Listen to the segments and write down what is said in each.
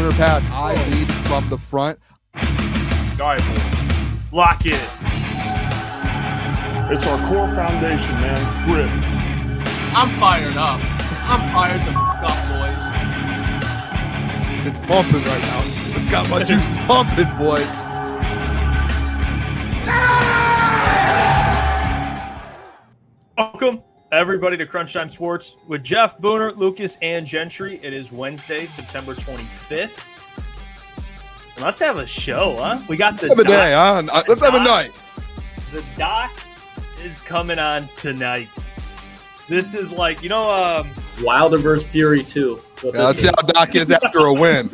Kelvin or Pat, I lead from the front. All right, boys. Lock in. It's our core foundation, man. Grit. I'm fired up. I'm fired the f*** up, boys. It's bumping right now. It's got my juice pumping, boys. Welcome, everybody, to Crunch Time Sports with Jeff, Booner, Lukas, and Gentry. It is Wednesday, September 25th. Let's have a show, huh? We got the Let's have a day, huh? Let's have a night. The doc is coming on tonight. This is like, Wilder versus Fury 2. Yeah, let's see how Doc is after a win.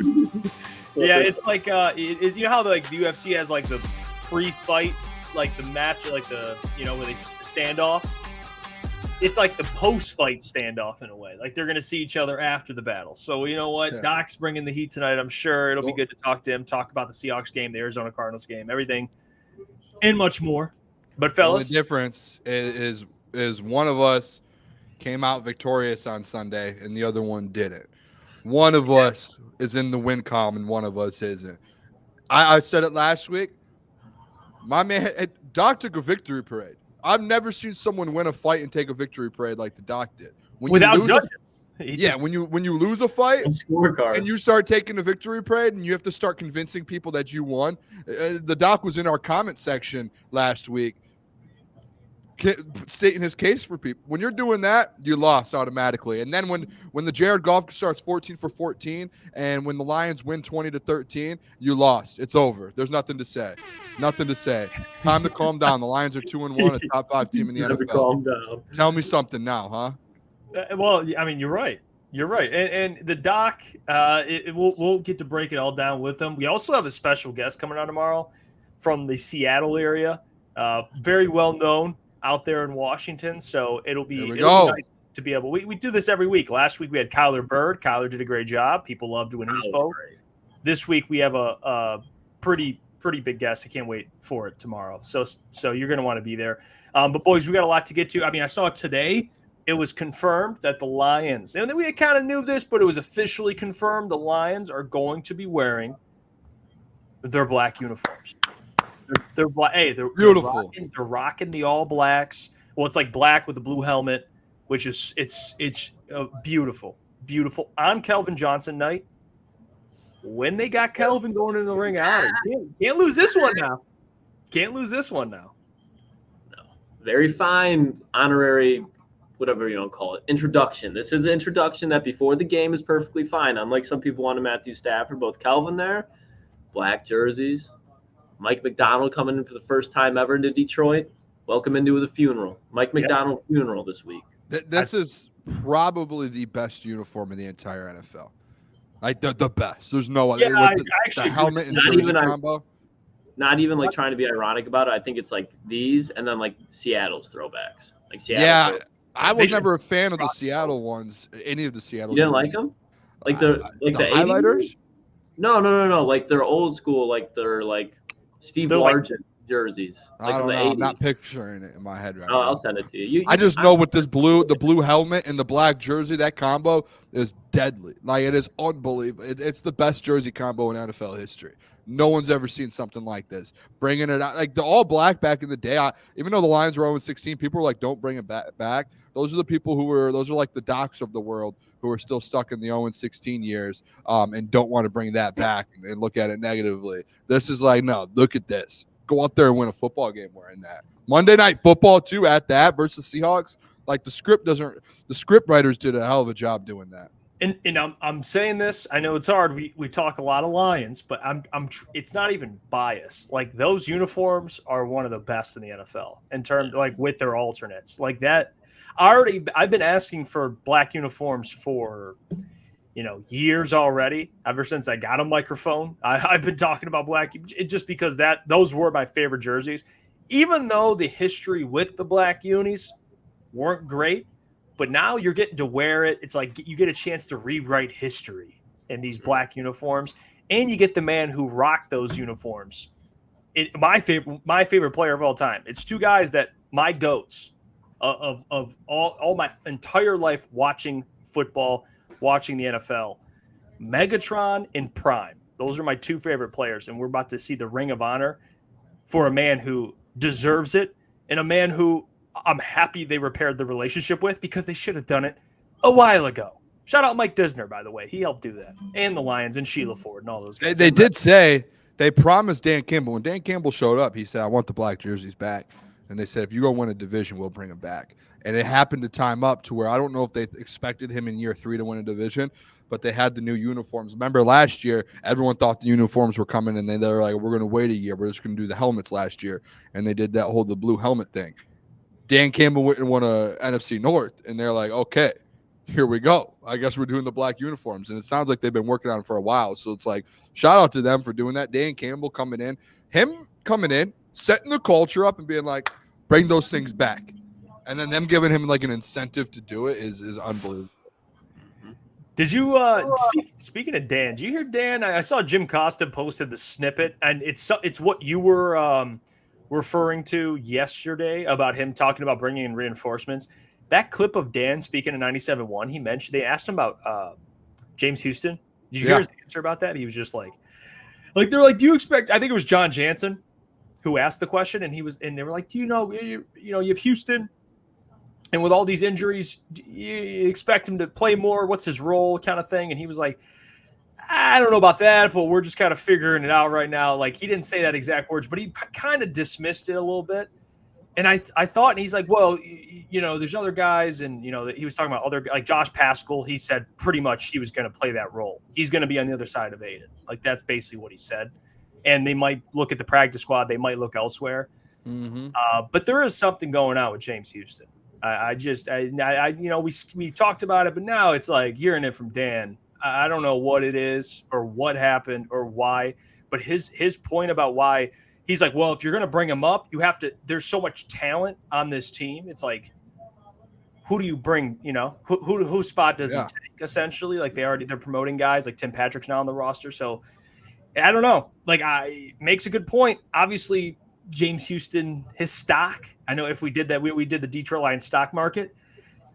Yeah, it's like, you know how the UFC has like the pre-fight, like the match, like the, where they standoffs? It's like the post-fight standoff in a way. Like they're going to see each other after the battle. So you know what? Yeah. Doc's bringing the heat tonight. I'm sure it'll be good to talk to him, talk about the Seahawks game, the Arizona Cardinals game, everything, and much more. But fellas, the difference is one of us came out victorious on Sunday and the other one didn't. One of us is in the win column and one of us isn't. I said it last week. My man, Doc took a victory parade. I've never seen someone win a fight and take a victory parade like the Doc did. Without judges. When you lose a fight and you start taking a victory parade and you have to start convincing people that you won. The Doc was in our comment section last week stating his case for people. When you're doing that, you lost automatically. And then when the Jared Goff starts 14 for 14 and when the Lions win 20-13, you lost. It's over. There's nothing to say. Nothing to say. Time to calm down. The Lions are 2-1, a top 5 team in the NFL. Calm down. Tell me something now, huh? Well, I mean, you're right. You're right. And the Doc, we'll get to break it all down with them. We also have a special guest coming on tomorrow from the Seattle area. Very well known out there in Washington. So it'll be nice to be able. We do this every week. Last week we had Kyler Bird. Kyler did a great job. People loved when he spoke. Great. This week we have a pretty big guest. I can't wait for it tomorrow. So you're going to want to be there. But boys, we got a lot to get to. I mean, I saw today it was confirmed that the Lions, and we kind of knew this, but it was officially confirmed the Lions are going to be wearing their black uniforms. They're black. Hey, they're beautiful. They're rocking the all blacks. Well, it's like black with the blue helmet, which is it's beautiful, beautiful. On Kelvin Johnson night, when they got Kelvin going in the ring out, can't lose this one now. Can't lose this one now. No, very fine honorary, whatever you want to call it, introduction. This is an introduction that before the game is perfectly fine. Unlike some people wanted Matthew Stafford, both Kelvin there, black jerseys. Mike McDonald coming in for the first time ever into Detroit. Welcome into the funeral. Mike McDonald funeral this week. This is probably the best uniform in the entire NFL. Like the best. There's no other. Yeah, the helmet and jersey combo. Not even like trying to be ironic about it. I think it's like these and then like Seattle's throwbacks. Like Seattle. Yeah, I was never a fan of the Seattle ones. Any of the Seattle. You didn't like them? Like the highlighters? No. Like they're old school. Like they're like Steve Largent jerseys. Like I don't know. 80s. I'm not picturing it in my head right now. I'll send it to you. I just know with this the blue helmet and the black jersey, that combo is deadly. Like it is unbelievable. It's the best jersey combo in NFL history. No one's ever seen something like this. Bringing it out, like the all black back in the day. Even though the Lions were 0-16, people were like, "Don't bring it back." Those are the people those are like the Docs of the world who are still stuck in the 0-16 years and don't want to bring that back and look at it negatively. This is like, no, look at this. Go out there and win a football game wearing that. Monday Night Football too at that versus Seahawks. Like the script writers did a hell of a job doing that. And I'm saying this. I know it's hard. We talk a lot of Lions, but it's not even biased. Like those uniforms are one of the best in the NFL in terms like with their alternates like that. I've been asking for black uniforms for, years already. Ever since I got a microphone, I've been talking about black just because those were my favorite jerseys. Even though the history with the black unis weren't great, but now you're getting to wear it. It's like you get a chance to rewrite history in these black uniforms, and you get the man who rocked those uniforms. My favorite player of all time. It's two guys that my goats. Of all my entire life watching football, watching the NFL. Megatron and Prime. Those are my two favorite players, and we're about to see the Ring of Honor for a man who deserves it and a man who I'm happy they repaired the relationship with because they should have done it a while ago. Shout out Mike Disner, by the way. He helped do that. And the Lions and Sheila Ford and all those guys. They did say they promised Dan Campbell. When Dan Campbell showed up, he said, I want the black jerseys back. And they said, if you go win a division, we'll bring him back. And it happened to time up to where I don't know if they expected him in year 3 to win a division, but they had the new uniforms. Remember last year, everyone thought the uniforms were coming, and they were like, we're going to wait a year. We're just going to do the helmets last year. And they did the blue helmet thing. Dan Campbell went and won a NFC North, and they're like, okay, here we go. I guess we're doing the black uniforms. And it sounds like they've been working on it for a while. So it's like, shout out to them for doing that. Dan Campbell coming in, setting the culture up and being like, bring those things back. And then them giving him like an incentive to do it is unbelievable. Did you speaking of Dan, did you hear Dan? I saw Jim Costa posted the snippet, and it's what you were referring to yesterday about him talking about bringing in reinforcements. That clip of Dan speaking in 97.1, he mentioned they asked him about James Houston. Did you hear his answer about that? He was just like they're like, do you expect? I think it was John Jansen who asked the question, and they were like, do you know you have Houston, and with all these injuries, do you expect him to play more? What's his role, kind of thing? And he was like, I don't know about that, but we're just kind of figuring it out right now. Like, he didn't say that exact words, but he kind of dismissed it a little bit. And I thought, and he's like, well, there's other guys, and he was talking about other, like Josh Pascal. He said pretty much he was going to play that role. He's going to be on the other side of Aiden. Like, that's basically what he said. And they might look at the practice squad. They might look elsewhere. Mm-hmm. But there is something going on with James Houston. We talked about it, but now it's like hearing it from Dan. I don't know what it is or what happened or why, but his point about why he's like, well, if you're going to bring him up, you have to. There's so much talent on this team. It's like, who do you bring? Whose spot does he take? Essentially, like they're promoting guys like Tim Patrick's now on the roster. So I don't know. Like, makes a good point. Obviously, James Houston, his stock. I know if we did that, we did the Detroit Lions stock market.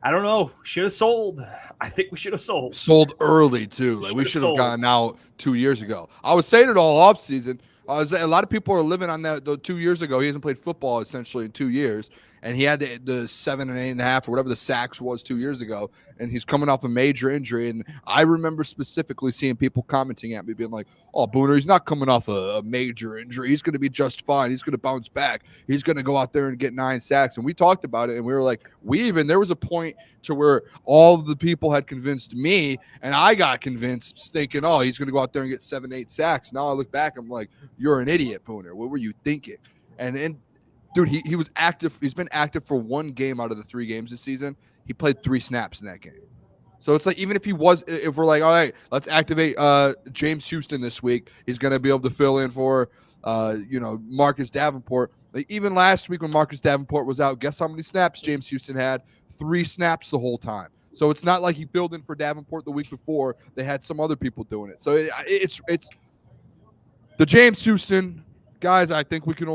I don't know. Should have sold. I think we should have sold. Sold early, too. Like, we should have gotten out 2 years ago. I was saying it all offseason. A lot of people are living on that 2 years ago. He hasn't played football essentially in 2 years. And he had the 7 and 8.5 or whatever the sacks was 2 years ago. And he's coming off a major injury. And I remember specifically seeing people commenting at me being like, oh, Booner, he's not coming off a major injury. He's going to be just fine. He's going to bounce back. He's going to go out there and get 9 sacks. And we talked about it. And we were like, there was a point to where all of the people had convinced me. And I got convinced thinking, oh, he's going to go out there and get 7, 8 sacks. Now I look back, I'm like, you're an idiot, Booner. What were you thinking? And dude, he was active. He's been active for 1 game out of the 3 games this season. He played 3 snaps in that game. So it's like, even if we're like, all right, let's activate James Houston this week, he's going to be able to fill in for, Marcus Davenport. Like, even last week when Marcus Davenport was out, guess how many snaps James Houston had? 3 snaps the whole time. So it's not like he filled in for Davenport the week before. They had some other people doing it. So it's the James Houston. Guys, I think we can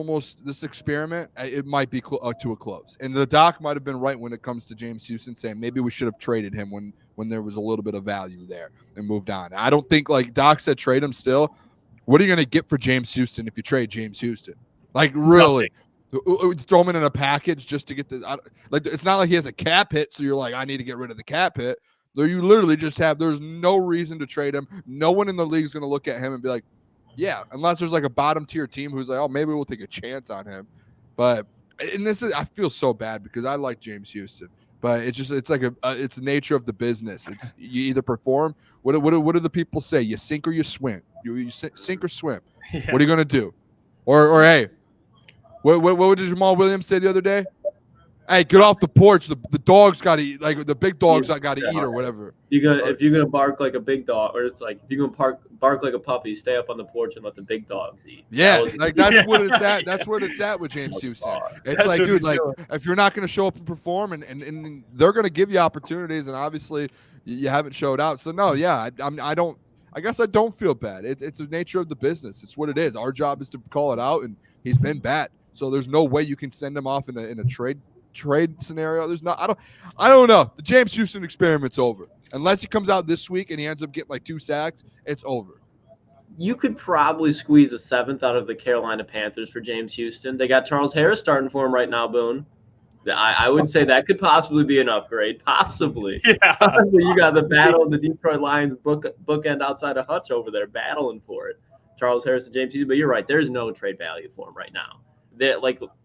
this experiment, it might be to a close. And the doc might have been right when it comes to James Houston, saying maybe we should have traded him when there was a little bit of value there and moved on. I don't think, like Doc said, trade him still. What are you going to get for James Houston if you trade James Houston? Like, really? Throw him in a package just to get it's not like he has a cap hit, so you're like, I need to get rid of the cap hit. You literally just there's no reason to trade him. No one in the league is going to look at him and be like, yeah, unless there's like a bottom tier team who's like, oh, maybe we'll take a chance on him. But I feel so bad because I like James Houston, but it's the nature of the business. It's you either perform. What do the people say? You sink or you swim. You sink or swim. Yeah. What are you gonna do? Or hey, what did Jamal Williams say the other day? Hey, get off the porch. The dogs got to eat. Like, the big dogs got to eat or whatever. If you're gonna bark like a big dog, or it's like if you're gonna bark like a puppy, stay up on the porch and let the big dogs eat. Yeah, that's what it's at. That's what it's at with James Houston. It's like, dude, like if you're not gonna show up and perform, and they're gonna give you opportunities, and obviously you haven't showed out. So no, yeah, I guess I don't feel bad. It's the nature of the business. It's what it is. Our job is to call it out, and he's been bad. So there's no way you can send him off in a trade trade scenario. There's not. I don't know. The James Houston experiment's over. Unless he comes out this week and he ends up getting like 2 sacks, it's over. You could probably squeeze a 7th out of the Carolina Panthers for James Houston. They got Charles Harris starting for him right now, Boone. I would say that could possibly be an upgrade. Possibly. Yeah. You got the battle of the Detroit Lions bookend outside of Hutch over there battling for it. Charles Harris and James Houston. But you're right. There's no trade value for him right now.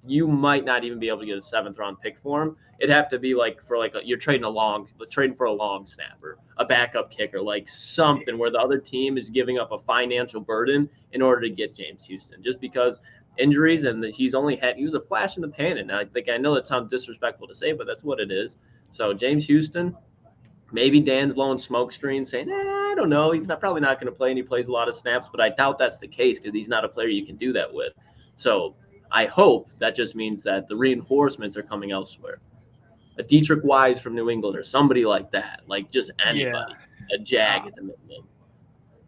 You might not even be able to get a 7th round pick for him. It'd have to be you're trading for a long snapper, a backup kicker, like something where the other team is giving up a financial burden in order to get James Houston. Just because injuries and he was a flash in the pan, and I know that sounds disrespectful to say, but that's what it is. So James Houston, maybe Dan's blowing smoke screens saying, I don't know, he's probably not going to play, and he plays a lot of snaps, but I doubt that's the case because he's not a player you can do that with. So I hope that just means that the reinforcements are coming elsewhere. A Dietrich Wise from New England or somebody like that, like just anybody, a Jag at the minimum.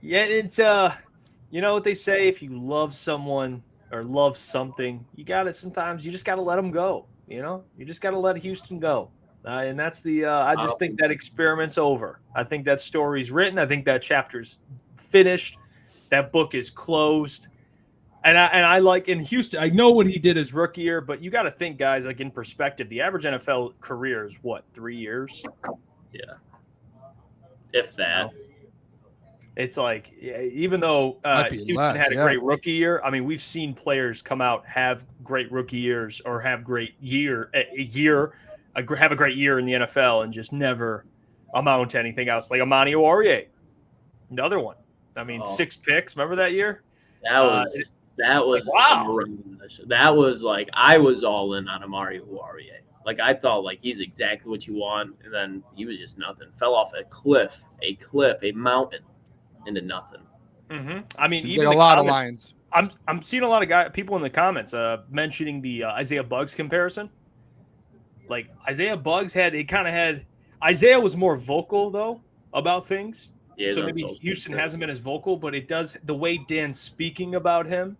Yeah, it's you know what they say, if you love someone or love something, sometimes you just got to let them go. You just got to let Houston go. And that's I just think that experiment's over. I think that story's written. I think that chapter's finished. That book is closed. And I like in Houston, I know what he did his rookie year, but you got to think, guys, like in perspective, the average NFL career is what, 3 years? Yeah. If that. It's like, even though Houston had a great rookie year, I mean, we've seen players come out, have great rookie years or have have a great year in the NFL and just never amount to anything else. Like Amani Oruwariye, another one. I mean, 6 picks. Remember that year? That was wow. That was like I was all in on Amari Oruwariye. Like I thought like he's exactly what you want, and then he was just nothing. Fell off a mountain into nothing. Mm-hmm. I mean, seems even like a lot of Lions. I'm seeing a lot of people in the comments mentioning the Isaiah Buggs comparison. Like Isaiah Buggs Isaiah was more vocal though about things. Yeah, so maybe Houston hasn't been as vocal, but it does the way Dan's speaking about him.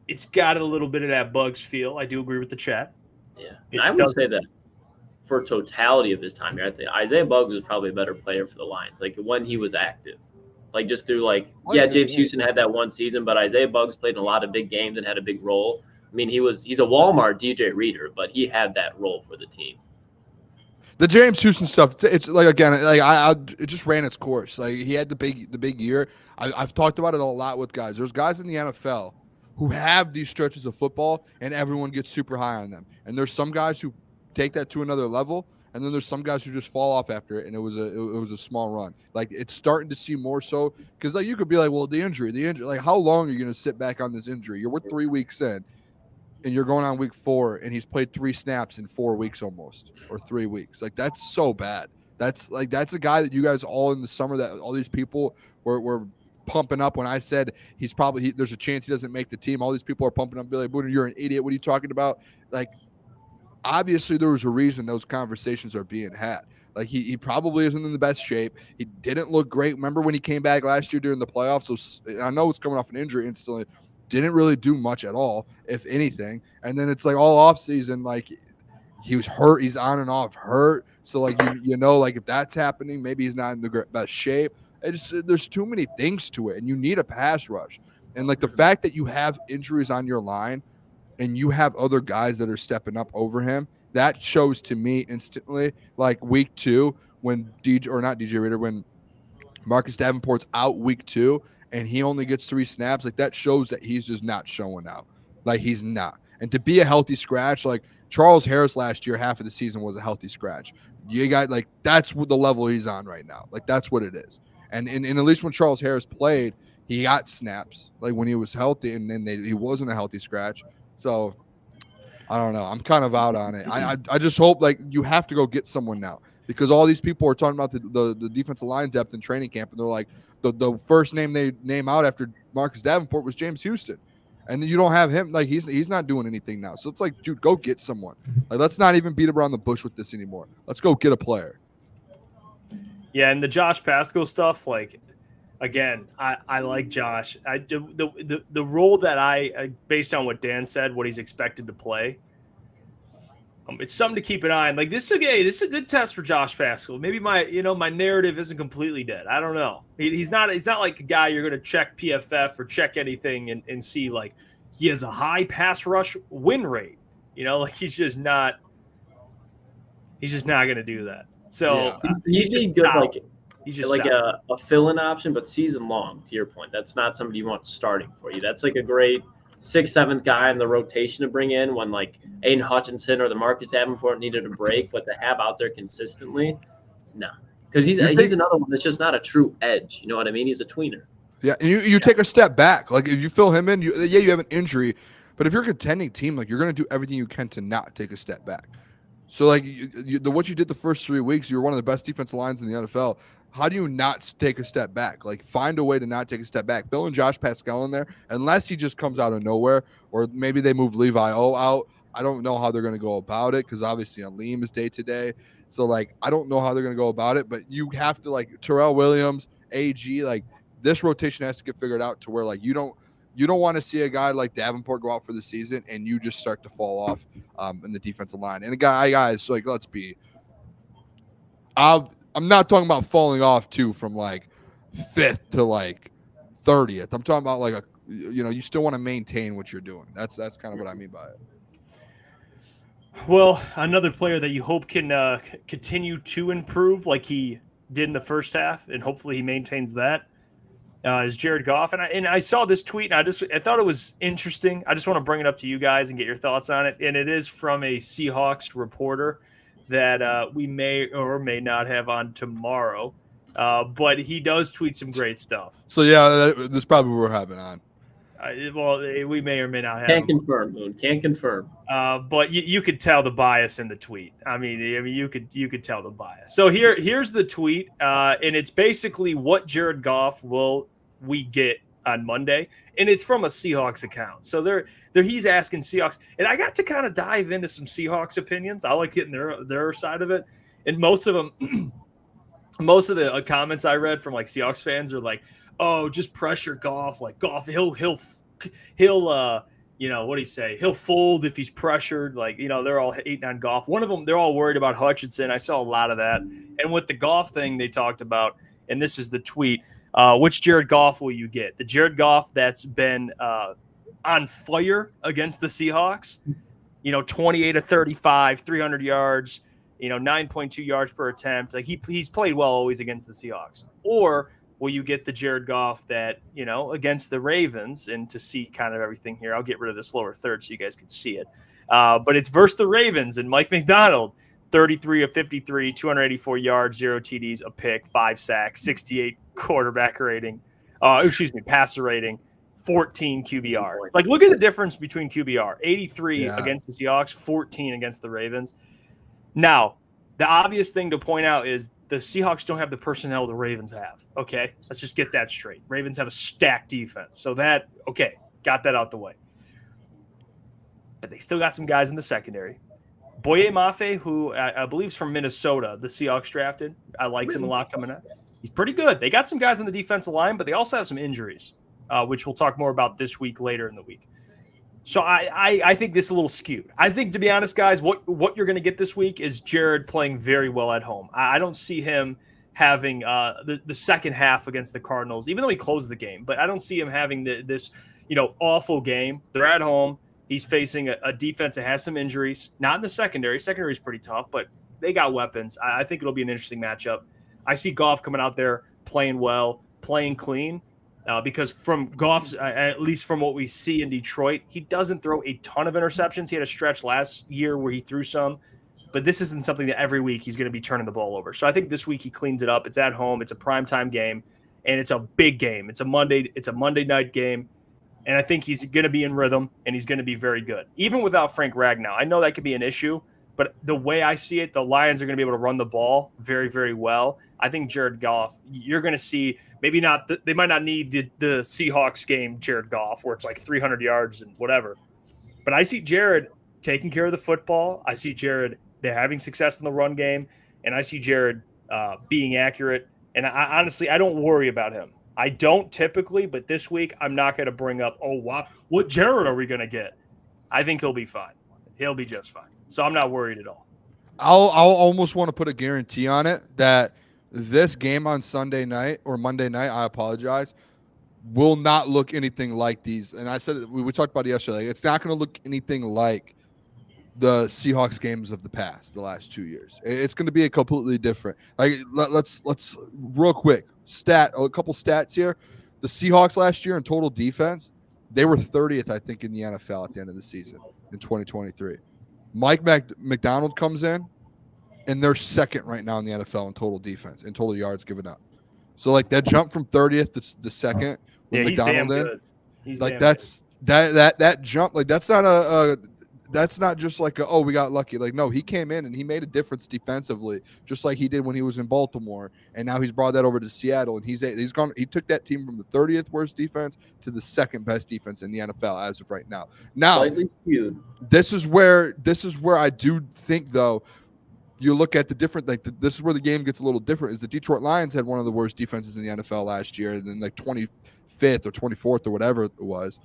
It's got a little bit of that Buggs feel. I do agree with the chat. Yeah, I would say that for totality of his time here, I think Isaiah Buggs was probably a better player for the Lions. Like when he was active, like just through James Houston had that one season, but Isaiah Buggs played in a lot of big games and had a big role. I mean, he's a Walmart DJ Reader, but he had that role for the team. The James Houston stuff, it's like again, it just ran its course. Like he had the big year. I've talked about it a lot with guys. There's guys in the NFL who have these stretches of football, and everyone gets super high on them. And there's some guys who take that to another level, and then there's some guys who just fall off after it. And it was a small run. Like it's starting to see more so because like you could be like, well, the injury. Like how long are you going to sit back on this injury? We're 3 weeks in. And you're going on week 4, and he's played 3 snaps in 4 weeks almost, or 3 weeks. Like that's so bad. That's a guy that you guys all in the summer that all these people were pumping up when I said there's a chance he doesn't make the team. All these people are pumping up Billy Booner. You're an idiot. What are you talking about? Like obviously there was a reason those conversations are being had. Like he probably isn't in the best shape. He didn't look great. Remember when he came back last year during the playoffs? So I know it's coming off an injury instantly. Didn't really do much at all, if anything. And then it's like all off season, like he was hurt. He's on and off hurt. So like, like if that's happening, maybe he's not in the best shape. There's too many things to it, and you need a pass rush. And like the fact that you have injuries on your line and you have other guys that are stepping up over him, that shows to me instantly, like week 2 when when Marcus Davenport's out week 2, and he only gets 3 snaps, like that shows that he's just not showing out. Like he's not. And to be a healthy scratch, like Charles Harris last year, half of the season was a healthy scratch. You got like that's what the level he's on right now. Like that's what it is. And at least when Charles Harris played, he got snaps like when he was healthy, and then he wasn't a healthy scratch. So I don't know. I'm kind of out on it. I just hope like you have to go get someone now, because all these people are talking about the defensive line depth in training camp, and they're like the first name they name out after Marcus Davenport was James Houston, and you don't have him. Like he's not doing anything now. So it's like, dude, go get someone. Like let's not even beat around the bush with this anymore. Let's go get a player. Yeah, and the Josh Pascal stuff, like again, I like Josh. The role that I based on what Dan said, what he's expected to play. It's something to keep an eye on. Like this is a good test for Josh Paschal. Maybe my narrative isn't completely dead. I don't know. He's not like a guy you're going to check PFF or check anything and see like he has a high pass rush win rate. Like he's just not going to do that. So he's just good. solid. He's just like a fill-in option, but season long. To your point, that's not somebody you want starting for you. That's like a great 6th, 7th guy in the rotation to bring in when like Aiden Hutchinson or the Marcus Davenport needed a break, but to have out there consistently, no, because he's another one that's just not a true edge. You know what I mean? He's a tweener. Yeah, and you take a step back. Like if you fill him in, you have an injury, but if you're a contending team, like you're going to do everything you can to not take a step back. So like what you did the first 3 weeks, you were one of the best defensive lines in the NFL. How do you not take a step back? Like find a way to not take a step back. Bill and Josh Paschal in there, unless he just comes out of nowhere, or maybe they move Levi O out. I don't know how they're going to go about it because obviously Aleem is day to day. So like I don't know how they're going to go about it, but you have to like Terrell Williams, AG, like this rotation has to get figured out to where like you don't want to see a guy like Davenport go out for the season and you just start to fall off in the defensive line. And guys, like let's be. I'm not talking about falling off too from like 5th to like 30th. I'm talking about like you still want to maintain what you're doing. That's kind of what I mean by it. Well, another player that you hope can continue to improve like he did in the first half, and hopefully he maintains that, is Jared Goff. And I saw this tweet, and I thought it was interesting. I just want to bring it up to you guys and get your thoughts on it. And it is from a Seahawks reporter that we may or may not have on tomorrow. But he does tweet some great stuff. So, yeah, that's probably what we're having on. We may or may not have. Can't confirm, Moon. Can't confirm. But you could tell the bias in the tweet. I mean, you could tell the bias. So here's the tweet, and it's basically what Jared Goff will we get on Monday, and it's from a Seahawks account. So he's asking Seahawks, and I got to kind of dive into some Seahawks opinions. I like getting their side of it, and most of them, most of the comments I read from like Seahawks fans are like, "Oh, just pressure Goff. Like Goff, he'll what do you say? He'll fold if he's pressured." Like they're all hating on Goff. One of them, they're all worried about Hutchinson. I saw a lot of that, and with the Goff thing, they talked about, and this is the tweet. Which Jared Goff will you get? The Jared Goff that's been on fire against the Seahawks, 28 of 35, 300 yards, 9.2 yards per attempt. Like he's played well always against the Seahawks. Or will you get the Jared Goff that, against the Ravens? And to see kind of everything here, I'll get rid of this lower third so you guys can see it. But it's versus the Ravens and Mike McDonald. 33 of 53, 284 yards, 0 TDs, a pick, 5 sacks, 68 quarterback rating. Passer rating, 14 QBR. Like, look at the difference between QBR. 83 against the Seahawks, 14 against the Ravens. Now, the obvious thing to point out is the Seahawks don't have the personnel the Ravens have. Okay, let's just get that straight. Ravens have a stacked defense. So got that out the way. But they still got some guys in the secondary. Boye Mafe, who I believe is from Minnesota, the Seahawks drafted. I liked him a lot coming up. He's pretty good. They got some guys on the defensive line, but they also have some injuries, which we'll talk more about this week later in the week. So I think this is a little skewed. I think, to be honest, guys, what you're going to get this week is Jared playing very well at home. I don't see him having the second half against the Cardinals, even though he closed the game. But I don't see him having this awful game. They're at home. He's facing a defense that has some injuries. Not in the secondary. Secondary is pretty tough, but they got weapons. I think it'll be an interesting matchup. I see Goff coming out there playing well, playing clean, because from Goff's, at least from what we see in Detroit, he doesn't throw a ton of interceptions. He had a stretch last year where he threw some, but this isn't something that every week he's going to be turning the ball over. So I think this week he cleans it up. It's at home. It's a primetime game, and it's a big game. It's a Monday night game. And I think he's going to be in rhythm, and he's going to be very good. Even without Frank Ragnow, I know that could be an issue, but the way I see it, the Lions are going to be able to run the ball very, very well. I think Jared Goff, you're going to see maybe not – they might not need the Seahawks game Jared Goff where it's like 300 yards and whatever. But I see Jared taking care of the football. I see Jared they're having success in the run game, and I see Jared being accurate. And I honestly don't worry about him. I don't typically, but this week I'm not going to bring up, oh, wow, what Jared are we going to get? I think he'll be fine. He'll be just fine. So I'm not worried at all. I'll almost want to put a guarantee on it that this game on Sunday night or Monday night, I apologize, will not look anything like these. And I said we talked about it yesterday. Like, it's not going to look anything like the Seahawks games of the past, the last 2 years. It's going to be a completely different. Like let's real quick a couple stats here. The Seahawks last year in total defense, they were 30th, I think, in the NFL at the end of the season in 2023. Mike McDonald comes in, and they're second right now in the NFL in total defense, in total yards given up. So, like, that jump from 30th to the second with He's McDonald damn in, good. He's like, damn that jump, like, that's not just like we got lucky. Like, no, he came in and he made a difference defensively, just like he did when he was in Baltimore, and now he's brought that over to Seattle, and he took that team from the 30th worst defense to the second best defense in the NFL as of right now. Now, Slightly skewed. this is where I do think, though, you look at the different, like, this is where the game gets a little different. Is the Detroit Lions had one of the worst defenses in the NFL last year, and then like 25th or 24th or whatever it was.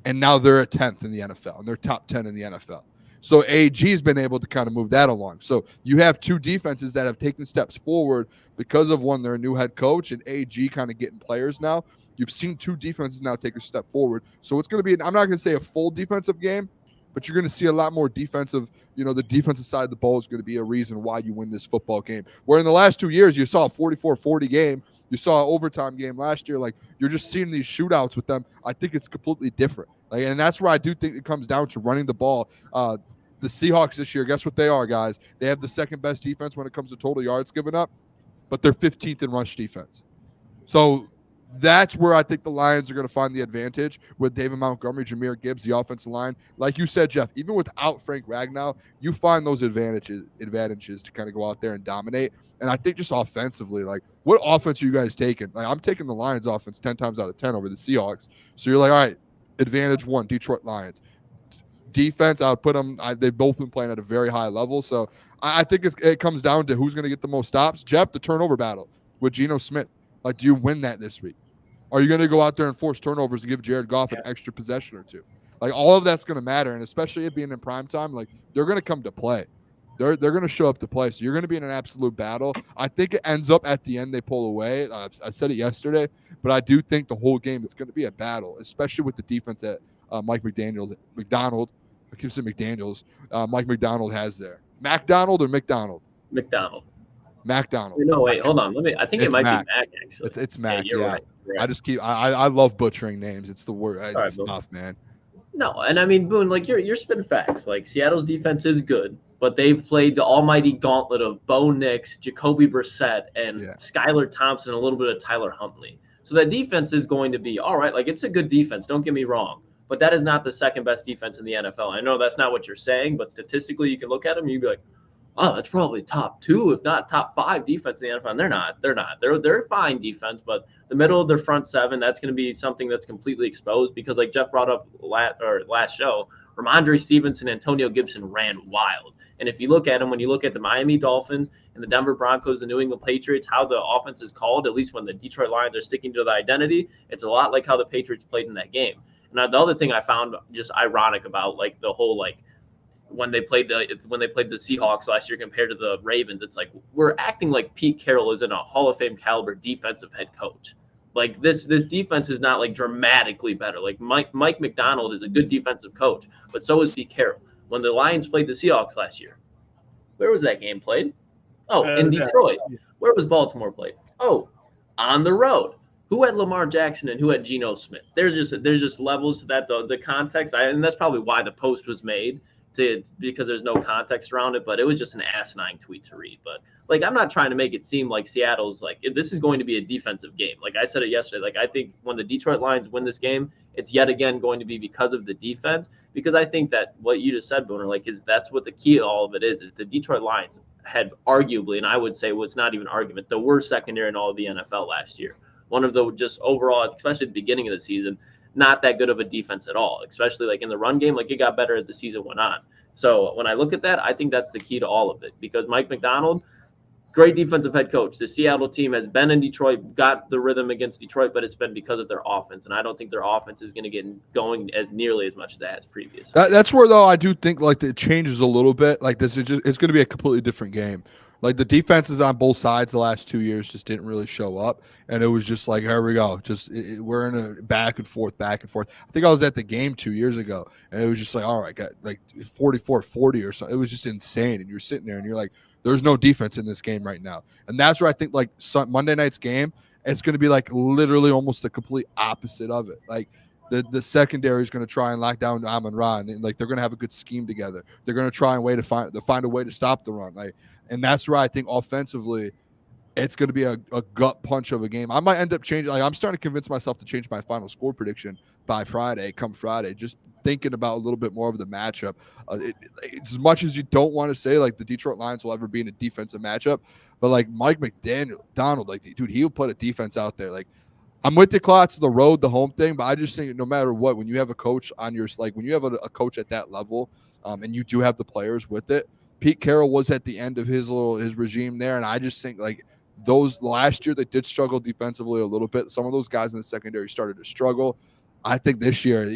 And now they're at 10th in the NFL, and they're top 10 in the NFL. So AG's been able to kind of move that along. So you have two defenses that have taken steps forward because of, one, their new head coach, and AG kind of getting players now. You've seen two defenses now take a step forward. So it's going to be, I'm not going to say a full defensive game, but you're going to see a lot more defensive. The defensive side of the ball is going to be a reason why you win this football game. Where in the last 2 years, you saw a 44-40 game. You saw an overtime game last year. Like, you're just seeing these shootouts with them. I think it's completely different. Like, and that's where I do think it comes down to running the ball. The Seahawks this year, guess what they are, guys? They have the second best defense when it comes to total yards given up, but they're 15th in rush defense. So that's where I think the Lions are going to find the advantage with David Montgomery, Jahmyr Gibbs, the offensive line. Like you said, Jeff, even without Frank Ragnow, you find those advantages to kind of go out there and dominate. And I think just offensively, like, what offense are you guys taking? Like, I'm taking the Lions offense 10 times out of 10 over the Seahawks. So you're like, all right, advantage one, Detroit Lions. Defense, I would put them. They've both been playing at a very high level. So I think it comes down to who's going to get the most stops. Jeff, the turnover battle with Geno Smith. Like, do you win that this week? Are you going to go out there and force turnovers to give Jared Goff an extra possession or two? Like, all of that's going to matter, and especially it being in prime time, like, they're going to come to play. They're going to show up to play, so you're going to be in an absolute battle. I think it ends up at the end they pull away. I said it yesterday, but I do think the whole game it's going to be a battle, especially with the defense that Mike McDonald. I keep saying McDaniels. Mike McDonald has there. McDonald or McDonald? McDonald. McDonald. No, wait, hold on. I think it might Mac. be Mac, actually. It's Mac, you're yeah. right. I just keep I love butchering names. It's the word. It's right, tough, man. No, and I mean, Boone, like, you're spitting facts. Like, Seattle's defense is good, but they've played the almighty gauntlet of Bo Nix, Jacoby Brissett, and Skylar Thompson, a little bit of Tyler Huntley. So that defense is going to be all right. Like, it's a good defense. Don't get me wrong. But that is not the second best defense in the NFL. I know that's not what you're saying, but statistically, you can look at them and you'd be like, oh, that's probably top 2, if not top 5 defense in the NFL. And they're not. They're fine defense, but the middle of their front seven, that's going to be something that's completely exposed because, like Jeff brought up last show, Ramondre Stevenson and Antonio Gibson ran wild. And if you look at them, when you look at the Miami Dolphins and the Denver Broncos, the New England Patriots, how the offense is called, at least when the Detroit Lions are sticking to the identity, it's a lot like how the Patriots played in that game. Now, the other thing I found just ironic about, like, the whole, like, when they played the Seahawks last year compared to the Ravens, it's like we're acting like Pete Carroll isn't a Hall of Fame caliber defensive head coach. Like, this defense is not, like, dramatically better. Like, Mike McDonald is a good defensive coach, but so is Pete Carroll. When the Lions played the Seahawks last year, where was that game played? Oh, in Detroit. Yeah. Where was Baltimore played? Oh, on the road. Who had Lamar Jackson and who had Geno Smith? There's just levels to that, the context. And that's probably why the post was made, because there's no context around it. But it was just an asinine tweet to read. But, like, I'm not trying to make it seem like Seattle's, like, this is going to be a defensive game. Like I said it yesterday, like, I think when the Detroit Lions win this game, it's yet again going to be because of the defense. Because I think that what you just said, Booner, like, that's what the key to all of it is the Detroit Lions had arguably, and I would say was not even argument, the worst secondary in all of the NFL last year. One of the just overall, especially at the beginning of the season, not that good of a defense at all, especially like in the run game. Like, it got better as the season went on. So when I look at that, I think that's the key to all of it because Mike McDonald, great defensive head coach. The Seattle team has been in Detroit, got the rhythm against Detroit, but it's been because of their offense. And I don't think their offense is going to get going as nearly as much as it has previously. That's where, though, I do think like it changes a little bit. Like this is just it's going to be a completely different game. Like the defenses on both sides the last 2 years just didn't really show up, and it was just like, here we go, we're in a back and forth. I think I was at the game 2 years ago, and it was just like, all right, got like 44-40 or something. It was just insane, and you're sitting there and you're like, there's no defense in this game right now, and that's where I think like Monday night's game, it's going to be like literally almost the complete opposite of it. Like the secondary is going to try and lock down Amon-Ra, and like they're going to have a good scheme together. They're going to try and find a way to stop the run. Like. And that's where I think offensively, it's going to be a gut punch of a game. I might end up changing. Like I'm starting to convince myself to change my final score prediction by come Friday, just thinking about a little bit more of the matchup. As much as you don't want to say like the Detroit Lions will ever be in a defensive matchup, but like Mike McDonald, like dude, he'll put a defense out there. Like I'm with the Klotz, the road, the home thing, but I just think no matter what, when you have a coach on your when you have a coach at that level, and you do have the players with it. Pete Carroll was at the end of his regime there, and I just think like those last year they did struggle defensively a little bit. Some of those guys in the secondary started to struggle. I think this year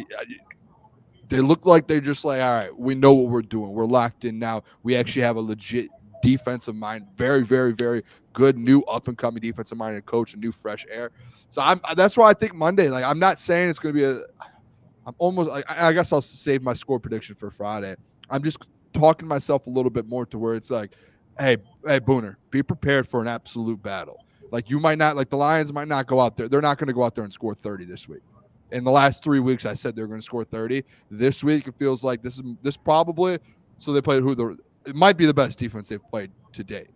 they look like they're just like, all right, we know what we're doing. We're locked in now. We actually have a legit defensive mind, very, very, very good new up and coming defensive minded coach and new fresh air. So that's why I think Monday. Like I'm not saying it's going to be I'm almost like I guess I'll save my score prediction for Friday. I'm just talking myself a little bit more to where it's like, hey, Booner, be prepared for an absolute battle. Like you might not, like the Lions might not go out there. They're not going to go out there and score 30 this week. In the last 3 weeks, I said they're going to score 30. This week, it feels like this probably. So they played it might be the best defense they've played to date.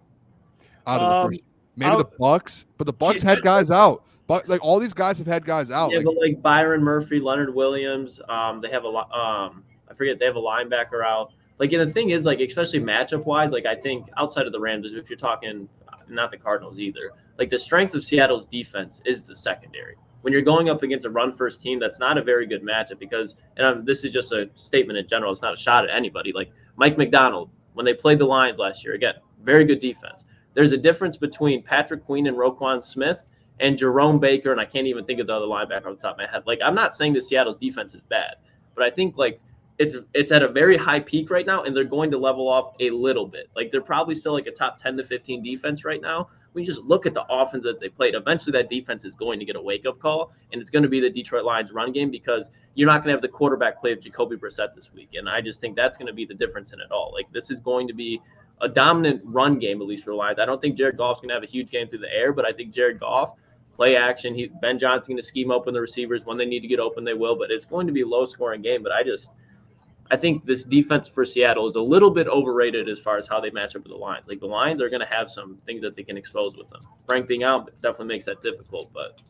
Out of the first, maybe the Bucks, but the Bucks had guys out. But like all these guys have had guys out. Yeah, but like Byron Murphy, Leonard Williams, they have I forget they have a linebacker out. Like, and the thing is, like, especially matchup-wise, like, I think outside of the Rams, if you're talking not the Cardinals either, like, the strength of Seattle's defense is the secondary. When you're going up against a run-first team, that's not a very good matchup because, and this is just a statement in general, it's not a shot at anybody. Like, Mike McDonald, when they played the Lions last year, again, very good defense. There's a difference between Patrick Queen and Roquan Smith and Jerome Baker, and I can't even think of the other linebacker on the top of my head. Like, I'm not saying that Seattle's defense is bad, but I think, like, it's at a very high peak right now, and they're going to level off a little bit. Like they're probably still like a top 10 to 15 defense right now. When you just look at the offense that they played, eventually that defense is going to get a wake-up call, and it's going to be the Detroit Lions run game because you're not going to have the quarterback play of Jacoby Brissett this week, and I just think that's going to be the difference in it all. Like this is going to be a dominant run game, at least for the Lions. I don't think Jared Goff's going to have a huge game through the air, but I think Jared Goff, play action, Ben Johnson's going to scheme open the receivers. When they need to get open, they will, but it's going to be a low-scoring game, but I think this defense for Seattle is a little bit overrated as far as how they match up with the Lions. Like the Lions are going to have some things that they can expose with them. Frank being out definitely makes that difficult, but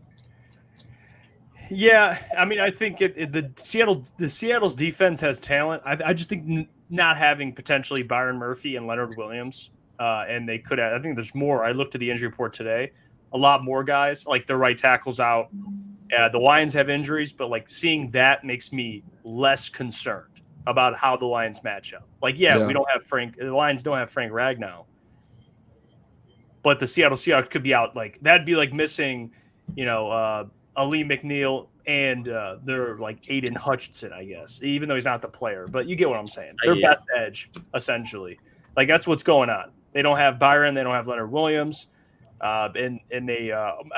yeah, I mean, I think the Seattle's defense has talent. I just think not having potentially Byron Murphy and Leonard Williams, and they could have. I think there's more. I looked at the injury report today. A lot more guys, like the right tackle's out. The Lions have injuries, but like seeing that makes me less concerned about how the Lions match up. Like, we don't have the Lions don't have Frank Ragnow, but the Seattle Seahawks could be out. Like that'd be like missing, Ali McNeil and their like Aiden Hutchinson, I guess, even though he's not the player, but you get what I'm saying. Their best edge, essentially. Like that's what's going on. They don't have Byron. They don't have Leonard Williams. And they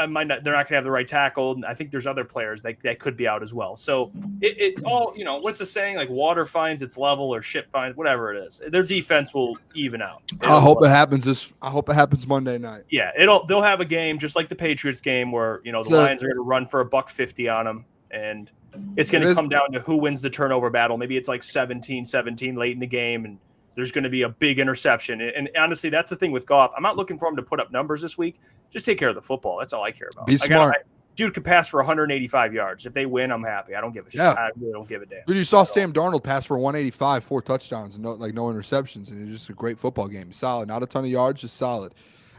might not, they're not going to have the right tackle. And I think there's other players that could be out as well. So it all, what's the saying? Like water finds its level or ship finds, whatever it is. Their defense will even out. I hope it happens Monday night. Yeah, they'll have a game just like the Patriots game where, the Lions are going to run for $150 on them. And it's going to come down to who wins the turnover battle. Maybe it's like 17-17 late in the game. And there's going to be a big interception. And honestly, that's the thing with Goff. I'm not looking for him to put up numbers this week. Just take care of the football. That's all I care about. Be smart. Dude could pass for 185 yards. If they win, I'm happy. I don't give a shit. I really don't give a damn. Dude, you saw Sam Darnold pass for 185, 4 touchdowns, and no interceptions. And it's just a great football game. Solid. Not a ton of yards, just solid.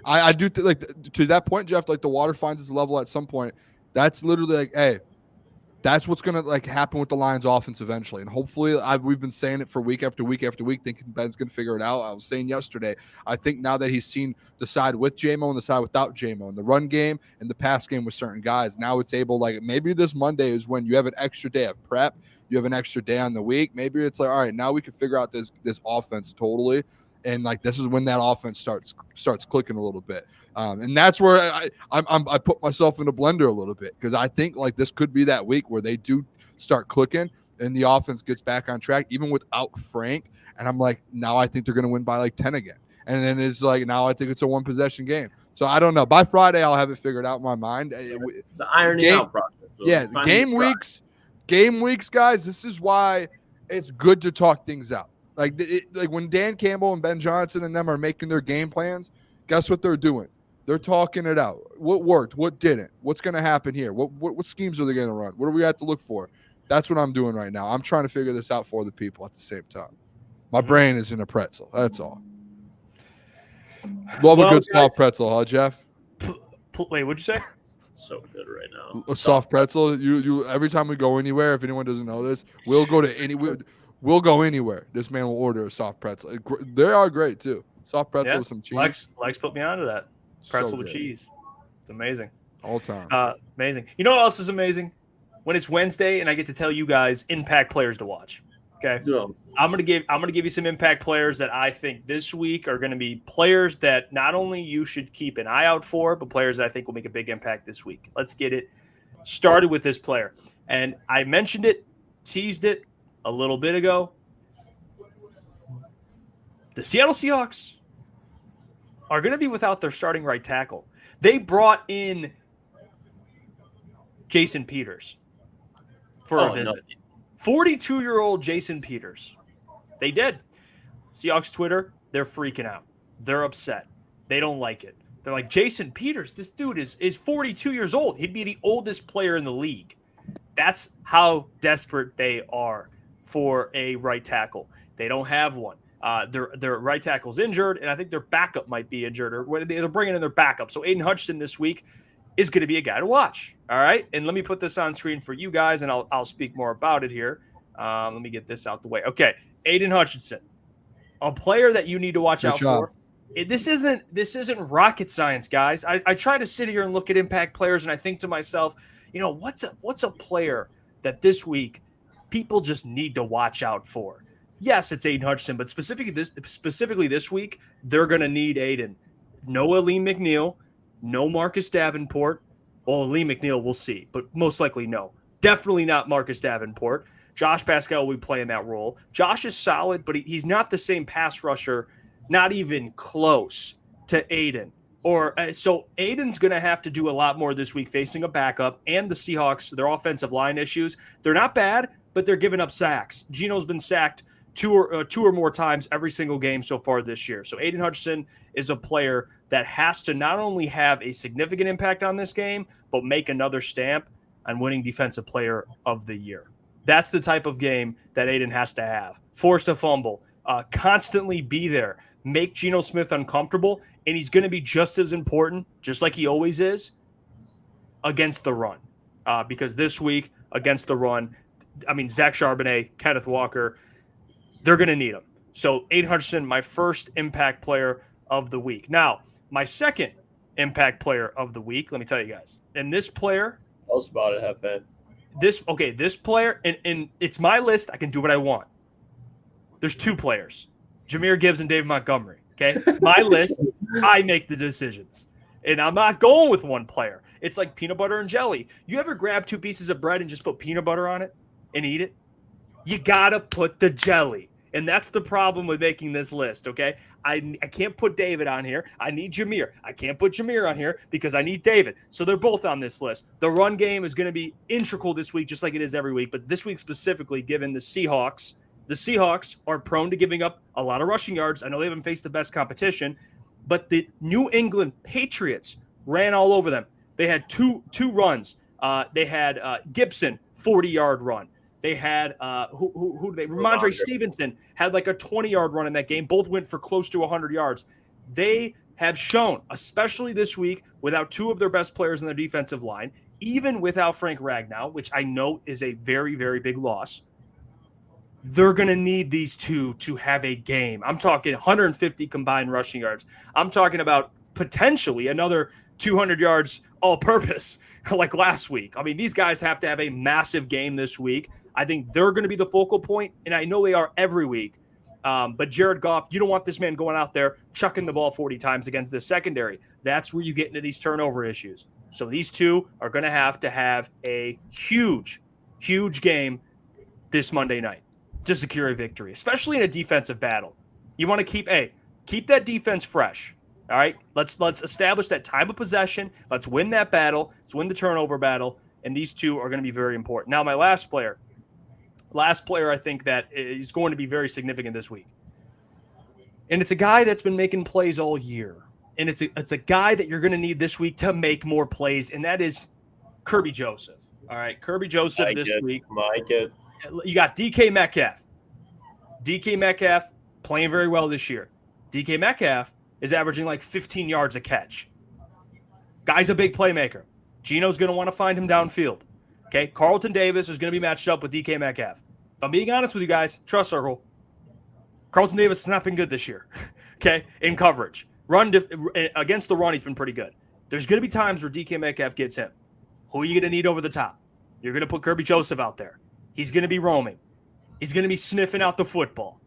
I do like to that point, Jeff, like the water finds its level at some point. That's literally like, hey, That's what's going to like happen with the Lions offense eventually. And hopefully we've been saying it for week after week after week, thinking Ben's going to figure it out. I was saying yesterday, I think now that he's seen the side with J-Mo and the side without J-Mo in the run game and the pass game with certain guys, now it's able, like maybe this Monday is when you have an extra day of prep, you have an extra day on the week. Maybe it's like, all right, now we can figure out this offense totally. And like this is when that offense starts clicking a little bit, and that's where I put myself in a blender a little bit, because I think like this could be that week where they do start clicking and the offense gets back on track, even without Frank. And I'm like, now I think they're going to win by like 10 again, and then it's like now I think it's a 1-possession game. So I don't know. By Friday, I'll have it figured out in my mind. The ironing out process. Yeah, game weeks, guys. This is why it's good to talk things out. Like when Dan Campbell and Ben Johnson and them are making their game plans, guess what they're doing? They're talking it out. What worked? What didn't? What's going to happen here? What schemes are they going to run? What do we have to look for? That's what I'm doing right now. I'm trying to figure this out for the people at the same time. My brain is in a pretzel. That's all. Love a good soft pretzel, huh, Jeff? Wait, what'd you say? So good right now. A soft pretzel. You every time we go anywhere, if anyone doesn't know this, we'll go anywhere. This man will order a soft pretzel. They are great too. Soft pretzel with some cheese. Lex put me onto that. Pretzel with cheese. It's amazing. All time. Amazing. You know what else is amazing? When it's Wednesday and I get to tell you guys impact players to watch. Okay. Yeah. I'm gonna give you some impact players that I think this week are gonna be players that not only you should keep an eye out for, but players that I think will make a big impact this week. Let's get it started with this player. And I mentioned it, teased it a little bit ago. The Seattle Seahawks are going to be without their starting right tackle. They brought in Jason Peters for a visit. 42-year-old Jason Peters. They did. Seahawks Twitter, they're freaking out. They're upset. They don't like it. They're like, Jason Peters, this dude is 42 years old. He'd be the oldest player in the league. That's how desperate they are for a right tackle. They don't have one. Their right tackle's injured, and I think their backup might be injured, or they're bringing in their backup. So Aiden Hutchinson this week is going to be a guy to watch. All right, and let me put this on screen for you guys, and I'll speak more about it here. Let me get this out the way. Okay, Aiden Hutchinson, a player that you need to watch out for. This isn't rocket science, guys. I try to sit here and look at impact players, and I think to myself, what's a player that this week people just need to watch out for? Yes, it's Aiden Hutchinson, but specifically this week, they're going to need Aiden. No Aleem McNeil, no Marcus Davenport. Well, Aleem McNeil, we'll see, but most likely no. Definitely not Marcus Davenport. Josh Pascal will be playing that role. Josh is solid, but he's not the same pass rusher, not even close to Aiden. So Aiden's going to have to do a lot more this week facing a backup, and the Seahawks, their offensive line issues. They're not bad, but they're giving up sacks. Gino's been sacked two or more times every single game so far this year. So Aiden Hutchinson is a player that has to not only have a significant impact on this game, but make another stamp on winning Defensive Player of the Year. That's the type of game that Aiden has to have. Force a fumble, constantly be there, make Geno Smith uncomfortable, and he's going to be just as important, just like he always is, against the run. Because this week, against the run, Zach Charbonnet, Kenneth Walker, they're going to need him. So Aiden Hutchinson, my first impact player of the week. Now, my second impact player of the week, let me tell you guys. And this player. Tell us about it, Hefe. This player, and it's my list. I can do what I want. There's two players, Jahmyr Gibbs and David Montgomery. Okay, my list. I make the decisions, and I'm not going with one player. It's like peanut butter and jelly. You ever grab two pieces of bread and just put peanut butter on it and eat it? You gotta put the jelly, and that's the problem with making this list. Okay, I can't put David on here. I need Jahmyr. I can't put Jahmyr on here because I need David. So they're both on this list. The run game is going to be integral this week, just like it is every week. But this week specifically, given the Seahawks are prone to giving up a lot of rushing yards. I know they haven't faced the best competition, but the New England Patriots ran all over them. They had two runs. They had Gibson 40-yard run. They had Ramondre Stevenson had like a 20-yard run in that game. Both went for close to 100 yards. They have shown, especially this week, without two of their best players on their defensive line, even without Frank Ragnow, which I know is a very, very big loss, they're going to need these two to have a game. I'm talking 150 combined rushing yards. I'm talking about potentially another 200 yards all-purpose like last week. I mean, these guys have to have a massive game this week. I think they're going to be the focal point, and I know they are every week. But Jared Goff, you don't want this man going out there chucking the ball 40 times against this secondary. That's where you get into these turnover issues. So these two are going to have a huge, huge game this Monday night to secure a victory, especially in a defensive battle. You want to keep that defense fresh. All right, let's establish that time of possession. Let's win that battle. Let's win the turnover battle. And these two are going to be very important. Now, my last player I think that is going to be very significant this week. And it's a guy that's been making plays all year. And it's a guy that you're going to need this week to make more plays, and that is Kirby Joseph. All right, Kirby Joseph week. You got DK Metcalf. DK Metcalf playing very well this year. DK Metcalf is averaging like 15 yards a catch. Guy's a big playmaker. Gino's going to want to find him downfield. Okay, Carlton Davis is going to be matched up with DK Metcalf. If I'm being honest with you guys, trust circle, Carlton Davis has not been good this year, okay, in coverage. Against the run, he's been pretty good. There's going to be times where DK Metcalf gets him. Who are you going to need over the top? You're going to put Kirby Joseph out there. He's going to be roaming. He's going to be sniffing out the football.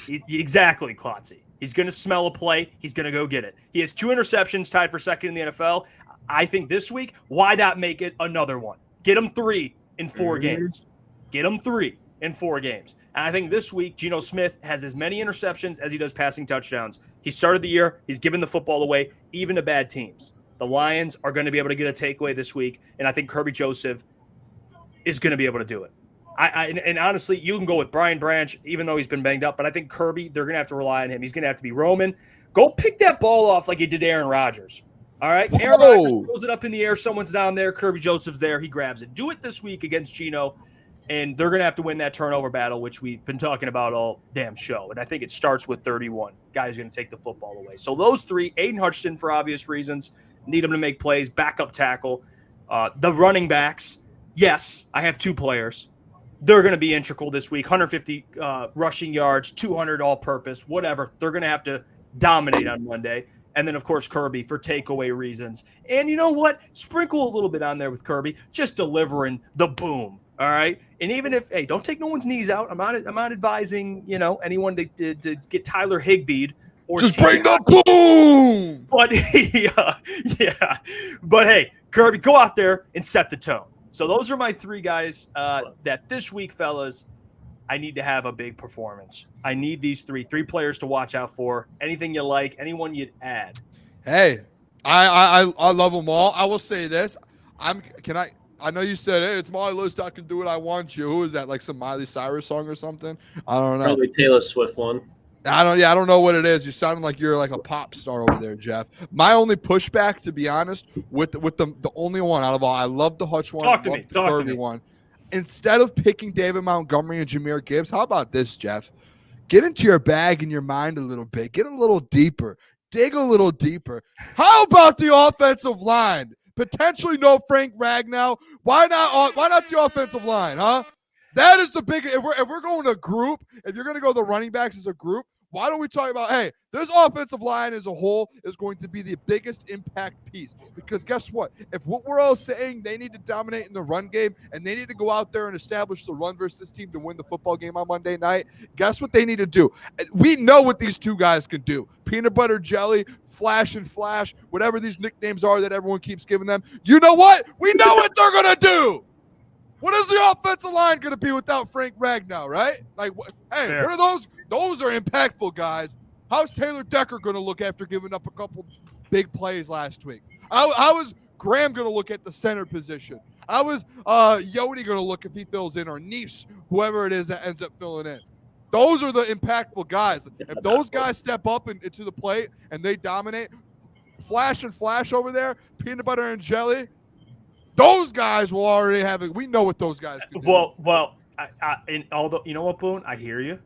Exactly, Klotzy. He's going to smell a play. He's going to go get it. He has 2 interceptions, tied for second in the NFL. I think this week, why not make it another one? Get him 3 in 4 games. Get him 3 in 4 games. And I think this week, Geno Smith has as many interceptions as he does passing touchdowns. He started the year. He's given the football away, even to bad teams. The Lions are going to be able to get a takeaway this week, and I think Kirby Joseph is going to be able to do it. And honestly, you can go with Brian Branch, even though he's been banged up, but I think Kirby, they're going to have to rely on him. He's going to have to be roaming. Go pick that ball off like he did Aaron Rodgers. All right? Aaron Rodgers throws it up in the air. Someone's down there. Kirby Joseph's there. He grabs it. Do it this week against Geno, and they're going to have to win that turnover battle, which we've been talking about all damn show. And I think it starts with 31. Guy's going to take the football away. So those 3, Aiden Hutchinson for obvious reasons, need him to make plays, backup tackle. The running backs, yes, I have 2 players. They're going to be integral this week. 150 rushing yards, 200 all-purpose, whatever. They're going to have to dominate on Monday. And then, of course, Kirby for takeaway reasons. And you know what? Sprinkle a little bit on there with Kirby, just delivering the boom. All right. And even if, hey, don't take no one's knees out. I'm not advising, anyone to get Tyler Higbeed or just bring the boom. But yeah. But hey, Kirby, go out there and set the tone. So those are my 3 guys that this week, fellas, I need to have a big performance. I need these 3 players to watch out for. Anything you like, anyone you'd add. Hey, I love them all. I will say this. I know you said, hey, it's my list. I can do what I want you. Who is that? Like some Miley Cyrus song or something? I don't know. Probably Taylor Swift one. I don't know what it is. You sounded like you're like a pop star over there, Jeff. My only pushback, to be honest, with the only one out of all, I love the Hutch one. Talk to me. One. Instead of picking David Montgomery and Jahmyr Gibbs, how about this, Jeff? Get into your bag and your mind a little bit. Get a little deeper. Dig a little deeper. How about the offensive line? Potentially no Frank Ragnow. Why not the offensive line, huh? That is the big. If we're going to group, if you're going to go the running backs as a group, why don't we talk about, hey, this offensive line as a whole is going to be the biggest impact piece? Because guess what? If what we're all saying, they need to dominate in the run game and they need to go out there and establish the run versus team to win the football game on Monday night, guess what they need to do? We know what these 2 guys can do. Peanut butter jelly, flash and flash, whatever these nicknames are that everyone keeps giving them. You know what? We know what they're going to do. What is the offensive line going to be without Frank Ragnow, right? Like, hey, Fair. What are those? Those are impactful guys. How's Taylor Decker going to look after giving up a couple big plays last week? How is Graham going to look at the center position? How is Yodi going to look if he fills in, or Nice, whoever it is that ends up filling in? Those are the impactful guys. If those guys step up into the plate and they dominate, flash and flash over there, peanut butter and jelly, those guys will already have it. We know what those guys can do. Well, although you know what, Boone, I hear you.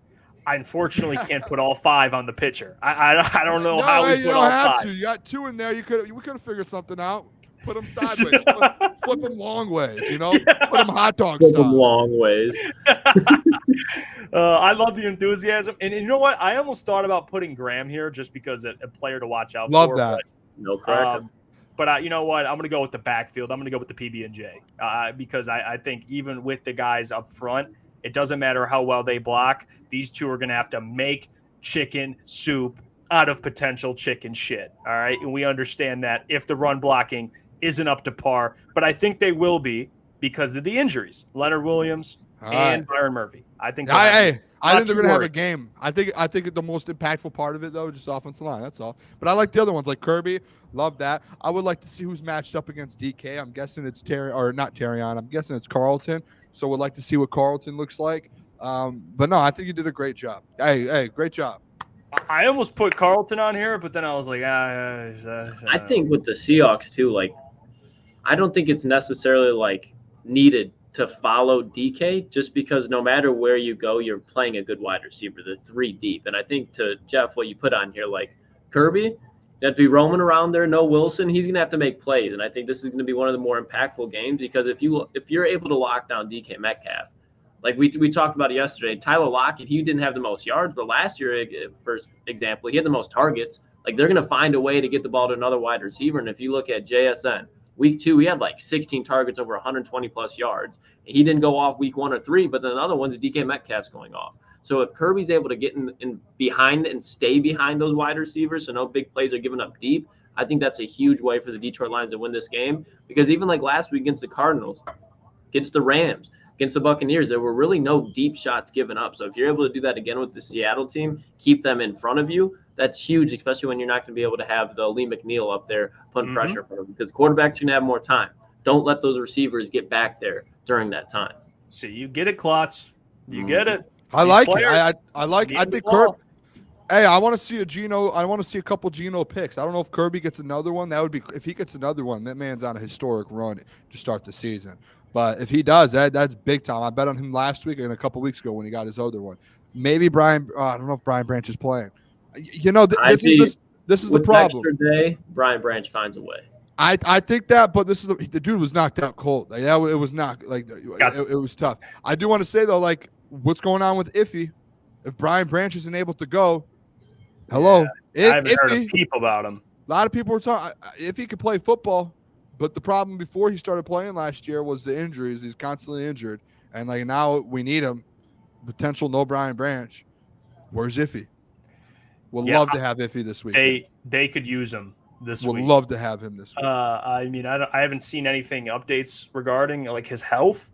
I unfortunately can't put all 5 on the pitcher. I don't know how we put all 5. You got 2 in there. We could have figured something out. Put them sideways. Flip them long ways, you know? Put them hot dog Flip them style. long ways. I love the enthusiasm. And you know what? I almost thought about putting Graham here just because a player to watch out Love for. that. No crack. But you know what? I'm going to go with the backfield. I'm going to go with the PB&J because I think even with the guys up front, it doesn't matter how well they block. These two are going to have to make chicken soup out of potential chicken shit. All right. And we understand that if the run blocking isn't up to par, but I think they will be because of the injuries. Leonard Williams and Byron Murphy. I think I think they're going to have worry. a game. I think the most impactful part of it, though, is just offensive line. That's all. But I like the other ones, like Kirby. Love that. I would like to see who's matched up against DK. I'm guessing it's not Terrion. I'm guessing it's Carlton. So we'd like to see what Carlton looks like. But no, I think you did a great job. Hey, great job. I almost put Carlton on here, but then I was like, I think with the Seahawks too, like, I don't think it's necessarily like needed to follow DK just because no matter where you go, you're playing a good wide receiver. The 3 deep. And I think to Jeff, what you put on here, like Kirby, you have to be roaming around there. No Wilson, he's going to have to make plays. And I think this is going to be one of the more impactful games because if you're able to lock down DK Metcalf, like we talked about it yesterday, Tyler Lockett, he didn't have the most yards, but last year, for example, he had the most targets. Like they're going to find a way to get the ball to another wide receiver. And if you look at JSN, week 2, he had like 16 targets over 120 plus yards. He didn't go off week 1 or 3, but then another one's DK Metcalf's going off. So if Kirby's able to get in behind and stay behind those wide receivers, so no big plays are given up deep, I think that's a huge way for the Detroit Lions to win this game. Because even like last week against the Cardinals, against the Rams, against the Buccaneers, there were really no deep shots given up. So if you're able to do that again with the Seattle team, keep them in front of you, that's huge, especially when you're not going to be able to have the Lee McNeil up there putting pressure for them because quarterback's going to have more time. Don't let those receivers get back there during that time. See, you get it, Klotz. You get it. I like it. I think Kirby. Hey, I want to see a couple Geno picks. I don't know if Kirby gets another one. That would be if he gets another one. That man's on a historic run to start the season. But if he does, that's big time. I bet on him last week and a couple weeks ago when he got his other one. Maybe Brian. I don't know if Brian Branch is playing. You know, this is the problem. Extra day, Brian Branch finds a way. I think that, but this is the dude was knocked out cold. Like, it was not like it was tough. I do want to say though, like what's going on with Iffy? If Brian Branch isn't able to go, hello, I haven't heard a peep about him. A lot of people were talking if he could play football, but the problem before he started playing last year was the injuries. He's constantly injured, and like now we need him. Potential no Brian Branch. Where's Iffy? Would love to have Iffy this week. They could use him this week. Would love to have him this week. I mean, I haven't seen anything updates regarding like his health,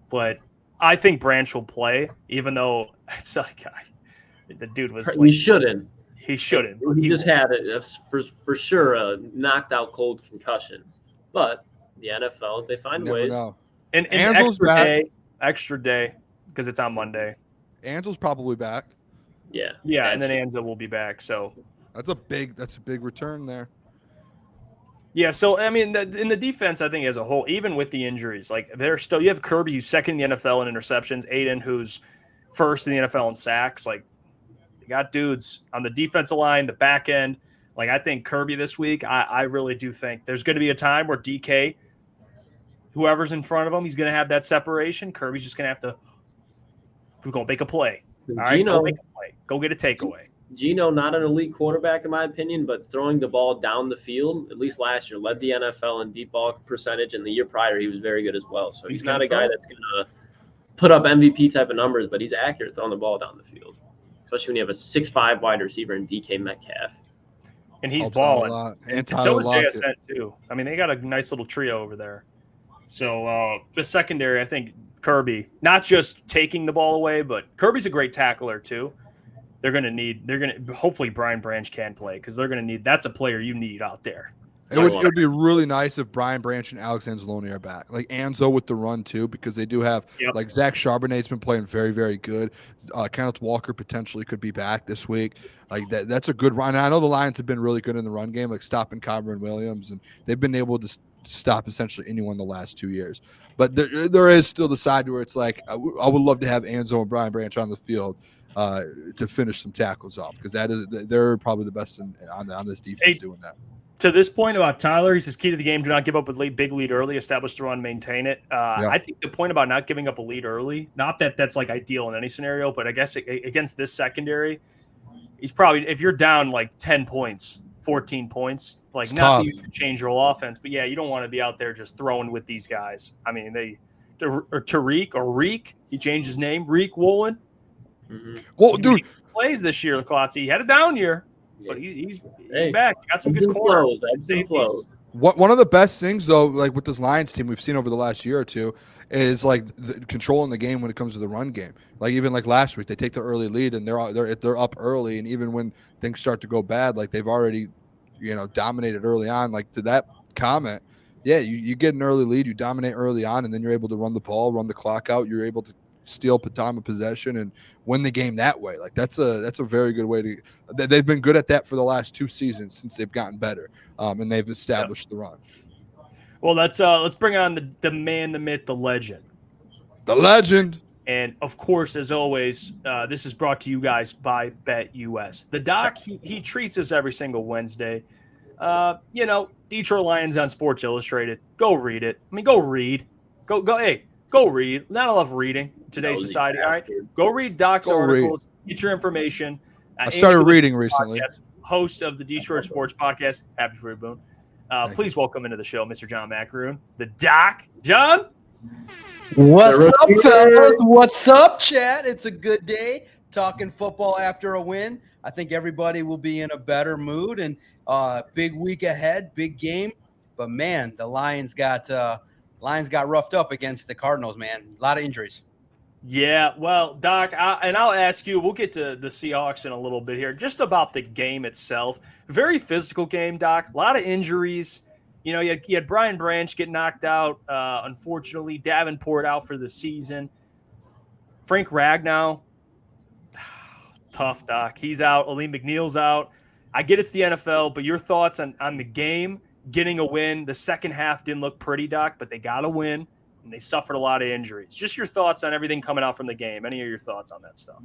but I think Branch will play, even though it's like the dude was. We shouldn't. He shouldn't. He just had for sure a knocked out cold concussion, but the NFL they find ways. Know. And extra day because it's on Monday. Ansel's probably back. Yeah, and then Ansel will be back. So that's a big return there. Yeah, so I mean, in the defense, I think as a whole, even with the injuries, like you have Kirby who's second in the NFL in interceptions, Aiden who's first in the NFL in sacks. Like, you got dudes on the defensive line, the back end. Like, I think Kirby this week, I really do think there's going to be a time where DK, whoever's in front of him, he's going to have that separation. Kirby's just going to have to go make a play. All right, go make a play. Go get a takeaway. Geno, not an elite quarterback in my opinion, but throwing the ball down the field, at least last year, led the NFL in deep ball percentage, and the year prior he was very good as well. So he's not a guy that's going to put up MVP type of numbers, but he's accurate throwing the ball down the field, especially when you have a 6'5" wide receiver in DK Metcalf. And he's balling. And so is JSN too. I mean, they got a nice little trio over there. So the secondary, I think Kirby, not just taking the ball away, but Kirby's a great tackler too. Hopefully Brian Branch can play because they're going to need, that's a player you need out there. It would be really nice if Brian Branch and Alex Anzalone are back. Like Anzo with the run too, because they do have like Zach Charbonnet's been playing very, very good. Kenneth Walker potentially could be back this week. Like that's a good run. And I know the Lions have been really good in the run game, like stopping Cameron Williams, and they've been able to stop essentially anyone the last 2 years. But there is still the side where it's like I would love to have Anzo and Brian Branch on the field to finish some tackles off because they're probably the best on this defense doing that. To this point about Tyler, he says key to the game: do not give up a big lead early. Establish the run, maintain it. I think the point about not giving up a lead early, not that that's like ideal in any scenario, but I guess against this secondary, he's probably, if you're down like 10 points, 14 points, like it's not tough. that you can change your whole offense, but yeah, you don't want to be out there just throwing with these guys. I mean, Tariq or Reek, he changed his name, Reek Woolen. Mm-hmm. Well, dude, plays this year, Klotz. He had a down year. But he's back. He got some good corners. One of the best things, though, like with this Lions team we've seen over the last year or two, is like controlling the game when it comes to the run game. Like even like last week, they take the early lead and they're up early, and even when things start to go bad, like they've already, dominated early on. Like to that comment, yeah, you get an early lead, you dominate early on, and then you're able to run the ball, run the clock out. You're able to steal time of possession and win the game that way. Like that's a very good way to. They've been good at that for the last 2 seasons since they've gotten better, and they've established the run. Well, let's bring on the man, the myth, the legend. The legend. And of course, as always, this is brought to you guys by BetUS. The doc, he treats us every single Wednesday. Detroit Lions on Sports Illustrated. Go read it. I mean, go read. Hey. Go read. Not enough reading in today's society. All right, go read Doc's articles. Get your information. I started reading recently. Podcast, host of the Detroit Sports Podcast. Happy for you, Boone. Please welcome into the show, Mr. John Maakaron, the Doc. John, what's up, fellas? What's up, chat? It's a good day talking football after a win. I think everybody will be in a better mood, and big week ahead, big game. But man, the Lions got roughed up against the Cardinals, man. A lot of injuries. Yeah, well, Doc, I'll ask you, we'll get to the Seahawks in a little bit here, just about the game itself. Very physical game, Doc. A lot of injuries. You had Brian Branch get knocked out, unfortunately. Davenport out for the season. Frank Ragnow, tough, Doc. He's out. Aleem McNeil's out. I get it's the NFL, but your thoughts on the game? Getting a win. The second half didn't look pretty, Doc, but they got a win, and they suffered a lot of injuries. Just your thoughts on everything coming out from the game. Any of your thoughts on that stuff?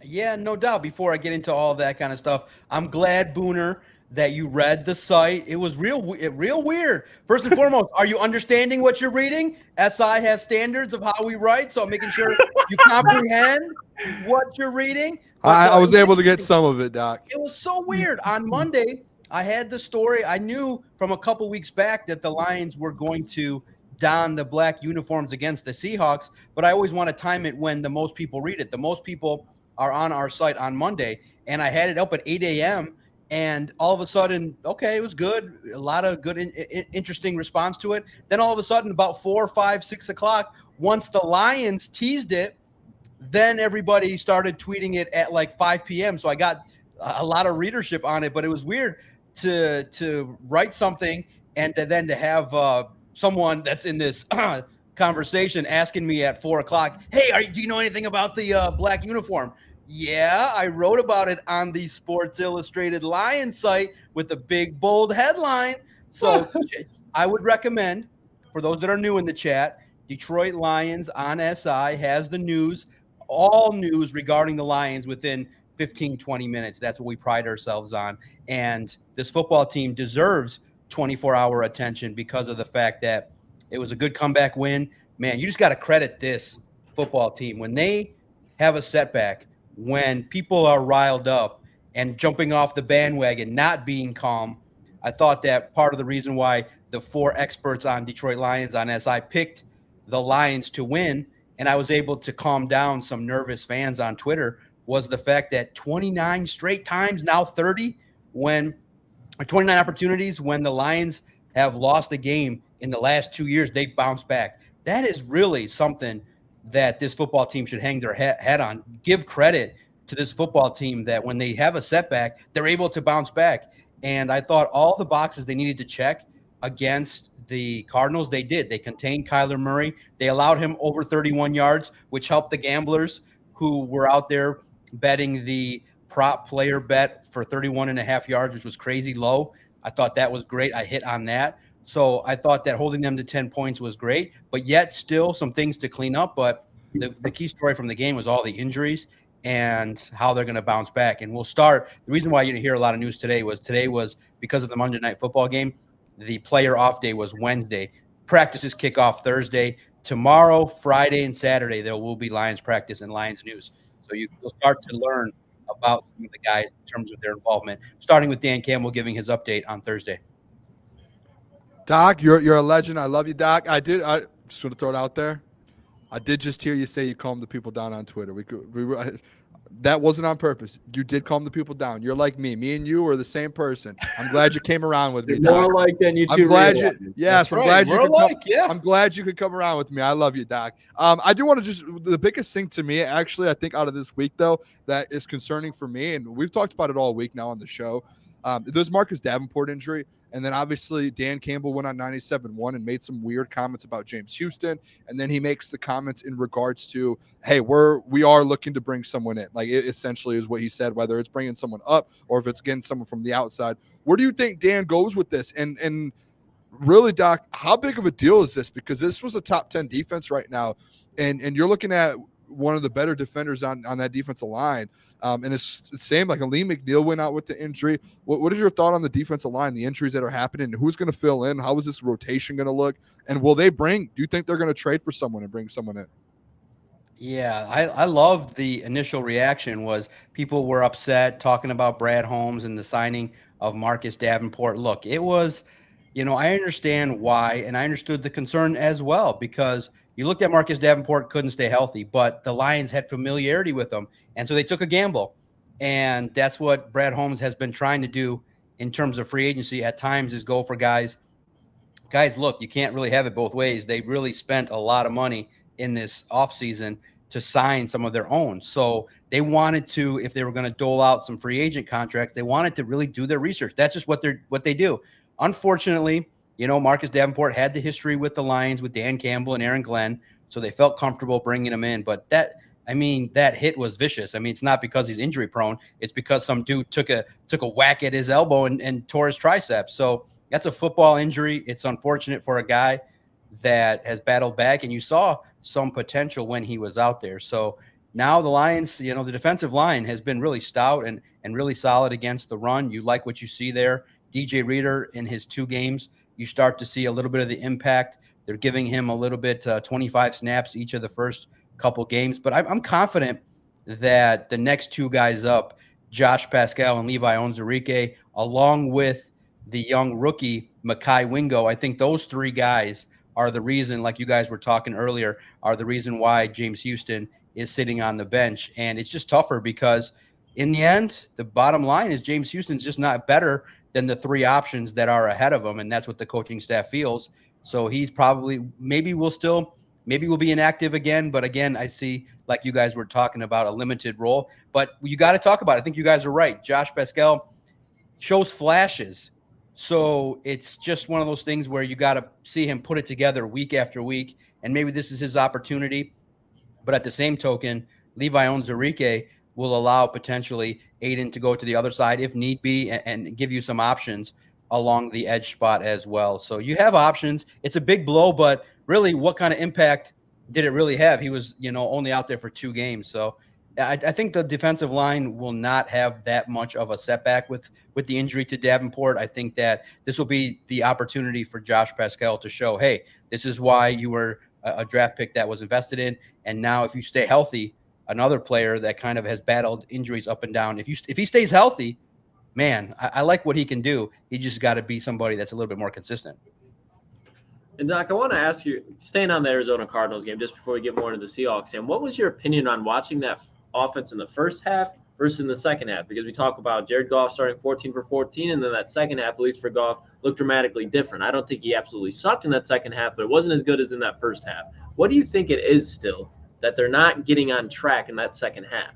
Yeah, no doubt. Before I get into all that kind of stuff, I'm glad, Booner, that you read the site. It was real weird. First and foremost, are you understanding what you're reading? SI has standards of how we write, so I'm making sure you comprehend what you're reading. I was able to get some of it, Doc. It was so weird. On Monday, I had the story. I knew from a couple weeks back that the Lions were going to don the black uniforms against the Seahawks, but I always want to time it when the most people read it. The most people are on our site on Monday, and I had it up at 8 a.m., and all of a sudden, okay, it was good. A lot of good, interesting response to it. Then all of a sudden, about 4, 5, 6 o'clock, once the Lions teased it, then everybody started tweeting it at like 5 p.m., so I got a lot of readership on it, but it was weird to write something and then to have someone that's in this conversation asking me at 4 o'clock, hey, do you know anything about the black uniform? Yeah, I wrote about it on the Sports Illustrated Lions site with a big, bold headline. So I would recommend, for those that are new in the chat, Detroit Lions on SI has the news, all news regarding the Lions within 15, 20 minutes. That's what we pride ourselves on. And this football team deserves 24-hour attention because of the fact that it was a good comeback win. Man, you just got to credit this football team. When they have a setback, when people are riled up and jumping off the bandwagon, not being calm, I thought that part of the reason why the 4 experts on Detroit Lions on SI picked the Lions to win, and I was able to calm down some nervous fans on Twitter, was the fact that 29 straight times, now 30, 29 opportunities when the Lions have lost a game in the last 2 years, they've bounced back. That is really something that this football team should hang their head on. Give credit to this football team that when they have a setback, they're able to bounce back. And I thought all the boxes they needed to check against the Cardinals, they did. They contained Kyler Murray. They allowed him over 31 yards, which helped the gamblers who were out there betting the prop player bet for 31.5 yards, which was crazy low. I thought that was great. I hit on that. So I thought that holding them to 10 points was great, but yet still some things to clean up. But the key story from the game was all the injuries. and how they're going to bounce back. And we'll start. The reason why you didn't hear a lot of news today was because of the Monday Night Football game. The player off day was Wednesday. Practices kick off Thursday. Tomorrow, Friday, and Saturday, there will be Lions practice and Lions news. So you'll start to learn about some of the guys in terms of their involvement, starting with Dan Campbell giving his update on Thursday. Doc, you're a legend. I love you, Doc. I just want to throw it out there. I did just hear you say you calmed the people down on Twitter. That wasn't on purpose. You did calm the people down. You're like me. Me and you are the same person. I'm glad you came around with me. More Doc. like than you two. I'm glad realize. you. Yes, That's I'm right. glad you. We're Could alike, come, yeah. I'm glad you could come around with me. I love you, Doc. I do want to the biggest thing to me, actually, I think out of this week though, that is concerning for me, and we've talked about it all week now on the show. There's Marcus Davenport injury. And then obviously Dan Campbell went on 97.1 and made some weird comments about James Houston. And then he makes the comments in regards to, hey, we are looking to bring someone in. Like it essentially is what he said, whether it's bringing someone up or if it's getting someone from the outside. Where do you think Dan goes with this? And really, Doc, how big of a deal is this? Because this was a top 10 defense right now. And you're looking at one of the better defenders on that defensive line. And it's the same, like Aleem McNeil went out with the injury. What is your thought on the defensive line, the injuries that are happening, and who's going to fill in? How is this rotation going to look? And do you think they're going to trade for someone and bring someone in? Yeah, I love the initial reaction was people were upset talking about Brad Holmes and the signing of Marcus Davenport. Look, it was, I understand why, and I understood the concern as well, because you looked at Marcus Davenport, couldn't stay healthy, but the Lions had familiarity with him. And so they took a gamble. And that's what Brad Holmes has been trying to do in terms of free agency at times, is go for guys. Guys, look, you can't really have it both ways. They really spent a lot of money in this offseason to sign some of their own. So they wanted to, if they were going to dole out some free agent contracts, they wanted to really do their research. That's just what they do. Unfortunately, Marcus Davenport had the history with the Lions with Dan Campbell and Aaron Glenn, so they felt comfortable bringing him in. But that hit was vicious. It's not because he's injury prone. It's because some dude took a whack at his elbow and tore his triceps. So that's a football injury. It's unfortunate for a guy that has battled back, and you saw some potential when he was out there. So now the Lions, the defensive line has been really stout and really solid against the run. You like what you see there. DJ Reader in his 2 games, you start to see a little bit of the impact. They're giving him a little bit, 25 snaps each of the first couple games. But I'm confident that the next 2 guys up, Josh Pascal and Levi Onwuzurike, along with the young rookie, Mekhi Wingo, I think those 3 guys are the reason, like you guys were talking earlier, are the reason why James Houston is sitting on the bench. And it's just tougher because in the end, the bottom line is James Houston's just not better than the 3 options that are ahead of him. And that's what the coaching staff feels. So he's probably, maybe we'll be inactive again. But again, I see, like you guys were talking about, a limited role. But you got to talk about it. I think you guys are right. Josh Pascal shows flashes. So it's just one of those things where you got to see him put it together week after week. And maybe this is his opportunity. But at the same token, Levi Onwuzurike will allow potentially Aiden to go to the other side if need be and give you some options along the edge spot as well. So you have options. It's a big blow, but really what kind of impact did it really have? He was, only out there for 2 games. So I think the defensive line will not have that much of a setback with the injury to Davenport. I think that this will be the opportunity for Josh Pascal to show, hey, this is why you were a draft pick that was invested in. And now if you stay healthy, another player that kind of has battled injuries up and down, if he stays healthy, man, I like what he can do. He just got to be somebody that's a little bit more consistent. And Doc, I want to ask you, staying on the Arizona Cardinals game, just before we get more into the Seahawks, and what was your opinion on watching that offense in the first half versus in the second half? Because we talk about Jared Goff starting 14 for 14, and then that second half, at least for Goff, looked dramatically different. I don't think he absolutely sucked in that second half, but it wasn't as good as in that first half. What do you think it is still that they're not getting on track in that second half?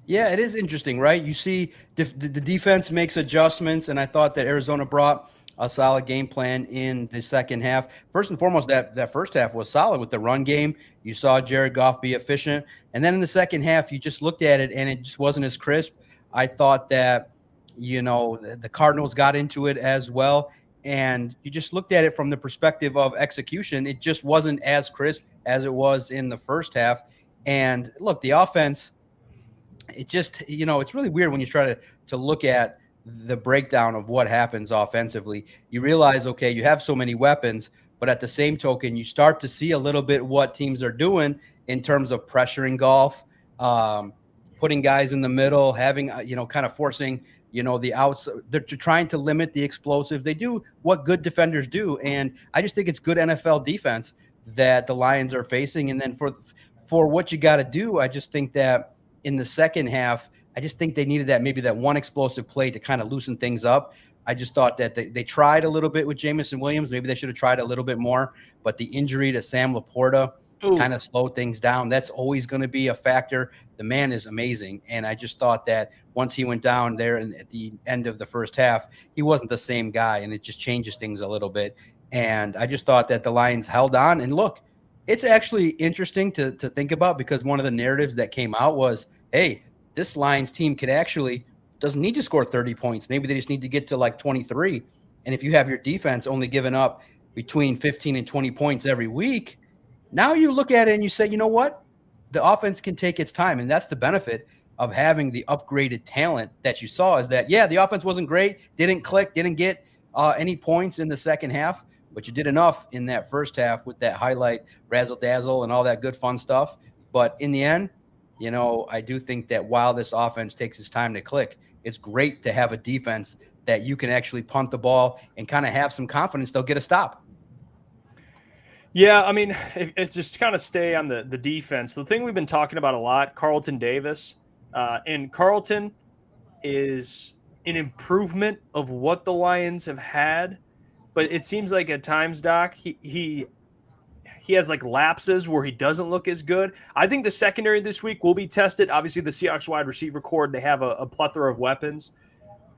Yeah, it is interesting, right? You see the defense makes adjustments, and I thought that Arizona brought a solid game plan in the second half. First and foremost, that first half was solid with the run game. You saw Jared Goff be efficient. And then in the second half, you just looked at it, and it just wasn't as crisp. I thought that, the Cardinals got into it as well. And you just looked at it from the perspective of execution. It just wasn't as crisp as it was in the first half. And look, the offense it just, it's really weird when you try to look at the breakdown of what happens offensively. You realize, okay, you have so many weapons, but at the same token, you start to see a little bit what teams are doing in terms of pressuring Goff, putting guys in the middle, having, kind of forcing, the outs. They're trying to limit the explosives. They do what good defenders do. And I just think it's good NFL defense that the Lions are facing. And then for what you got to do, I just think that in the second half, I just think they needed maybe that one explosive play to kind of loosen things up. I just thought that they tried a little bit with Jamison Williams. Maybe they should have tried a little bit more, but the injury to Sam Laporta kind of slowed things down. That's always going to be a factor. The man is amazing. And I just thought that once he went down there at the end of the first half, he wasn't the same guy, and it just changes things a little bit. And I just thought that the Lions held on. And look, it's actually interesting to think about, because one of the narratives that came out was, hey, this Lions team doesn't need to score 30 points. Maybe they just need to get to like 23. And if you have your defense only giving up between 15 and 20 points every week, now you look at it and you say, you know what? The offense can take its time. And that's the benefit of having the upgraded talent that you saw, is that, yeah, the offense wasn't great, didn't click, didn't get any points in the second half, but you did enough in that first half with that highlight, razzle dazzle, and all that good fun stuff. But in the end, I do think that while this offense takes its time to click, it's great to have a defense that you can actually punt the ball and kind of have some confidence they'll get a stop. Yeah, I mean, it's just kind of stay on the defense. The thing we've been talking about a lot, Carlton Davis, and Carlton is an improvement of what the Lions have had, but it seems like at times, Doc, he has like lapses where he doesn't look as good. I think the secondary this week will be tested. Obviously, the Seahawks wide receiver core, they have a plethora of weapons.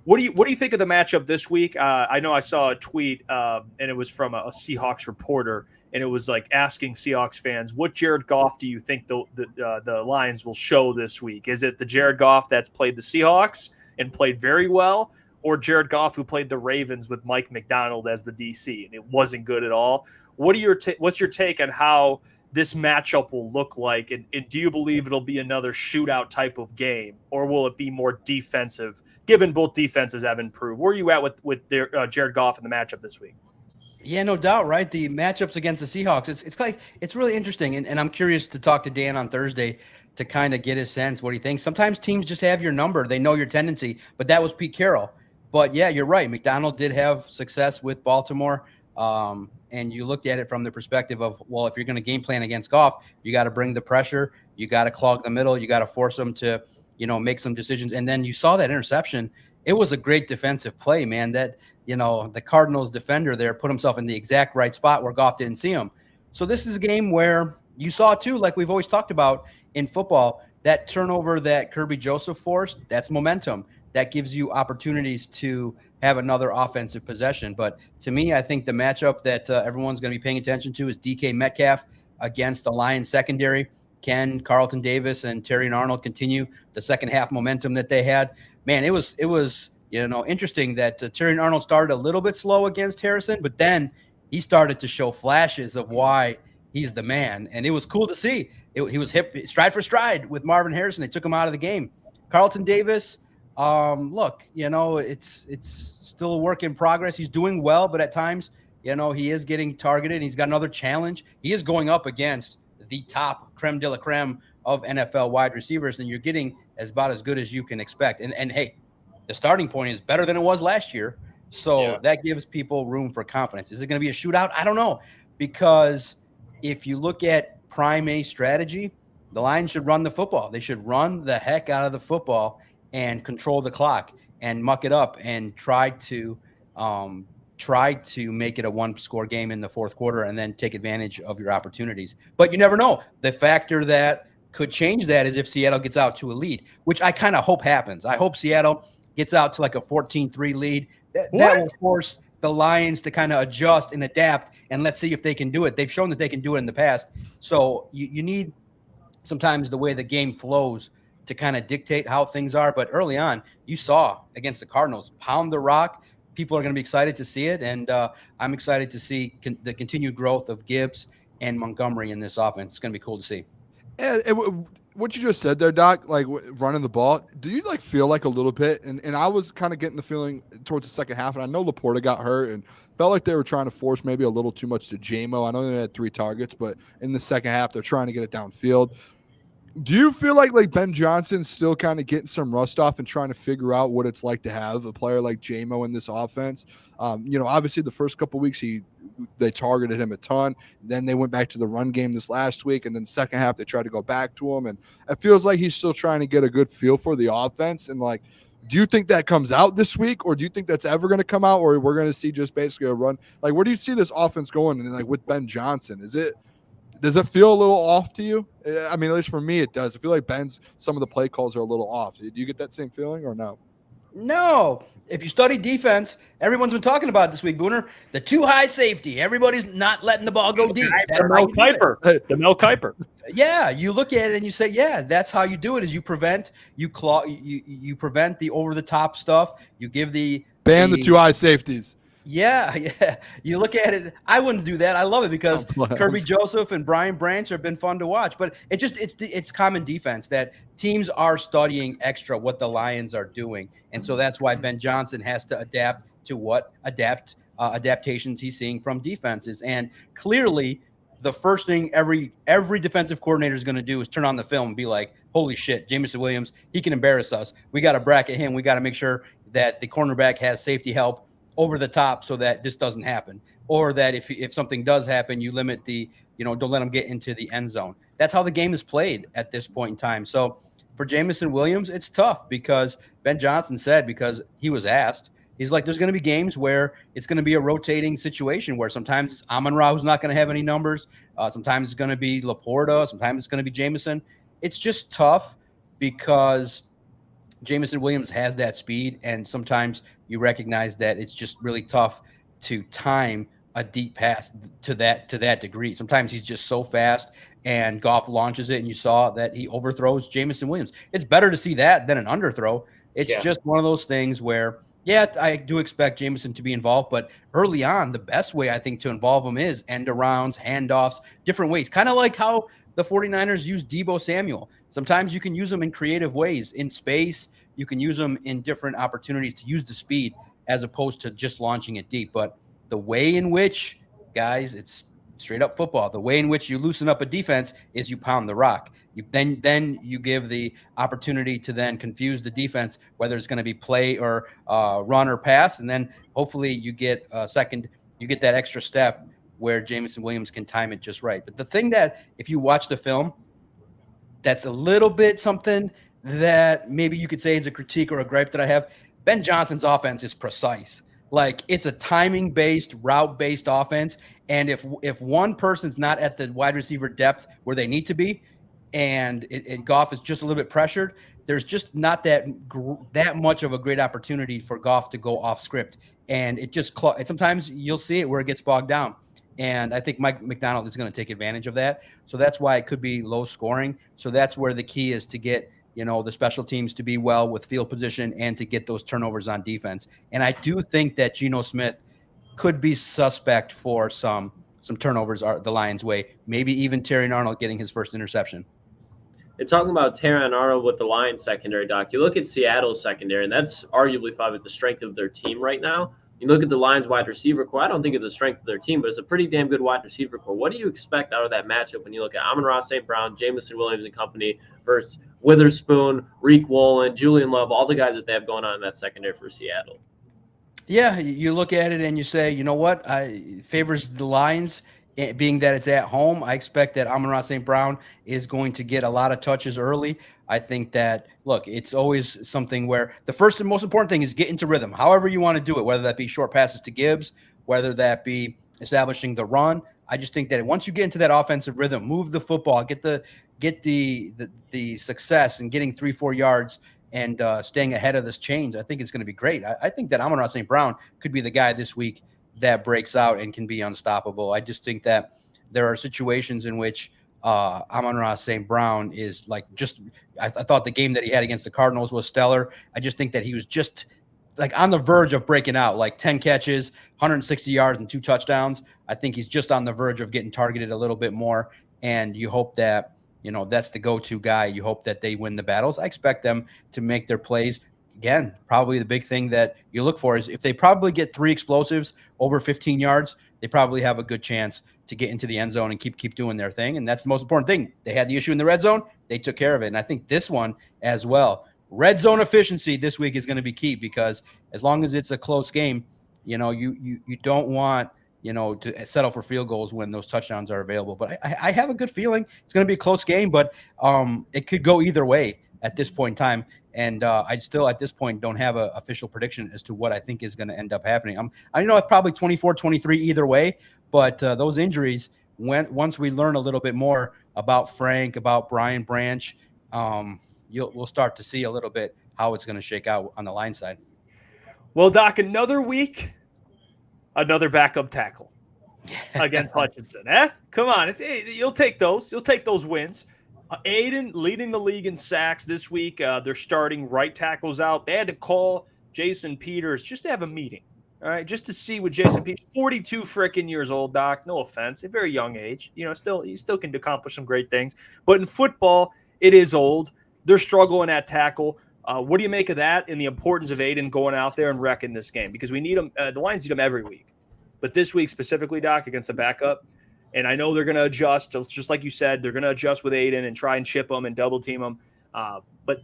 What do you think of the matchup this week? I know I saw a tweet, and it was from a Seahawks reporter, and it was like asking Seahawks fans, what Jared Goff do you think the Lions will show this week? Is it the Jared Goff that's played the Seahawks and played very well, or Jared Goff who played the Ravens with Mike McDonald as the DC and it wasn't good at all? What's your take on how this matchup will look like, and do you believe it'll be another shootout type of game, or will it be more defensive, given both defenses have improved? Where are you at with Jared Goff in the matchup this week? Yeah, no doubt, right? The matchups against the Seahawks, it's really interesting, and I'm curious to talk to Dan on Thursday to kind of get his sense what he thinks. Sometimes teams just have your number. They know your tendency, but that was Pete Carroll. But, yeah, you're right. McDonald did have success with Baltimore. And you looked at it from the perspective of, well, if you're going to game plan against Goff, you got to bring the pressure, you got to clog the middle, you got to force them to, make some decisions. And then you saw that interception. It was a great defensive play, man. That, the Cardinals defender there put himself in the exact right spot where Goff didn't see him. So this is a game where you saw too, like we've always talked about in football, that turnover that Kirby Joseph forced, that's momentum. That gives you opportunities to have another offensive possession. But to me, I think the matchup that everyone's going to be paying attention to is DK Metcalf against the Lions secondary. Can Carlton Davis and Terry Arnold continue the second half momentum that they had? Man, it was interesting that Terry Arnold started a little bit slow against Harrison, but then he started to show flashes of why he's the man. And it was cool to see. He was hip stride for stride with Marvin Harrison. They took him out of the game. Carlton Davis, look, it's still a work in progress. He's doing well, but at times, he is getting targeted. He's got another challenge. He is going up against the top creme de la creme of NFL wide receivers, and you're getting about as good as you can expect. And hey, the starting point is better than it was last year. So that gives people room for confidence. Is it going to be a shootout? I don't know, because if you look at prime A strategy, the Lions should run the football. They should run the heck out of the football and control the clock and muck it up and try to make it a one-score game in the fourth quarter and then take advantage of your opportunities. But you never know. The factor that could change that is if Seattle gets out to a lead, which I kind of hope happens. I hope Seattle gets out to like a 14-3 lead. That will force the Lions to kind of adjust and adapt, and let's see if they can do it. They've shown that they can do it in the past. So you need sometimes the way the game flows to kind of dictate how things are. But early on, you saw against the Cardinals, pound the rock. People are going to be excited to see it, and I'm excited to see the continued growth of Gibbs and Montgomery in this offense. It's going to be cool to see. what you just said there, Doc, like running the ball, do you like feel like a little bit? And I was kind of getting the feeling towards the second half, and I know Laporta got hurt and felt like they were trying to force maybe a little too much to JMO. I know they had 3 targets, but in the second half, they're trying to get it downfield. Do you feel like Ben Johnson's still kind of getting some rust off and trying to figure out what it's like to have a player like JMO in this offense? Obviously the first couple weeks they targeted him a ton. Then they went back to the run game this last week, and then second half they tried to go back to him. And it feels like he's still trying to get a good feel for the offense. And like, do you think that comes out this week, or do you think that's ever going to come out, or we're going to see just basically a run? Like, where do you see this offense going? And like with Ben Johnson, does it feel a little off to you? I mean, at least for me, it does. I feel like some of the play calls are a little off. Do you get that same feeling or no? No. If you study defense, everyone's been talking about it this week, Booner. The too high safety. Everybody's not letting the ball go deep. The Mel Kiper. Yeah, you look at it and you say, yeah, that's how you do it. Is you prevent you prevent the over the top stuff. You give the too high safeties. Yeah. You look at it. I wouldn't do that. I love it because Kirby Joseph and Brian Branch have been fun to watch. But it's common defense that teams are studying extra what the Lions are doing, and so that's why Ben Johnson has to adapt to what adaptations he's seeing from defenses. And clearly, the first thing every defensive coordinator is going to do is turn on the film and be like, "Holy shit, Jameson Williams, he can embarrass us. We got to bracket him. We got to make sure that the cornerback has safety help over the top so that this doesn't happen, or that if something does happen, you limit don't let them get into the end zone." That's how the game is played at this point in time. So for Jameson Williams, it's tough because Ben Johnson said, because he was asked, he's like, there's going to be games where it's going to be a rotating situation where sometimes it's Amon-Ra who's not going to have any numbers. Sometimes it's going to be Laporta. Sometimes it's going to be Jameson. It's just tough because Jameson Williams has that speed, and sometimes you recognize that it's just really tough to time a deep pass to that degree. Sometimes he's just so fast, and Goff launches it, and you saw that he overthrows Jameson Williams. It's better to see that than an underthrow. It's just one of those things where, I do expect Jameson to be involved, but early on, the best way I think to involve him is end arounds, handoffs, different ways. Kind of like how the 49ers use Deebo Samuel. Sometimes you can use them in creative ways, in space. You can use them in different opportunities to use the speed as opposed to just launching it deep. But the way in which, guys, it's straight up football. The way in which you loosen up a defense is you pound the rock. Then you give the opportunity to then confuse the defense, whether it's going to be play or run or pass. And then hopefully you get that extra step where Jameson Williams can time it just right. But the thing that if you watch the film, that's a little bit something that maybe you could say is a critique or a gripe that I have. Ben Johnson's offense is precise. Like, it's a timing-based, route-based offense. And if one person's not at the wide receiver depth where they need to be, and Goff is just a little bit pressured, there's just not that much of a great opportunity for Goff to go off script. And sometimes you'll see it where it gets bogged down. And I think Mike McDonald is going to take advantage of that. So that's why it could be low scoring. So that's where the key is to get the special teams to be well with field position and to get those turnovers on defense. And I do think that Geno Smith could be suspect for some turnovers the Lions' way. Maybe even Terry Arnold getting his first interception. And talking about Terry Arnold with the Lions secondary, Doc, you look at Seattle's secondary, and that's arguably probably the strength of their team right now. You look at the Lions wide receiver core, I don't think it's the strength of their team, but it's a pretty damn good wide receiver core. What do you expect out of that matchup when you look at Amon-Ra St. Brown, Jameson Williams and company versus Witherspoon, Reek Woolen, Julian Love, all the guys that they have going on in that secondary for Seattle? Yeah, you look at it and you say, you know what, favors the Lions, being that it's at home. I expect that Amon-Ra St. Brown is going to get a lot of touches early. I think that, look, it's always something where the first and most important thing is get into rhythm, however you want to do it, whether that be short passes to Gibbs, whether that be establishing the run. I just think that once you get into that offensive rhythm, move the football, get the success in getting 3-4 yards and staying ahead of this chains, I think it's going to be great. I think that Amon-Ra St. Brown could be the guy this week that breaks out and can be unstoppable. I just think that there are situations in which Amon-Ra St. Brown is like I thought the game that he had against the Cardinals was stellar. I just think that he was just like on the verge of breaking out, like 10 catches, 160 yards and 2 touchdowns. I think he's just on the verge of getting targeted a little bit more. And you hope that, that's the go-to guy. You hope that they win the battles. I expect them to make their plays. Again, probably the big thing that you look for is if they probably get 3 explosives over 15 yards, they probably have a good chance to get into the end zone and keep doing their thing. And that's the most important thing. They had the issue in the red zone. They took care of it. And I think this one as well, red zone efficiency this week is going to be key, because as long as it's a close game, you don't want, to settle for field goals when those touchdowns are available. But I have a good feeling it's going to be a close game, but it could go either way at this point in time. And I still, at this point, don't have an official prediction as to what I think is going to end up happening. I know it's probably 24-23 either way, but those injuries, once we learn a little bit more about Frank, about Brian Branch, we'll start to see a little bit how it's going to shake out on the line side. Well, Doc, another week, another backup tackle against Hutchinson. Come on, you'll take those. You'll take those wins. Aiden leading the league in sacks this week. They're starting right tackles out. They had to call Jason Peters just to have a meeting, all right, just to see what Jason Peters, 42 freaking years old, Doc. No offense, a very young age. He still can accomplish some great things. But in football, it is old. They're struggling at tackle. What do you make of that and the importance of Aiden going out there and wrecking this game? Because we need him. The Lions need him every week. But this week specifically, Doc, against the backup, and I know they're going to adjust, just like you said, they're going to adjust with Aiden and try and chip him and double team him. But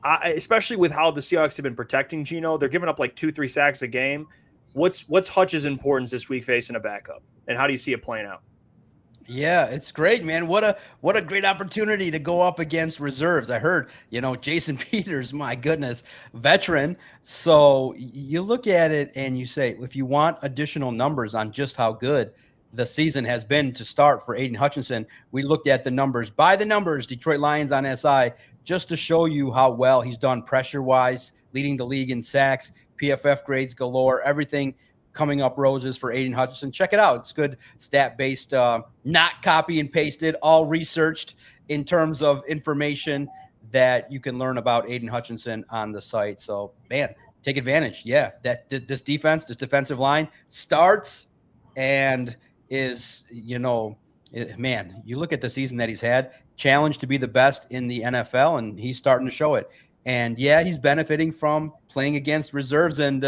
especially with how the Seahawks have been protecting Geno, they're giving up like 2-3 sacks a game. What's Hutch's importance this week facing a backup, and how do you see it playing out? Yeah, it's great, man. What a great opportunity to go up against reserves. I heard, Jason Peters, my goodness, veteran. So you look at it and you say, if you want additional numbers on just how good the season has been to start for Aiden Hutchinson, we looked at the numbers, by the numbers, Detroit Lions on SI, just to show you how well he's done pressure-wise, leading the league in sacks, PFF grades galore, everything coming up roses for Aiden Hutchinson. Check it out. It's good stat-based, not copy and pasted, all researched in terms of information that you can learn about Aiden Hutchinson on the site. So, man, take advantage. Yeah, this defensive line starts and is, man, you look at the season that he's had, challenged to be the best in the NFL, and he's starting to show it. And, yeah, he's benefiting from playing against reserves and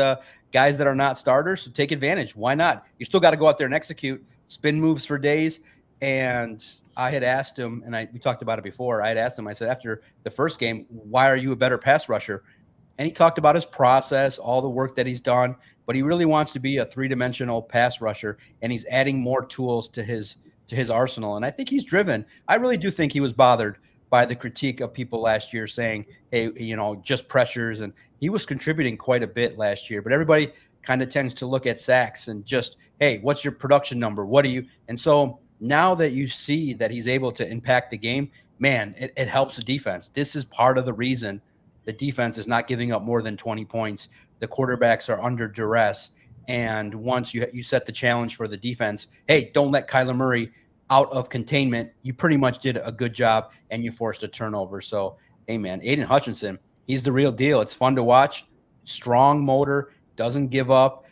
guys that are not starters, so take advantage. Why not? You still got to go out there and execute, spin moves for days. And I had asked him, and we talked about it before, I said, after the first game, why are you a better pass rusher? And he talked about his process, all the work that he's done, but he really wants to be a 3-dimensional pass rusher, and he's adding more tools to his arsenal. And I think he's driven. I really do think he was bothered by the critique of people last year saying, hey, just pressures. And he was contributing quite a bit last year. But everybody kind of tends to look at sacks and just, hey, what's your production number? What do you – and so now that you see that he's able to impact the game, man, it helps the defense. This is part of the reason the defense is not giving up more than 20 points. The quarterbacks are under duress. And once you set the challenge for the defense, hey, don't let Kyler Murray out of containment. You pretty much did a good job, and you forced a turnover. So, hey, man, Aiden Hutchinson, he's the real deal. It's fun to watch. Strong motor, doesn't give up,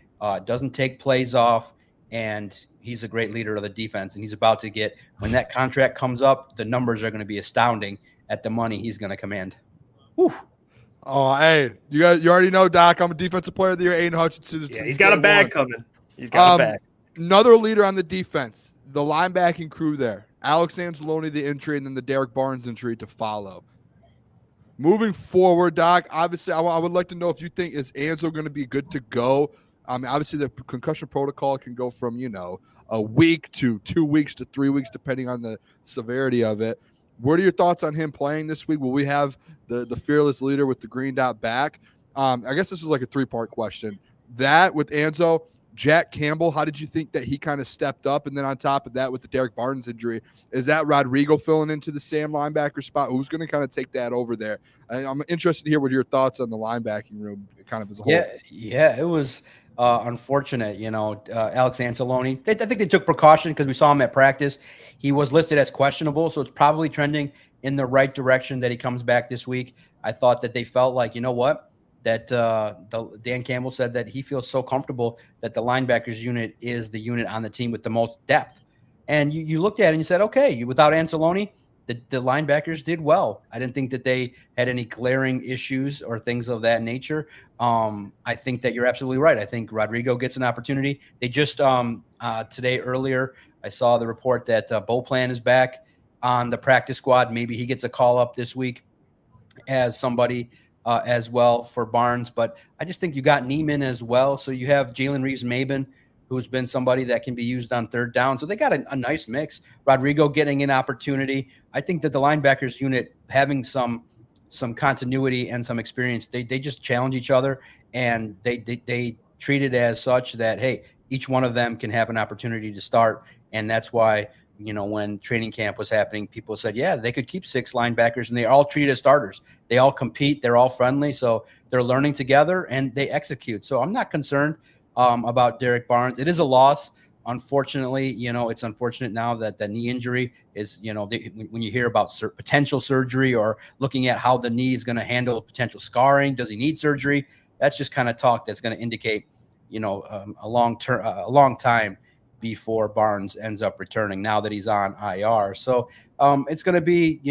doesn't take plays off, and he's a great leader of the defense. And he's about to get, when that contract comes up, the numbers are going to be astounding at the money he's going to command. Whew. Oh, hey, you already know, Doc. I'm a defensive player of the year. Aiden Hutchinson. Yeah, he's got a bag coming. He's got a bag. Another leader on the defense, the linebacking crew there. Alex Anzalone, the injury, and then the Derek Barnes injury to follow. Moving forward, Doc, obviously, I would like to know if you think, is Anzo going to be good to go? Obviously, the concussion protocol can go from, a week to 2 weeks to 3 weeks, depending on the severity of it. What are your thoughts on him playing this week? Will we have the fearless leader with the green dot back? I guess this is like a 3-part question. That with Anzo, Jack Campbell, how did you think that he kind of stepped up? And then on top of that, with the Derek Barnes injury, is that Rodrigo filling into the Sam linebacker spot? Who's going to kind of take that over there? I'm interested to hear what your thoughts on the linebacking room kind of as a whole. Yeah, it was unfortunate, Alex Anzalone. I think they took precaution because we saw him at practice. He was listed as questionable, so it's probably trending in the right direction that he comes back this week. I thought that they felt like, that Dan Campbell said that he feels so comfortable that the linebackers unit is the unit on the team with the most depth. And you looked at it and you said, okay, without Anzalone, the linebackers did well. I didn't think that they had any glaring issues or things of that nature. I think that you're absolutely right. I think Rodrigo gets an opportunity. They just today earlier, I saw the report that Beauplan is back on the practice squad. Maybe he gets a call up this week as somebody as well for Barnes. But I just think you got Neiman as well. So you have Jalen Reeves-Maben, who's been somebody that can be used on third down. So they got a nice mix. Rodrigo getting an opportunity. I think that the linebackers unit having some continuity and some experience, they just challenge each other, and they treat it as such that, hey, each one of them can have an opportunity to start. And that's why, when training camp was happening, people said, yeah, they could keep 6 linebackers, and they all treated as starters. They all compete. They're all friendly. So they're learning together and they execute. So I'm not concerned about Derek Barnes. It is a loss. Unfortunately, it's unfortunate now that the knee injury is, when you hear about potential surgery or looking at how the knee is going to handle potential scarring, does he need surgery? That's just kind of talk that's going to indicate, a long time before Barnes ends up returning now that he's on IR. So it's going to be,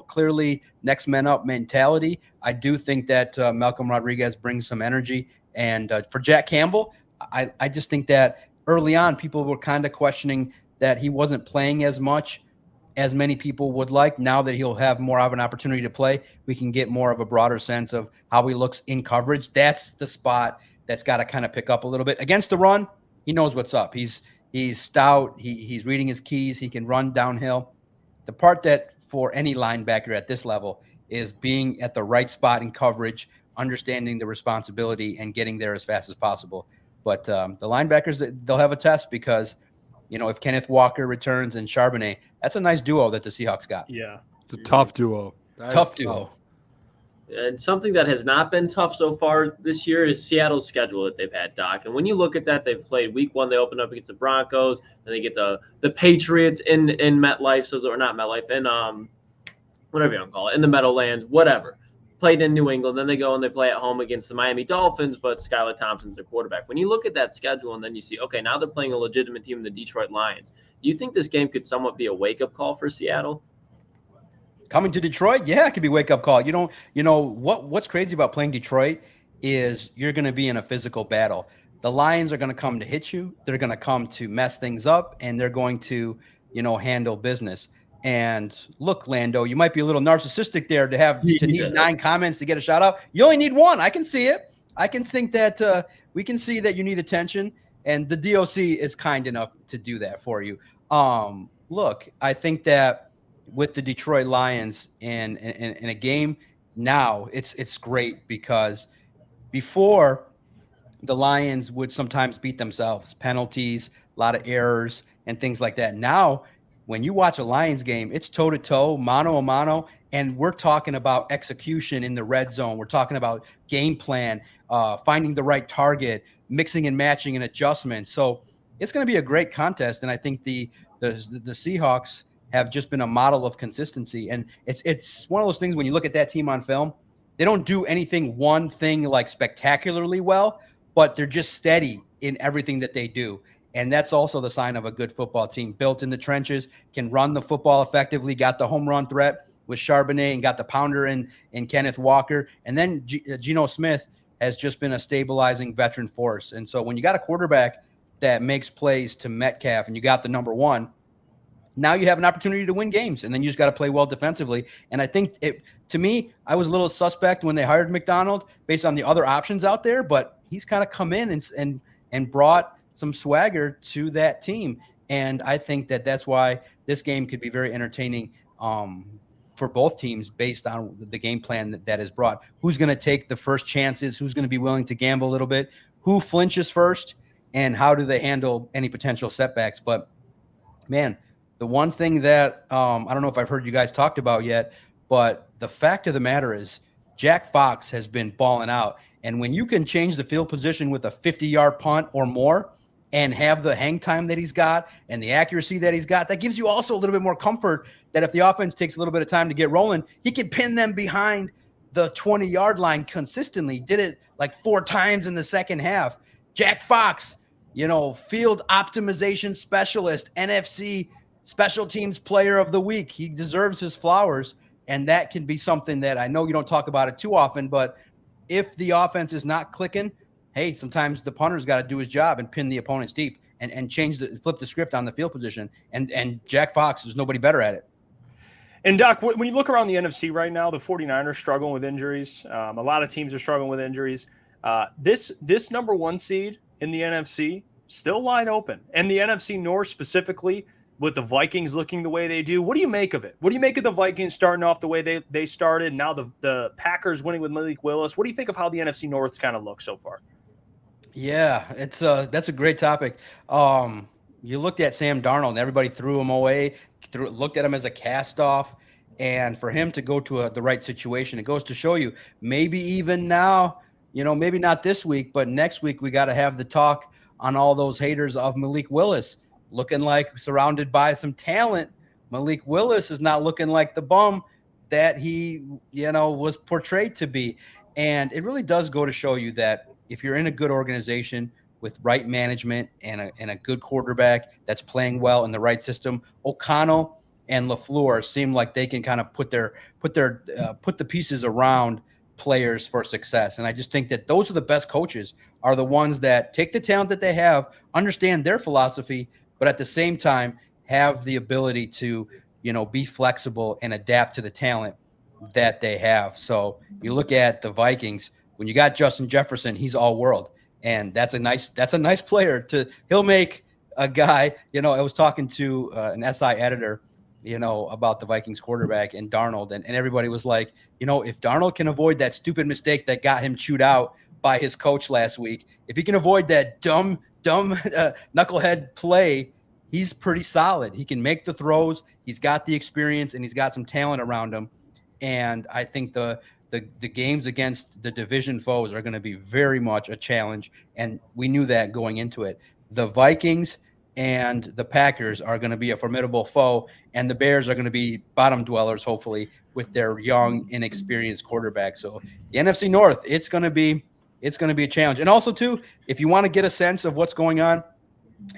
clearly next man up mentality. I do think that Malcolm Rodriguez brings some energy. And for Jack Campbell, I just think that early on, people were kind of questioning that he wasn't playing as much as many people would like. Now that he'll have more of an opportunity to play, we can get more of a broader sense of how he looks in coverage. That's the spot that's got to kind of pick up a little bit. Against the run, he knows what's up. He's stout. He's reading his keys. He can run downhill. The part that for any linebacker at this level is being at the right spot in coverage, understanding the responsibility, and getting there as fast as possible. But the linebackers, they'll have a test because, if Kenneth Walker returns and Charbonnet, that's a nice duo that the Seahawks got. Yeah. It's a tough duo. Tough duo. And something that has not been tough so far this year is Seattle's schedule that they've had, Doc. And when you look at that, they've played week 1, they open up against the Broncos, and they get the Patriots in MetLife, or not MetLife, in whatever you want to call it, in the Meadowlands, whatever. Played in New England, then they go and they play at home against the Miami Dolphins, but Skylar Thompson's their quarterback. When you look at that schedule and then you see, okay, now they're playing a legitimate team, the Detroit Lions. Do you think this game could somewhat be a wake-up call for Seattle? Coming to Detroit, yeah, it could be a wake-up call. What's crazy about playing Detroit is you're going to be in a physical battle. The Lions are going to come to hit you. They're going to come to mess things up, and they're going to, handle business. And look, Lando, you might be a little narcissistic there to need 9 comments to get a shout out. You only need 1. I can see it. I can think that we can see that you need attention, and the DOC is kind enough to do that for you. Look, I think that with the Detroit Lions in a game now, it's great because before the Lions would sometimes beat themselves, penalties, a lot of errors and things like that. Now, when you watch a Lions game, it's toe-to-toe, mano-a-mano, and we're talking about execution in the red zone. We're talking about game plan, finding the right target, mixing and matching and adjustments. So it's going to be a great contest, and I think the Seahawks have just been a model of consistency. And it's one of those things when you look at that team on film, they don't do one thing like spectacularly well, but they're just steady in everything that they do. And that's also the sign of a good football team, built in the trenches, can run the football effectively, got the home run threat with Charbonnet and got the pounder in Kenneth Walker. And then Geno Smith has just been a stabilizing veteran force. And so when you got a quarterback that makes plays to Metcalf and you got the number 1, now you have an opportunity to win games, and then you just got to play well defensively. And I think to me, I was a little suspect when they hired McDonald based on the other options out there, but he's kind of come in and brought some swagger to that team. And I think that that's why this game could be very entertaining for both teams based on the game plan that is brought. Who's going to take the first chances? Who's going to be willing to gamble a little bit? Who flinches first? And how do they handle any potential setbacks? But, man, the one thing that I don't know if I've heard you guys talked about yet, but the fact of the matter is Jack Fox has been balling out. And when you can change the field position with a 50-yard punt or more and have the hang time that he's got and the accuracy that he's got, that gives you also a little bit more comfort that if the offense takes a little bit of time to get rolling, he can pin them behind the 20-yard line consistently. Did it like 4 times in the second half. Jack Fox, field optimization specialist, NFC special teams player of the week. He deserves his flowers. And that can be something that I know you don't talk about it too often, but if the offense is not clicking, hey, sometimes the punter's got to do his job and pin the opponents deep and flip the script on the field position. And Jack Fox, there's nobody better at it. And Doc, when you look around the NFC right now, the 49ers struggling with injuries. A lot of teams are struggling with injuries. This number one seed in the NFC still wide open. And the NFC North specifically, with the Vikings looking the way they do. What do you make of it? What do you make of the Vikings starting off the way they started? Now the Packers winning with Malik Willis. What do you think of how the NFC North's kind of look so far? Yeah, that's a great topic. You looked at Sam Darnold and everybody threw him away, looked at him as a cast-off. And for him to go to the right situation, it goes to show you maybe even now, maybe not this week, but next week we got to have the talk on all those haters of Malik Willis. Looking like surrounded by some talent. Malik Willis is not looking like the bum that he, was portrayed to be. And it really does go to show you that if you're in a good organization with right management and a good quarterback that's playing well in the right system, O'Connell and LaFleur seem like they can kind of put the pieces around players for success. And I just think that those are the best coaches, are the ones that take the talent that they have, understand their philosophy, but at the same time have the ability to, be flexible and adapt to the talent that they have. So you look at the Vikings, when you got Justin Jefferson, he's all world. And that's a nice player he'll make a guy, I was talking to an SI editor, about the Vikings quarterback and Darnold, and everybody was like, if Darnold can avoid that stupid mistake that got him chewed out by his coach last week, if he can avoid that dumb knucklehead play, he's pretty solid. He can make the throws. He's got the experience and he's got some talent around him. And I think the games against the division foes are going to be very much a challenge. And we knew that going into it. The Vikings and the Packers are going to be a formidable foe, and the Bears are going to be bottom dwellers, hopefully, with their young, inexperienced quarterback. So the NFC North, it's going to be a challenge. And also, too, if you want to get a sense of what's going on,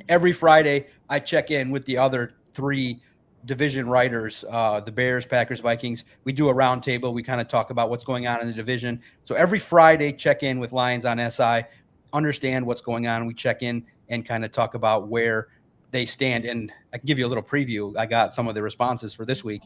every Friday I check in with the other three division writers, the Bears, Packers, Vikings. We do a roundtable. We kind of talk about what's going on in the division. So every Friday, check in with Lions on SI, understand what's going on. We check in and kind of talk about where they stand. And I can give you a little preview. I got some of the responses for this week.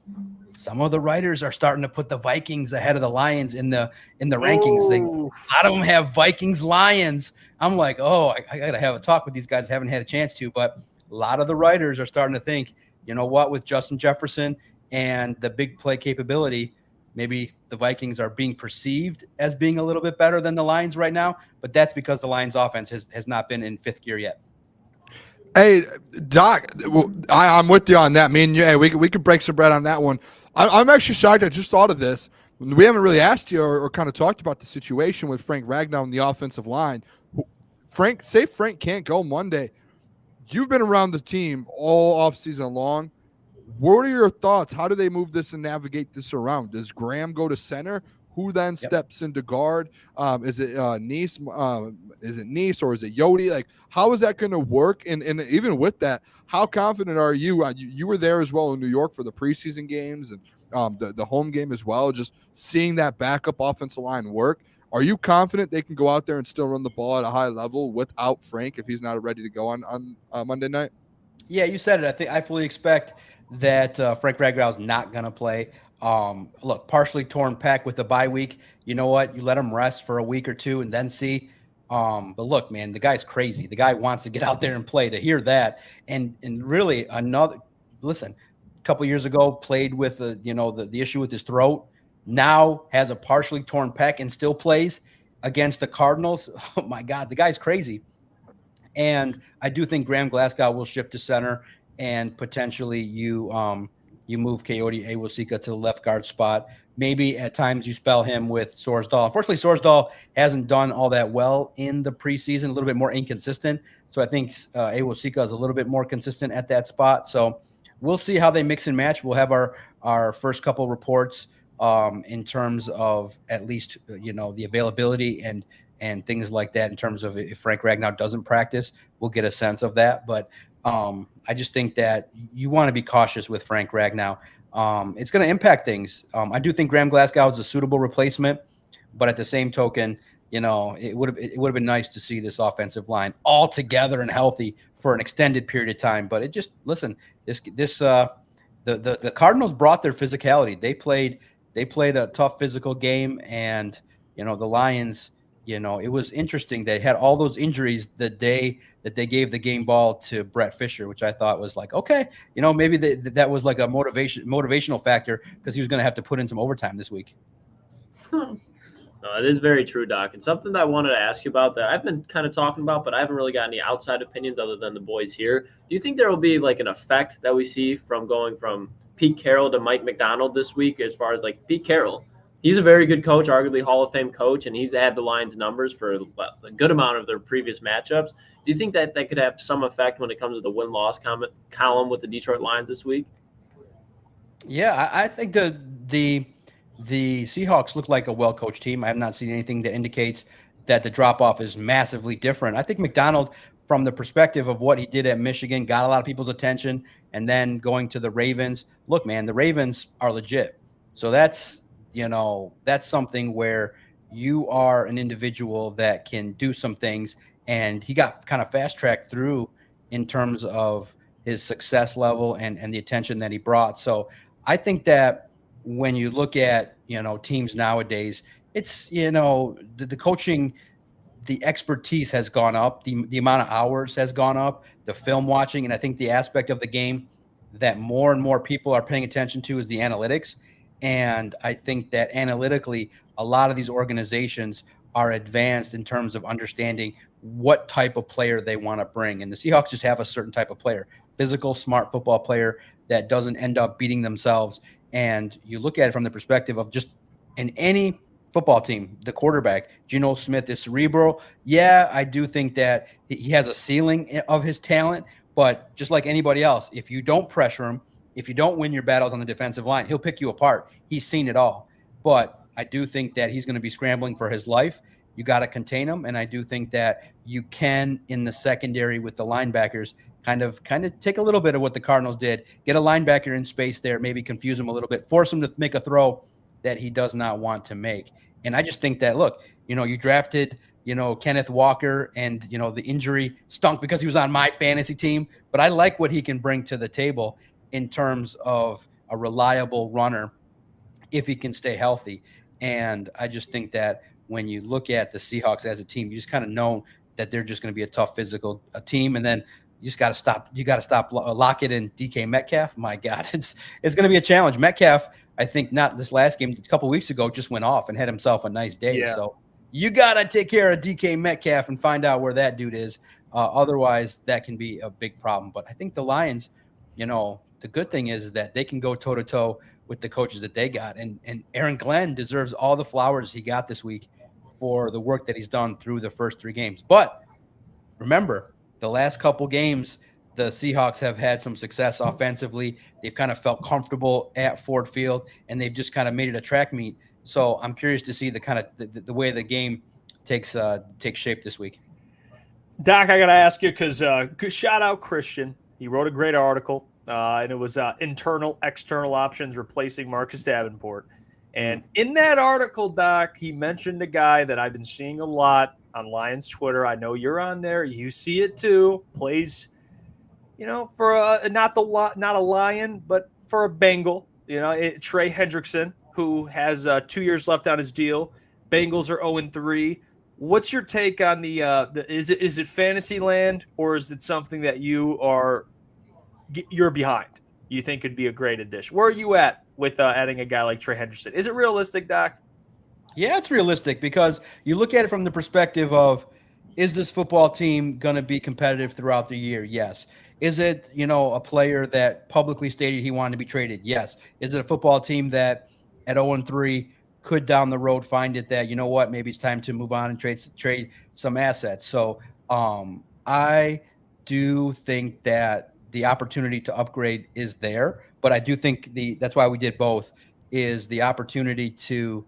Some of the writers are starting to put the Vikings ahead of the Lions in the rankings. A lot of them have Vikings Lions. I'm like, I got to have a talk with these guys. I haven't had a chance to, but a lot of the writers are starting to think, with Justin Jefferson and the big play capability, maybe the Vikings are being perceived as being a little bit better than the Lions right now, but that's because the Lions offense has not been in fifth gear yet. Hey, Doc, I'm with you on that. We could break some bread on that one. I'm actually shocked. I just thought of this. We haven't really asked you or kind of talked about the situation with Frank Ragnow and the offensive line. Frank can't go Monday. You've been around the team all offseason long. What are your thoughts? How do they move this and navigate this around? Does Graham go to center? Who then steps into guard? Is it Nice? Is it Nice or is it Yodi? Like, how is that going to work? And even with that, how confident are you? You were there as well in New York for the preseason games and the home game as well. Just seeing that backup offensive line work. Are you confident they can go out there and still run the ball at a high level without Frank if he's not ready to go on Monday night? Yeah, you said it. I fully expect that Frank Ragnow is not going to play. Look, partially torn pec with a bye week. You know what? You let him rest for a week or two and then see. But look, man, the guy's crazy. The guy wants to get out there and play. To hear that, and really a couple years ago played with the issue with his throat. Now has a partially torn pec and still plays against the Cardinals. Oh my God, the guy's crazy. And I do think Graham Glasgow will shift to center, and potentially you move Coyote Awosika to the left guard spot. Maybe at times you spell him with Sorsdahl. Unfortunately, Sorsdahl hasn't done all that well in the preseason, a little bit more inconsistent. So I think Awosika is a little bit more consistent at that spot. So we'll see how they mix and match. We'll have our first couple reports in terms of at least, the availability and things like that in terms of if Frank Ragnow doesn't practice, we'll get a sense of that. But I just think that you want to be cautious with Frank Ragnow. It's going to impact things. I do think Graham Glasgow is a suitable replacement, but at the same token, it would have been nice to see this offensive line all together and healthy for an extended period of time. But the Cardinals brought their physicality. They played a tough physical game, and the Lions. It was interesting. They had all those injuries the day that they gave the game ball to Brett Fisher, which I thought was like, okay, maybe that was like a motivational factor because he was going to have to put in some overtime this week. No, it is very true, Doc. And something that I wanted to ask you about that I've been kind of talking about, but I haven't really got any outside opinions other than the boys here. Do you think there will be like an effect that we see from going from Pete Carroll to Mike Macdonald this week as far as like Pete Carroll? He's a very good coach, arguably Hall of Fame coach, and he's had the Lions numbers for a good amount of their previous matchups. Do you think that could have some effect when it comes to the win-loss column with the Detroit Lions this week? Yeah, I think the Seahawks look like a well-coached team. I have not seen anything that indicates that the drop-off is massively different. I think Macdonald, from the perspective of what he did at Michigan, got a lot of people's attention, and then going to the Ravens. Look, man, the Ravens are legit. So that's something where you are an individual that can do some things, and he got kind of fast-tracked through in terms of his success level and the attention that he brought. So I think that when you look at, teams nowadays, it's, the coaching, the expertise has gone up, the amount of hours has gone up, the film watching, and I think the aspect of the game that more and more people are paying attention to is the analytics. And I think that analytically, a lot of these organizations are advanced in terms of understanding what type of player they want to bring. And the Seahawks just have a certain type of player, physical, smart football player that doesn't end up beating themselves. And you look at it from the perspective of just in any football team, the quarterback, Geno Smith is cerebral. Yeah, I do think that he has a ceiling of his talent, but just like anybody else, if you don't pressure him, if you don't win your battles on the defensive line, he'll pick you apart. He's seen it all. But I do think that he's going to be scrambling for his life. You got to contain him. And I do think that you can, in the secondary with the linebackers, kind of take a little bit of what the Cardinals did, get a linebacker in space there, maybe confuse him a little bit, force him to make a throw that he does not want to make. And I just think that, look, you drafted, Kenneth Walker, and, the injury stunk because he was on my fantasy team. But I like what he can bring to the table in terms of a reliable runner if he can stay healthy. And I just think that when you look at the Seahawks as a team, you just kind of know that they're just going to be a tough physical team. And then you just got to stop. You got to stop Lockett and DK Metcalf. My God, it's going to be a challenge. Metcalf, I think not this last game, a couple weeks ago, just went off and had himself a nice day. Yeah. So you got to take care of DK Metcalf and find out where that dude is. Otherwise, that can be a big problem. But I think the Lions, the good thing is that they can go toe-to-toe with the coaches that they got. And Aaron Glenn deserves all the flowers he got this week for the work that he's done through the first 3 games. But remember, the last couple games, the Seahawks have had some success offensively. They've kind of felt comfortable at Ford Field, and they've just kind of made it a track meet. So I'm curious to see the way the game takes shape this week. Doc, I got to ask you because shout out Christian. He wrote a great article. And it was internal, external options replacing Marcus Davenport. And in that article, Doc, he mentioned a guy that I've been seeing a lot on Lions Twitter. I know you're on there. You see it too. Plays, for not a Lion, but for a Bengal. Trey Hendrickson, who has 2 years left on his deal. Bengals are 0-3. What's your take on the is it fantasy land, or is it something that you're behind? You think could be a great addition? Where are you at with adding a guy like Trey Hendrickson? Is it realistic, Doc? Yeah, it's realistic because you look at it from the perspective of, is this football team going to be competitive throughout the year? Yes. Is it, a player that publicly stated he wanted to be traded? Yes. Is it a football team that at 0-3 could down the road find it that, maybe it's time to move on and trade some assets? So I do think that the opportunity to upgrade is there, but I do think that's why we did both, is the opportunity to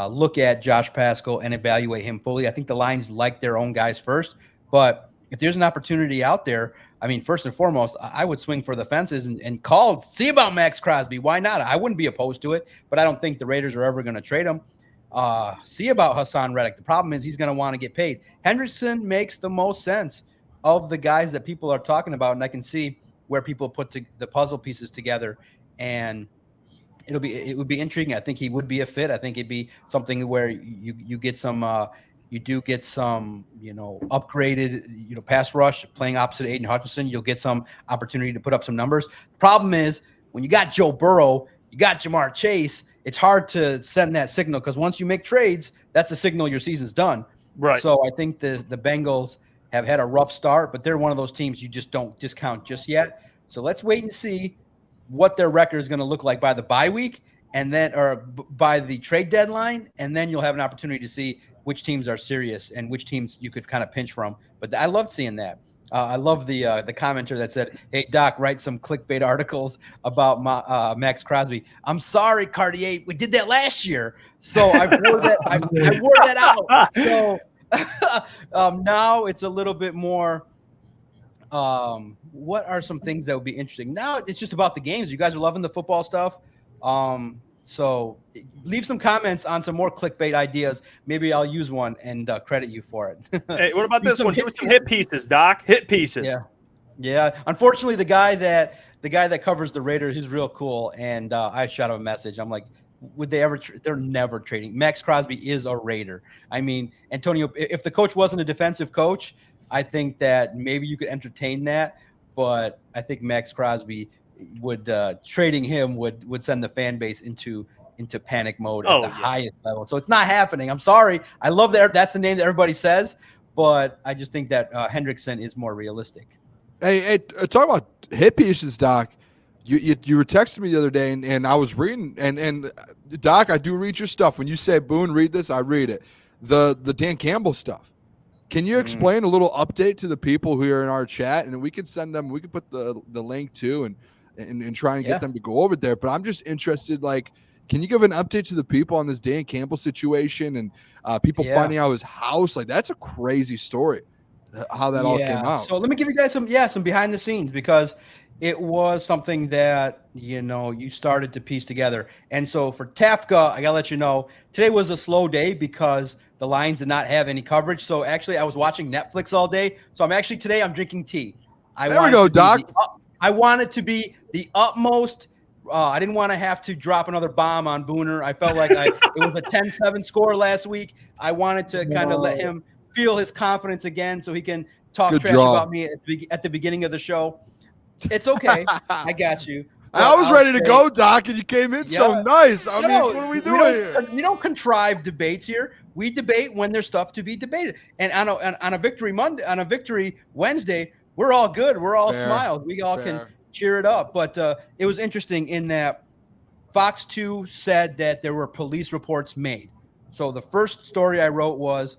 look at Josh Pascal and evaluate him fully. I think the Lions like their own guys first, but if there's an opportunity out there, I mean, first and foremost, I would swing for the fences and call, see about Max Crosby. Why not? I wouldn't be opposed to it, but I don't think the Raiders are ever going to trade him. See about Hassan Reddick. The problem is he's going to want to get paid. Hendrickson makes the most sense of the guys that people are talking about, and I can see where people put the puzzle pieces together, and it would be intriguing. I think he would be a fit. I think it'd be something where you get some you do get some, upgraded, pass rush playing opposite Aiden Hutchinson. You'll get some opportunity to put up some numbers. The problem is when you got Joe Burrow, you got Jamar Chase, it's hard to send that signal because once you make trades, that's a signal your season's done. Right. So I think the Bengals have had a rough start, but they're one of those teams you just don't discount just yet. So let's wait and see what their record is going to look like by the bye week by the trade deadline, and then you'll have an opportunity to see which teams are serious and which teams you could kind of pinch from. But I loved seeing that. I love the commenter that said, "Hey Doc, write some clickbait articles about Max Crosby." I'm sorry, Cartier, we did that last year, so I wore that. I wore that out. So now it's a little bit more. What are some things that would be interesting? Now it's just about the games. You guys are loving the football stuff. So leave some comments on some more clickbait ideas. Maybe I'll use one and credit you for it. Hey, what about this one? Do some hit pieces, Doc. Hit pieces. Yeah. Unfortunately, the guy that covers the Raiders, he's real cool. And I shot him a message. I'm like, would they ever? They're never trading. Max Crosby is a Raider. I mean, Antonio, if the coach wasn't a defensive coach, I think that maybe you could entertain that. But I think Max Crosby would trading him would send the fan base into panic mode at the highest level. So it's not happening. I'm sorry. I love that. That's the name that everybody says, but I just think that Hendrickson is more realistic. Hey, talk about hit pieces, Doc. You were texting me the other day, and I was reading, and Doc, I do read your stuff. When you say, Boone, read this, I read it. The Dan Campbell stuff. Can you explain a little update to the people who are in our chat, and we could send them. We could put the link too, and try and get them to go over there. But I'm just interested, can you give an update to the people on this Dan Campbell situation and people finding out his house? That's a crazy story, how that all came out. So let me give you guys some behind the scenes, because it was something that, you started to piece together. And so for Tafka, I got to let you know, today was a slow day because the Lions did not have any coverage. So actually I was watching Netflix all day. So today I'm drinking tea. There we go, Doc. I want it to be the utmost. I didn't want to have to drop another bomb on Booner. I felt like it was a 10-7 score last week. I wanted to kind of let him feel his confidence again so he can talk trash about me at the beginning of the show. It's okay. I got you. I was ready to go, Doc, and you came in so nice. I mean, what are we doing here? We don't contrive debates here. We debate when there's stuff to be debated. And on a victory Monday, on a victory Wednesday, we're all good. We're all smiles. We all can cheer it up. But it was interesting in that Fox 2 said that there were police reports made. So the first story I wrote was,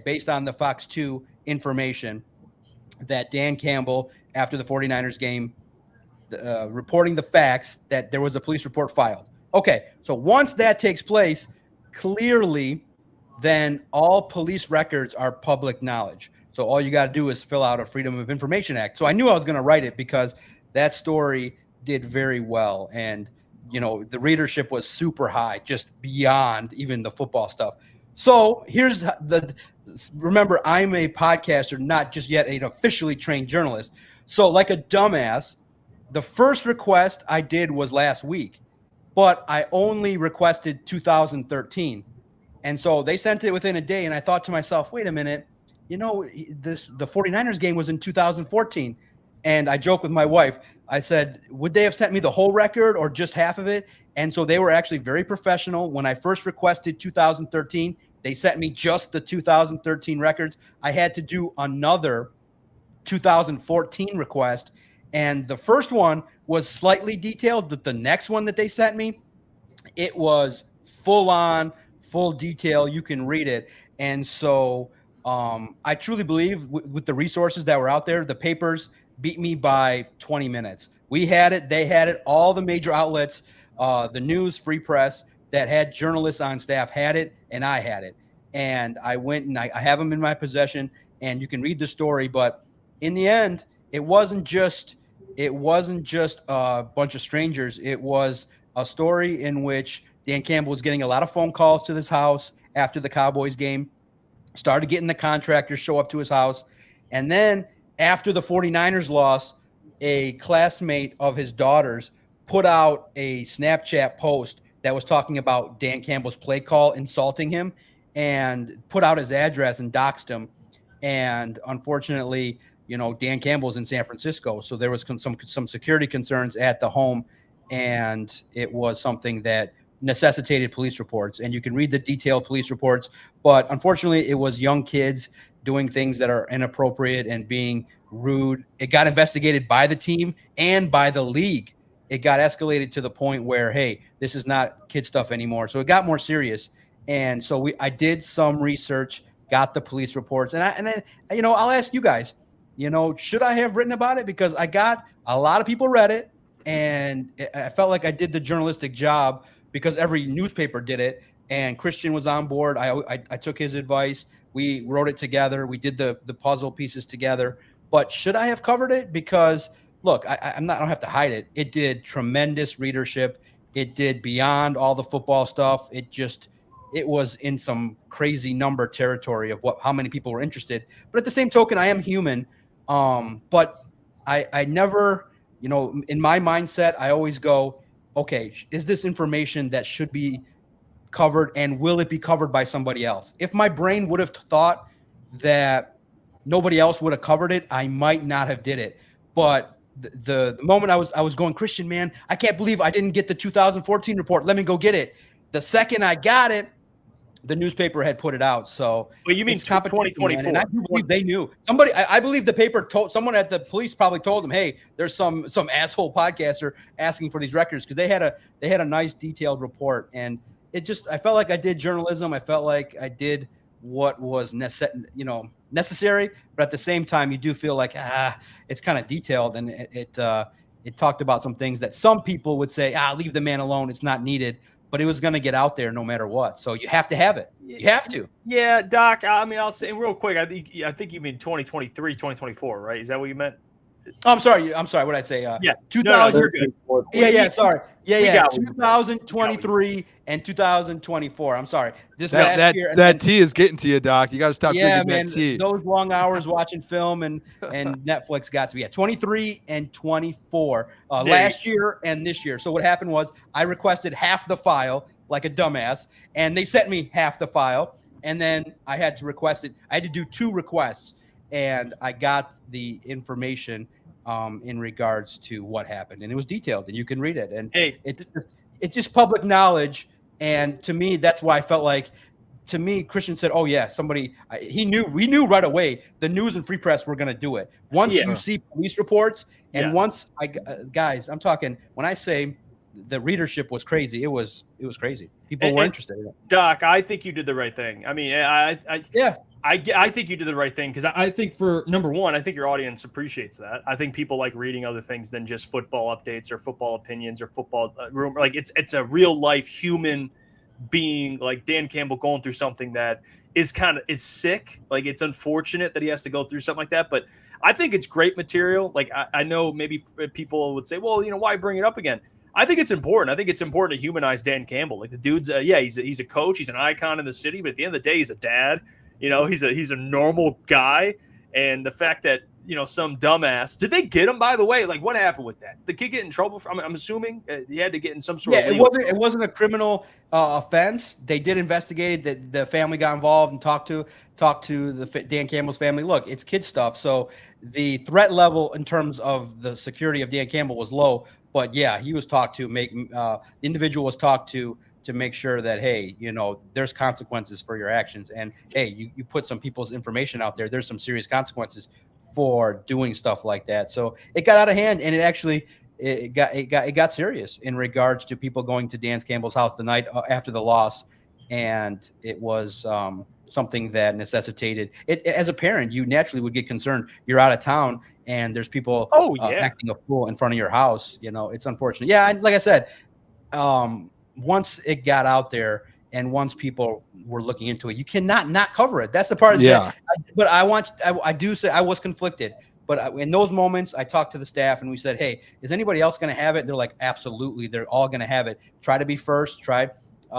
based on the Fox 2 information, that Dan Campbell, after the 49ers game, reporting the facts that there was a police report filed. So once that takes place, clearly, then all police records are public knowledge. So all you got to do is fill out a Freedom of Information Act. So I knew I was going to write it because that story did very well. And, the readership was super high, just beyond even the football stuff. So here's remember, I'm a podcaster, not just yet an officially trained journalist. So like a dumbass, the first request I did was last week, but I only requested 2013. And so they sent it within a day. And I thought to myself, wait a minute, the 49ers game was in 2014. And I joked with my wife. I said, would they have sent me the whole record or just half of it? And so they were actually very professional. When I first requested 2013, they sent me just the 2013 records. I had to do another 2014 request. And the first one was slightly detailed, but the next one that they sent me, it was full detail. You can read it. And so I truly believe with the resources that were out there, the papers beat me by 20 minutes. We had it. They had it. All the major outlets, the news, Free Press that had journalists on staff had it, and I had it. And I went and I have them in my possession, and you can read the story. But in the end, it wasn't just a bunch of strangers. It was a story in which Dan Campbell was getting a lot of phone calls to this house after the Cowboys game, started getting the contractors show up to his house. And then after the 49ers loss, a classmate of his daughter's put out a Snapchat post that was talking about Dan Campbell's play call, insulting him, and put out his address and doxed him. And unfortunately, Dan Campbell's in San Francisco, so there was some security concerns at the home, and it was something that necessitated police reports. And you can read the detailed police reports, but unfortunately, it was young kids doing things that are inappropriate and being rude. It got investigated by the team and by the league. It got escalated to the point where, hey, this is not kid stuff anymore. So it got more serious. And so I did some research, got the police reports, and then I'll ask you guys, should I have written about it? Because I got a lot of people read it, and I felt like I did the journalistic job because every newspaper did it, and Christian was on board. I took his advice. We wrote it together. We did the puzzle pieces together. But should I have covered it? Because look, I don't have to hide it. It did tremendous readership. It did beyond all the football stuff. It was in some crazy number territory of how many people were interested. But at the same token, I am human. But I never, in my mindset, I always go, okay, is this information that should be covered, and will it be covered by somebody else? If my brain would have thought that nobody else would have covered it, I might not have did it. But the moment I was going, Christian, man, I can't believe I didn't get the 2014 report. Let me go get it. The second I got it, the newspaper had put it out. So, well, you mean 2024? And I do believe they knew. Somebody, I believe the paper told someone at the police probably told them, hey, there's some asshole podcaster asking for these records, because they had a nice detailed report. And I felt like I did journalism. I felt like I did what was necessary, but at the same time, you do feel like it's kind of detailed, and it talked about some things that some people would say, leave the man alone, it's not needed, but it was going to get out there no matter what. So you have to have it. You have to. Yeah, Doc. I mean, I'll say real quick. I think you mean 2023, 2024, right? Is that what you meant? Oh, I'm sorry. What did I say? 2000. No, you're good. Yeah. Sorry. Yeah. 2023 and 2024. I'm sorry. This last year. That tea is getting to you, Doc. You got to stop drinking man, that tea. Those long hours watching film and Netflix got to me. 23 and 24 last year and this year. So what happened was I requested half the file like a dumbass, and they sent me half the file, and then I had to request it. I had to do 2 requests, and I got the information in regards to what happened, and it was detailed, and you can read it. And it's just public knowledge. And to me, that's why I felt like, to me, Christian said, "Oh yeah, we knew right away. The news and free press were going to do it. Once you see police reports, and once guys, I'm talking, when I say the readership was crazy, it was crazy. People were interested in it. Doc, I think you did the right thing. I mean, I think you did the right thing, because I think, for number one, I think your audience appreciates that. I think people like reading other things than just football updates or football opinions or football rumor. Like it's a real life human being, like Dan Campbell, going through something that is sick. Like, it's unfortunate that he has to go through something like that, but I think it's great material. Like, I know maybe people would say, well, why bring it up again? I think it's important. I think it's important to humanize Dan Campbell. Like, the dude's, he's a coach, he's an icon in the city, but at the end of the day, he's a dad. He's a normal guy, and the fact that some dumbass, did they get him, by the way? Like, what happened with that? Did the kid get in trouble? I'm assuming he had to get in some sort of legal. It wasn't a criminal offense. They did investigate that. The family got involved and talked to the Dan Campbell's family. Look, it's kid stuff, so the threat level in terms of the security of Dan Campbell was low. But yeah, he was talked to. The individual was talked to make sure that, hey, there's consequences for your actions, and hey, you put some people's information out there, there's some serious consequences for doing stuff like that. So it got out of hand, and it got serious in regards to people going to Dan Campbell's house the night after the loss, and it was something that necessitated it. As a parent, you naturally would get concerned. You're out of town, and there's people acting a fool in front of your house. It's unfortunate. Yeah, like I said, once it got out there and once people were looking into it, you cannot not cover it. That's the part. Yeah. But I do say I was conflicted, But in those moments, I talked to the staff and we said, hey, is anybody else going to have it? They're like, absolutely. They're all going to have it. Try to be first.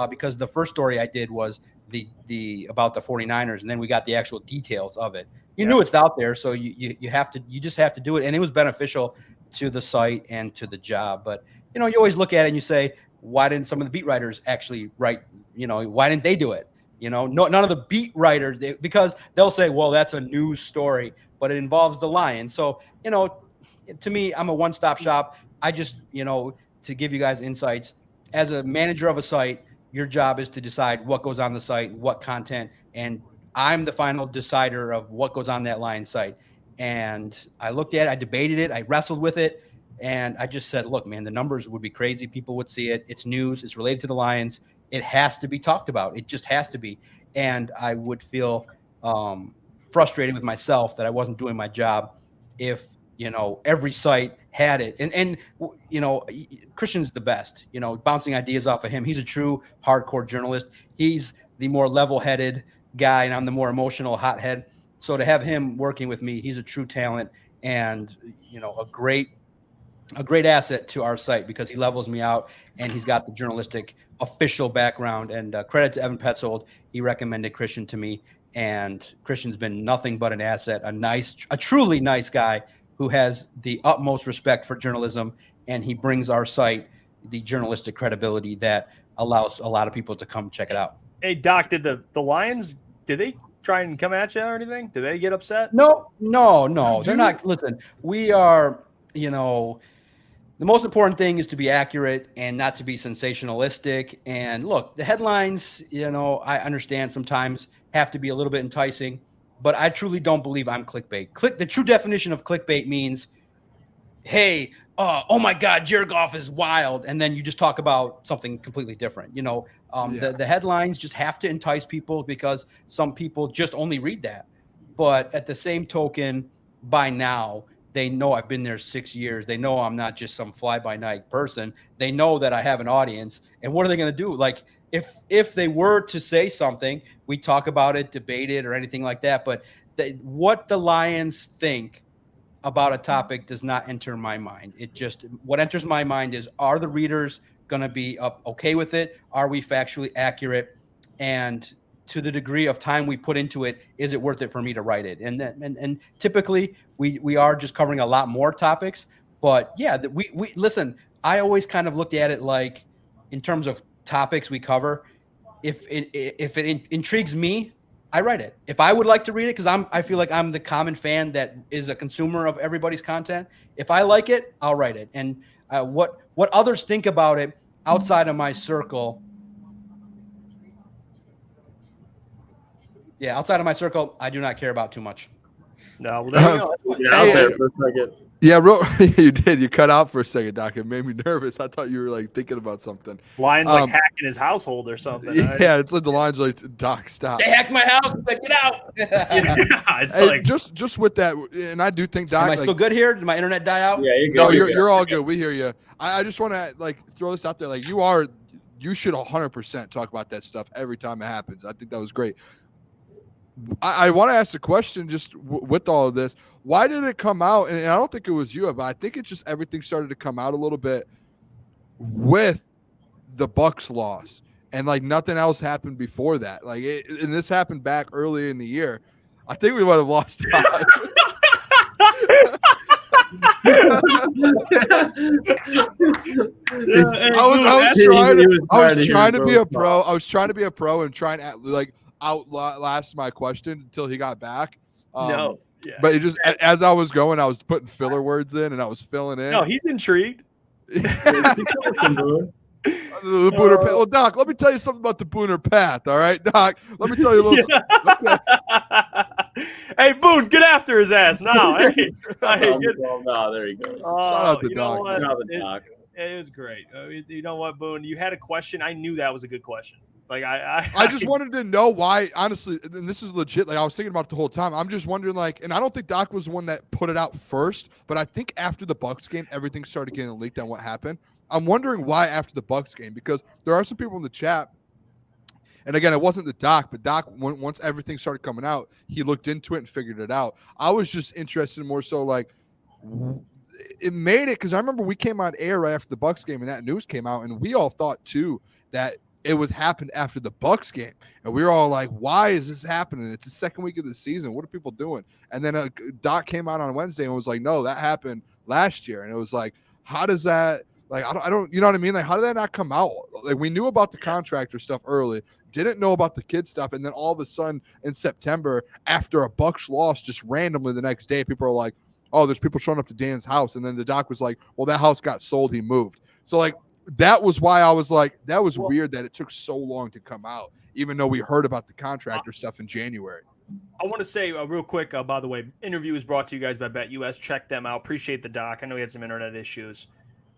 Because the first story I did was the about the 49ers, and then we got the actual details of it. You knew it's out there, so you just have to do it. And it was beneficial to the site and to the job. But, you always look at it and you say, why didn't some of the beat writers actually write, why didn't they do it? None of the beat writers, because they'll say, well, that's a news story, but it involves the Lions. So, to me, I'm a one-stop shop. I just, to give you guys insights, as a manager of a site, your job is to decide what goes on the site, what content, and I'm the final decider of what goes on that Lions site. And I looked at it, I debated it, I wrestled with it, and I just said, look, man, the numbers would be crazy. People would see it. It's news. It's related to the Lions. It has to be talked about. It just has to be. And I would feel frustrated with myself that I wasn't doing my job if, every site had it. And Christian's the best, bouncing ideas off of him. He's a true hardcore journalist. He's the more level-headed guy, and I'm the more emotional hothead. So to have him working with me, he's a true talent and, a great asset to our site because he levels me out and he's got the journalistic official background. And credit to Evan Petzold. He recommended Christian to me, and Christian's been nothing but an asset, a truly nice guy who has the utmost respect for journalism, and he brings our site the journalistic credibility that allows a lot of people to come check it out. Hey, Doc, did the Lions, did they try and come at you or anything? Did they get upset? No. They're not. Listen, we are, the most important thing is to be accurate and not to be sensationalistic. And look, the headlines, I understand sometimes have to be a little bit enticing, but I truly don't believe I'm clickbait. The true definition of clickbait means, hey, oh my God, Jared Goff is wild. And then you just talk about something completely different. The headlines just have to entice people because some people just only read that. But at the same token, by now, they know I've been there 6 years. They know I'm not just some fly-by-night person. They know that I have an audience. And what are they going to do? Like, if they were to say something, we talk about it, debate it, or anything like that. But what the Lions think about a topic does not enter my mind. What enters my mind is, are the readers going to be okay with it? Are we factually accurate? And to the degree of time we put into it, is it worth it for me to write it? And typically we are just covering a lot more topics. But yeah, we listen. I always kind of looked at it like, in terms of topics we cover, if it intrigues me, I write it. If I would like to read it, because I feel like I'm the common fan that is a consumer of everybody's content. If I like it, I'll write it. And what others think about it outside of my circle. Yeah, outside of my circle, I do not care about too much. No, well, there you go. Out there for a second. Yeah, you did. You cut out for a second, Doc. It made me nervous. I thought you were like thinking about something. Lions like hacking his household or something. Yeah, it's like the Lions like, Doc, stop. They hacked my house. Like, get out. It's Hey, like just with that, and I do think, Doc. Am I still good here? Did my internet die out? Yeah, you're good. No, you're all good. We hear you. I just want to throw this out there. Like, you should 100% talk about that stuff every time it happens. I think that was great. I want to ask the question just with all of this. Why did it come out? And I don't think it was you, but I think it's just everything started to come out a little bit with the Bucs loss. And like nothing else happened before that. And this happened back early in the year. I think we might have lost time. I was trying to be a pro. I was trying to be a pro and trying to outlast my question until he got back. But it just, as I was going, I was putting filler words in and I was filling in. No, he's intrigued. The Booner path. Well, Doc, let me tell you something about the Booner path. All right, Doc, let me tell you a little something. Okay. Hey, Boone, get after his ass now. Hey, No, there he goes. Shout out to Doc. It was great. You know what, Boone? You had a question. I knew that was a good question. Like I just wanted to know why, honestly, and this is legit. Like I was thinking about it the whole time. I'm just wondering, and I don't think Doc was the one that put it out first, but I think after the Bucs game, everything started getting leaked on what happened. I'm wondering why after the Bucs game, because there are some people in the chat, And again, it wasn't the doc, but Doc, once everything started coming out, he looked into it and figured it out. I was just interested more so like it made it because I remember we came on air right after the Bucks game and that news came out, and we all thought too that it was happened after the Bucks game, and we were all like, "Why is this happening? It's the second week of the season. What are people doing?" And then Doc came out on Wednesday and was like, "No, that happened last year." And it was like, "How does that? Like, I don't, you know what I mean? Like, how did that not come out? Like, we knew about the contractor stuff early, didn't know about the kid stuff, and then all of a sudden in September, after a Bucks loss, just randomly the next day, people are like, oh, there's people showing up to Dan's house," and then the doc was like, well, that house got sold, he moved. So like that was why I was like, that was weird that it took so long to come out, even though we heard about the contractor stuff in January. I want to say real quick, by the way, interview is brought to you guys by BetUS. Check them out. Appreciate the doc. I know he had some internet issues.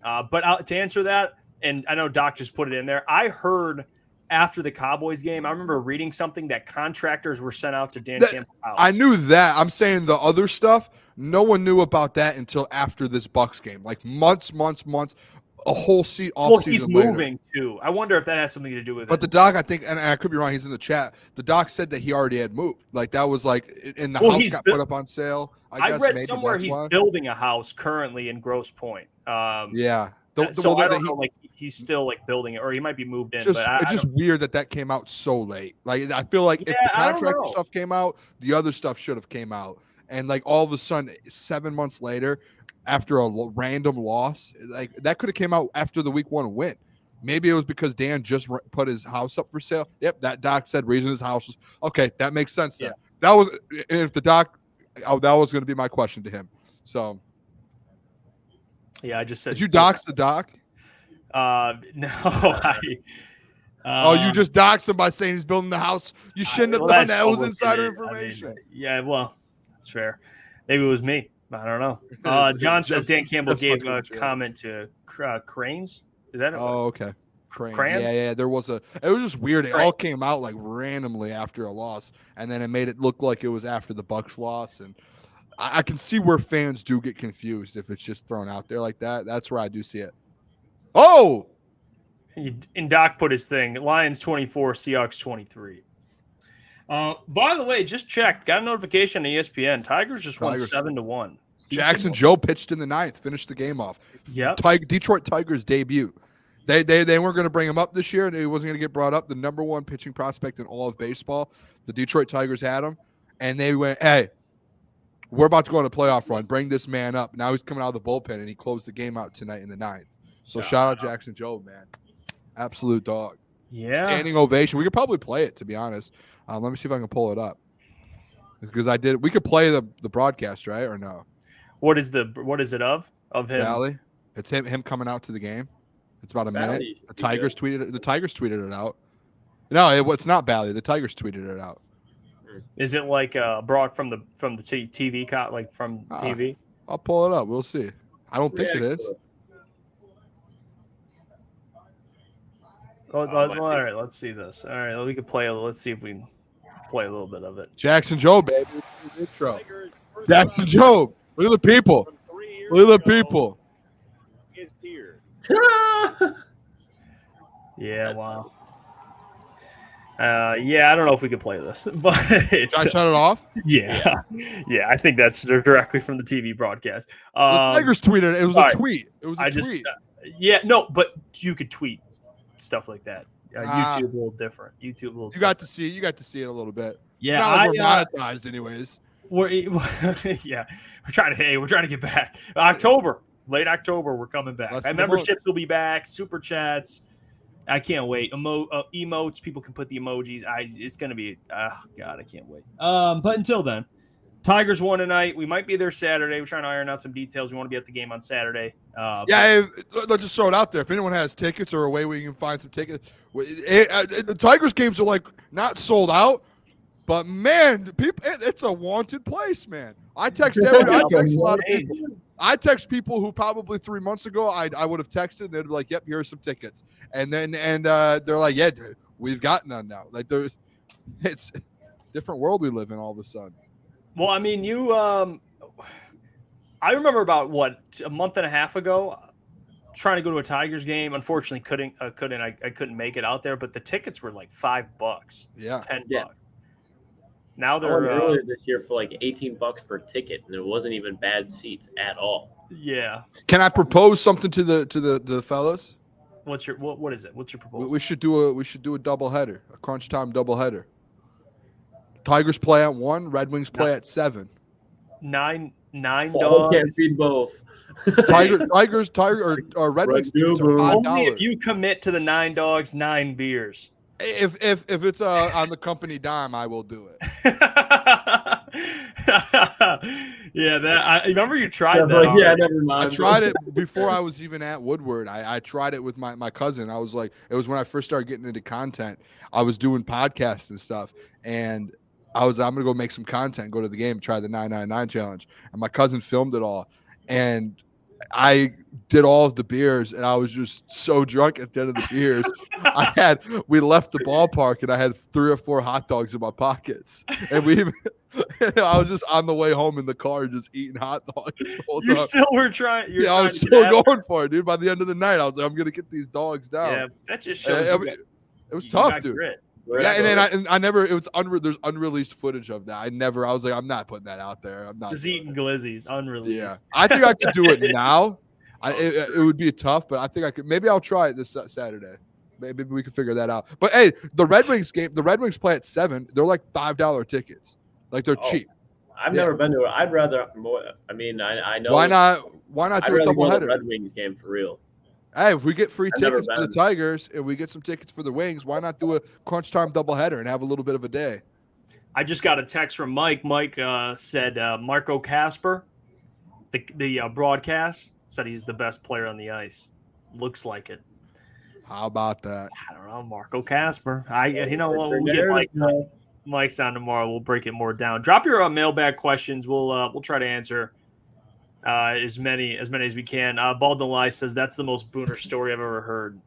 But to answer that, and I know Doc just put it in there, I heard after the Cowboys game, I remember reading something that contractors were sent out to Dan Campbell's house. I knew that. I'm saying the other stuff, no one knew about that until after this Bucks game. Like months, a whole off-season well, he's later. moving too. I wonder if that has something to do with it. But the doc, I think, and I could be wrong, he's in the chat. The doc said that he already had moved. Like that was like in the house got put up on sale. I read somewhere he's building a house currently in Grosse Pointe. Yeah. I don't know, like he's still like building it, or he might be moved in. It's just weird that came out so late. Like I feel like if the contractor stuff came out, the other stuff should have came out. And like all of a sudden, 7 months later, after a random loss, like that could have came out after the week 1 win. Maybe it was because Dan just put his house up for sale. Yep, that doc said reason his house was okay. That makes sense. Then. That was if the doc. Oh, that was going to be my question to him. So. Yeah, I just said. Did you dox the doc? No. You just doxed him by saying he's building the house. You shouldn't have done that. It was insider information. I mean, yeah, well, that's fair. Maybe it was me. I don't know. John says Dan Campbell gave a comment to Cranes. Is that? Oh, okay. Cranes. Crayons? Yeah. It was just weird. It all came out like randomly after a loss, and then it made it look like it was after the Bucks loss. And I can see where fans do get confused if it's just thrown out there like that. That's where I do see it. Oh! And Doc put his thing. Lions 24, Seahawks 23. By the way, just checked. Got a notification on ESPN. Tigers just won 7-1. Jackson Joe pitched in the 9th, finished the game off. Yep. Detroit Tigers debut. They weren't going to bring him up this year, and he wasn't going to get brought up. The number 1 pitching prospect in all of baseball. The Detroit Tigers had him, and they went, hey, we're about to go on a playoff run. Bring this man up. Now he's coming out of the bullpen, and he closed the game out tonight in the 9th. So shout out Jackson Joe, man. Absolute dog. Yeah. Standing ovation. We could probably play it, to be honest. Let me see if I can pull it up. Because I did. We could play the broadcast, right, or no? What is it of him? Valley. It's him coming out to the game. It's about a minute. The Tigers tweeted it out. No, it's not Valley. The Tigers tweeted it out. Is it like brought from the TV like from TV? I'll pull it up. We'll see. I don't think it is. All right, let's see this. All right, we can play. Let's see if we can play a little bit of it. Jackson Joe, baby. Intro. Jackson Joe. Look at the people. Look at the people. Is here. Yeah, wow. Yeah, I don't know if we could play this, but it's, Should I shut it off? Yeah, I think that's directly from the TV broadcast. The Tigers tweeted it. It was a tweet. It was a tweet. But you could tweet stuff like that. YouTube a little different. You got to see it a little bit. Yeah, it's not like we're monetized anyways. We're trying to get back. Late October, we're coming back. Memberships will be back. Super chats. I can't wait. Emotes. People can put the emojis. It's gonna be. God, I can't wait. But until then, Tigers won tonight. We might be there Saturday. We're trying to iron out some details. We want to be at the game on Saturday. Let's just throw it out there. If anyone has tickets or a way we can find some tickets, the Tigers games are like not sold out, but man, people, it's a wanted place, man. I text a lot of people. I text people who probably 3 months ago I would have texted. They'd be like, "Yep, here are some tickets," and they're like, "Yeah, dude, we've got none now." Like it's a different world we live in all of a sudden. Well, I mean, I remember about a month and a half ago, trying to go to a Tigers game. Unfortunately, I couldn't make it out there. But the tickets were like $5, Yeah. $10. Yeah. Now I went they're earlier this year for like $18 per ticket, and it wasn't even bad seats at all. yeah. Can I propose something to the fellas? What is it? What's your proposal? We should do a doubleheader, a crunch time doubleheader. Tigers play at 1, Red Wings play at 7. Nine Oh, dogs. can't feed both. Tigers or Red Wings tickets are Only if $5. you commit to the 9 dogs, 9 beers. If it's on the company dime, I will do it. Yeah, I remember you tried that. Like, yeah, already. never I mind. tried it before I was even at Woodward. I tried it with my cousin. I was like, it was when I first started getting into content. I was doing podcasts and stuff, and I'm gonna go make some content, go to the game, try the 999 challenge. And my cousin filmed it all, and I did all of the beers, and I was just so drunk at the end of the beers. We left the ballpark, and I had 3 or 4 hot dogs in my pockets, and I was just on the way home in the car, just eating hot dogs the whole You time. still were trying. Yeah, I was still going for it, dude. By the end of the night, I was like, I'm gonna get these dogs down. Yeah, that just shows you got- It was you tough, got dude. grit. Yeah, and I never. It was there's unreleased footage of that. I was like, I'm not putting that out there. I'm not Just doing eating it. glizzies, unreleased. Yeah, I think I could do it now. It would be tough, but I think I could. Maybe I'll try it this Saturday. Maybe we can figure that out. But hey, the Red Wings play at 7. They're like $5 tickets. Like they're cheap. I've never been to it. I'd rather more. I mean, I know. Why not I'd do a rather go to the doubleheader? Red Wings game for real. Hey, if we get free I've never tickets for the been. Tigers and we get some tickets for the Wings, why not do a crunch time doubleheader and have a little bit of a day? I just got a text from Mike. Mike said Marco Casper, the broadcast, said he's the best player on the ice. Looks like it. How about that? I don't know, Marco Casper. You know what? When we get Mike's on tomorrow, we'll break it more down. Drop your mailbag questions. We'll try to answer as many as we can. Bald No Lie says that's the most Booner story I've ever heard.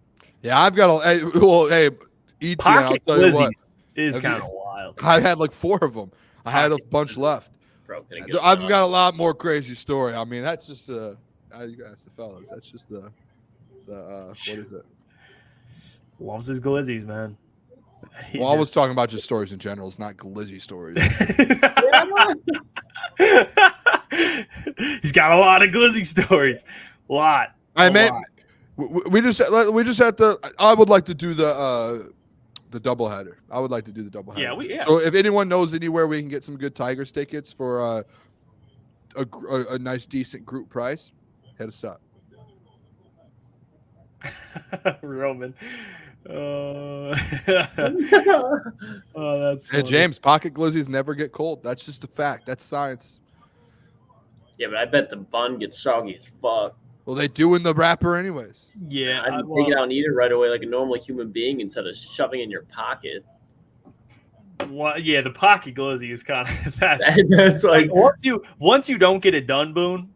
Yeah, I've got hey, ET, Pocket I'll tell you what, glizzies is kind of wild. I had like 4 of them. I had a bunch left. Bro, I've got a lot more crazy story. I mean, that's just you guys, the fellas. That's just the what is it? Loves his glizzies, man. Well, I was talking about just stories in general. It's not glizzy stories. He's got a lot of glizzy stories. A lot. We just have to. I would like to do the doubleheader. I would like to do the doubleheader. Yeah. So if anyone knows anywhere we can get some good Tigers tickets for a nice decent group price, hit us up. Roman. Oh, that's funny. Hey James, pocket glizzies never get cold. That's just a fact. That's science. Yeah, but I bet the bun gets soggy as fuck. Well, they do in the wrapper anyways. Yeah, I'd take it out and eat it right away like a normal human being instead of shoving it in your pocket. Well, yeah, the pocket glizzy is kind of that. That's like once you don't get it done, Boone,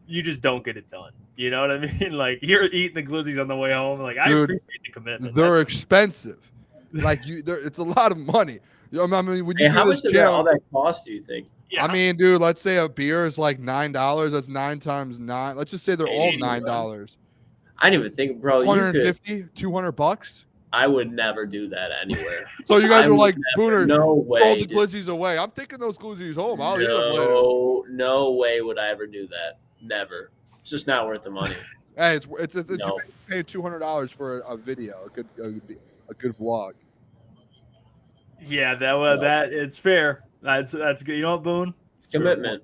you just don't get it done. You know what I mean? Like you're eating the glizzies on the way home. Like I appreciate the commitment. They're expensive. Like it's a lot of money. I mean, when you do how this much does all that cost? Do you think? Yeah. I mean, dude, let's say a beer is like $9. That's 9 times 9. Let's just say they're all $9. I didn't even think, bro. 150, $200. I would never do that anywhere. So you guys are like, Booner, no way. throw the glizzies away. I'm taking those glizzies home. I'll eat them later. No way would I ever do that. Never. It's just not worth the money. Hey, it's No. you're paying $200 for a video, a good vlog. Yeah, that it's fair. That's good. You know what, Boone? It's Commitment.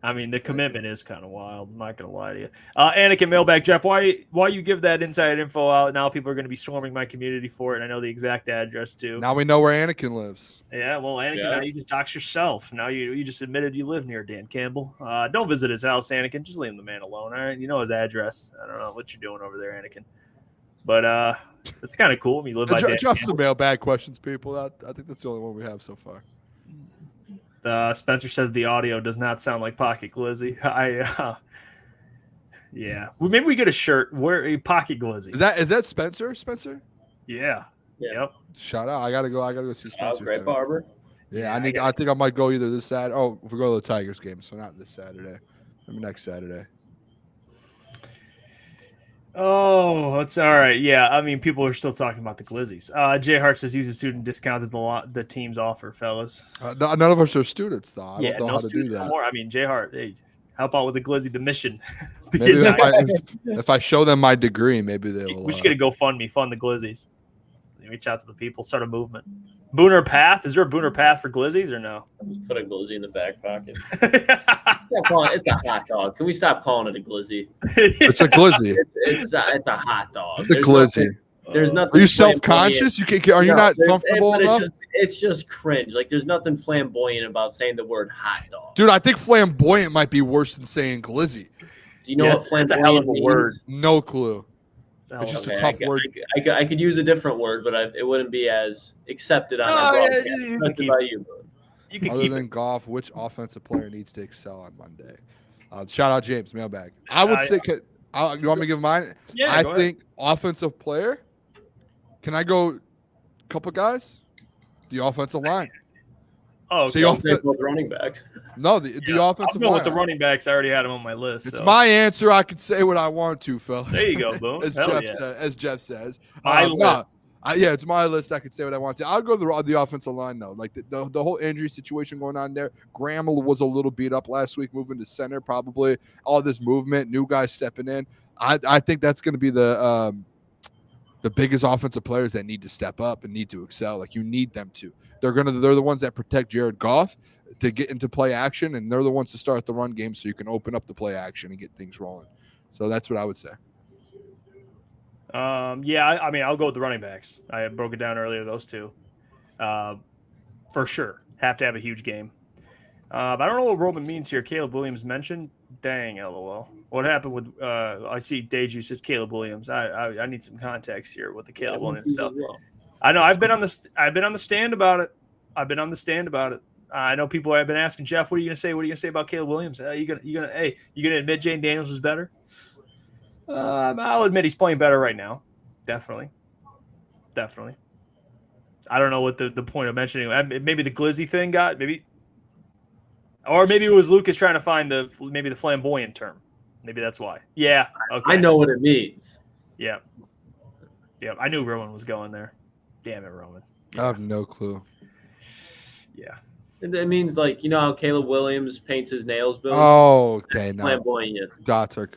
I mean, the commitment is kind of wild. I'm not gonna lie to you. Anakin Mailbag, Jeff, why you give that inside info out? Now people are going to be swarming my community for it. I know the exact address too. Now we know where Anakin lives. Yeah, well, Anakin, now you just dox yourself. Now you just admitted you live near Dan Campbell. Don't visit his house, Anakin. Just leave the man alone. All right, you know his address. I don't know what you're doing over there, Anakin. But it's kind of cool when you live by Dan Drop Campbell. some mailbag questions, people. I think that's the only one we have so far. Spencer says the audio does not sound like Pocket Glizzy. Yeah. Well, maybe we get a shirt where a Pocket Glizzy. Is that Spencer? Spencer? Yeah. Yep. Shout out! I gotta go see Spencer. Great barber. Yeah, I think I might go either this Saturday. Oh, if we go to the Tigers game, so not this Saturday, maybe next Saturday. Oh, that's all right. Yeah, I mean, people are still talking about the Glizzies. Jay Hart says use a student discount at the team's offer, fellas. None of us are students, though. I don't know no how to do students no that. more. I mean, Jay Hart, hey, help out with the Glizzy, the mission. Maybe if I show them my degree, maybe they will. We should get a GoFundMe, fund the Glizzies. Reach out to the people, start a movement. Booner Path? Is there a Booner Path for Glizzies or no? Put a glizzy in the back pocket. It's a hot dog. Can we stop calling it a glizzy? It's a glizzy. It's a hot dog. It's a glizzy. There's nothing. Are you self-conscious? Are you not comfortable enough? It's just cringe. Like there's nothing flamboyant about saying the word hot dog. Dude, I think flamboyant might be worse than saying glizzy. Do you know what flamboyant that's a hell of a means? word. No clue. It's just a tough word. I could use a different word, but it wouldn't be as accepted on our broadcast. You can Other keep than it. Goff, which offensive player needs to excel on Monday? Shout out James, mailbag. I would say, you want me to give mine? Yeah, I go think offensive player. Can I go a couple guys? The offensive line. Oh, The okay. Both running backs. No, the offensive I'm going line. with the running backs. I already had them on my list. It's so. my answer. I can say what I want to, fellas. There you go, boom. as Jeff says. My list. Yeah, it's my list. I can say what I want to. I'll go the offensive line though. Like the whole injury situation going on there. Graham was a little beat up last week, moving to center. Probably all this movement, new guys stepping in. I think that's going to be the biggest offensive players that need to step up and need to excel. Like you need them to. They're the ones that protect Jared Goff to get into play action, and they're the ones to start the run game so you can open up the play action and get things rolling. So that's what I would say. Yeah, I mean, I'll go with the running backs. I broke it down earlier, those two. For sure. Have to have a huge game. I don't know what Roman means here. Caleb Williams mentioned. Dang, LOL. What happened with I see Deju said Caleb Williams. I need some context here with the Caleb Williams stuff. I know I've been on the stand about it. I know people have been asking Jeff, what are you gonna say? What are you gonna say about Caleb Williams? You gonna admit Jane Daniels is better? I'll admit he's playing better right now. Definitely. I don't know what the point of mentioning. Maybe the glizzy thing or maybe it was Lucas trying to find the flamboyant term. Maybe that's why. Yeah. Okay. I know what it means. Yeah. I knew Roman was going there. Damn it, Roman. Yeah. I have no clue. Yeah. It means like how Caleb Williams paints his nails, Bill. Oh, okay. No. Flamboyant. Dotzerk.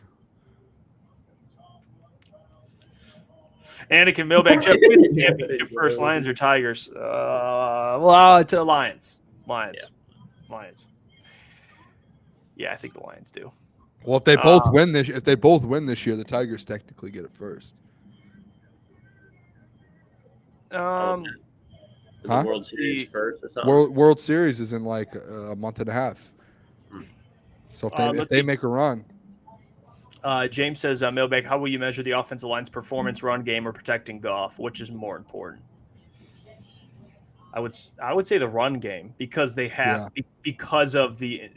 Anakin Mailbag, Jeff, who is the championship first, Lions or Tigers? To Lions. Lions. Yeah, I think the Lions do. Well, if they both win this year, the Tigers technically get it first. The World Series first or something. World Series is in like a month and a half. So if they make a run. James says, Mailbag, how will you measure the offensive line's performance, run game, or protecting Goff? Which is more important? I would say the run game because they have because of the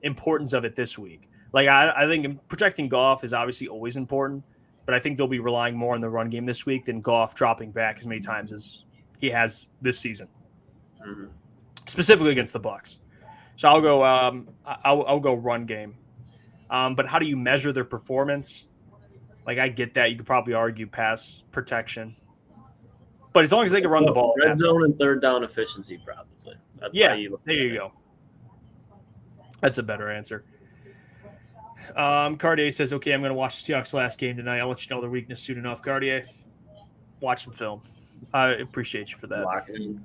importance of it this week. Like I think protecting Goff is obviously always important, but I think they'll be relying more on the run game this week than Goff dropping back as many times as he has this season, specifically against the Bucs. So I'll go. I'll go run game. But how do you measure their performance? Like I get that you could probably argue pass protection, but as long as they can run the ball, red zone and third down efficiency, probably. That's there you go. That's a better answer. Cartier says, "Okay, I'm going to watch the Seahawks last game tonight. I'll let you know their weakness soon enough." Cartier, watch some film. I appreciate you for that. Locking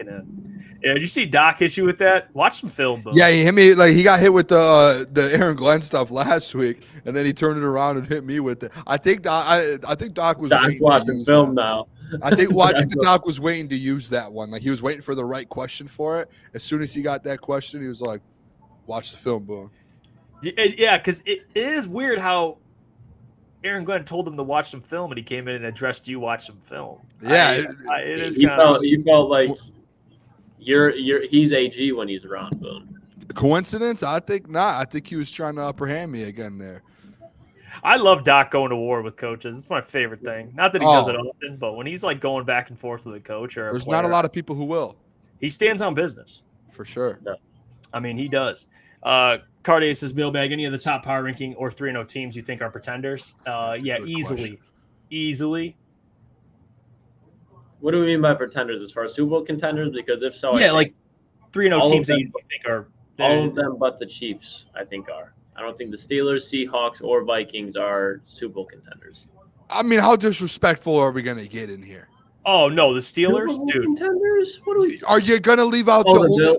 in. Yeah, did you see Doc hit you with that? Watch some film, bro. Yeah, he hit me like he got hit with the Aaron Glenn stuff last week, and then he turned it around and hit me with it. I think Doc was watching film now. I think Doc was waiting to use that one. Like he was waiting for the right question for it. As soon as he got that question, he was like, "Watch the film, boom." Yeah, because it is weird how Aaron Glenn told him to watch some film, and he came in and addressed you watch some film. Yeah, it is. You felt like he's AG when he's around, Boone. Coincidence? I think not. I think he was trying to upper hand me again there. I love Doc going to war with coaches. It's my favorite thing. Not that he does it often, but when he's like going back and forth with a coach or not a lot of people who will. He stands on business for sure. I mean, he does. Cartier says Mailbag, any of the top power ranking or 3-0 teams you think are pretenders? Yeah, Good easily. question. Easily. What do we mean by pretenders as far as Super Bowl contenders? Because if so, Yeah, I like think 3-0 all teams of that you them- think are all of them but the Chiefs, I think, are. I don't think the Steelers, Seahawks, or Vikings are Super Bowl contenders. I mean, how disrespectful are we gonna get in here? Oh no, the Super Steelers, Bowl dude. contenders? What are we? Are you gonna leave out Oh, the the only? Bills.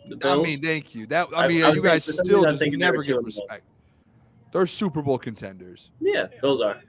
The I Bills. mean, thank you. That I you was guys thinking- for some still reason, I'm just thinking they never were give 2-0. respect. They're Super Bowl contenders. Yeah, Bills are.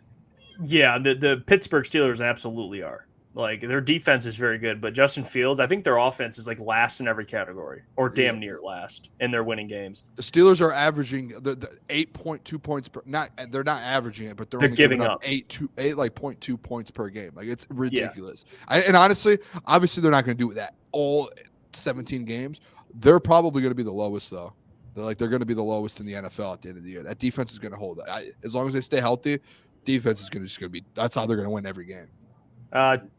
Yeah, the Pittsburgh Steelers absolutely are. Like their defense is very good, but Justin Fields, I think their offense is like last in every category, or damn near last, and they're winning games. The Steelers are averaging the 8.2 points per. They're not averaging it, but they're only giving giving up 0.2 points per game. Like it's ridiculous. And honestly, obviously they're not going to do that all 17 games. They're probably going to be the lowest though. They're going to be the lowest in the NFL at the end of the year. That defense is going to hold it. As long as they stay healthy, defense is going to be. That's how they're going to win every game.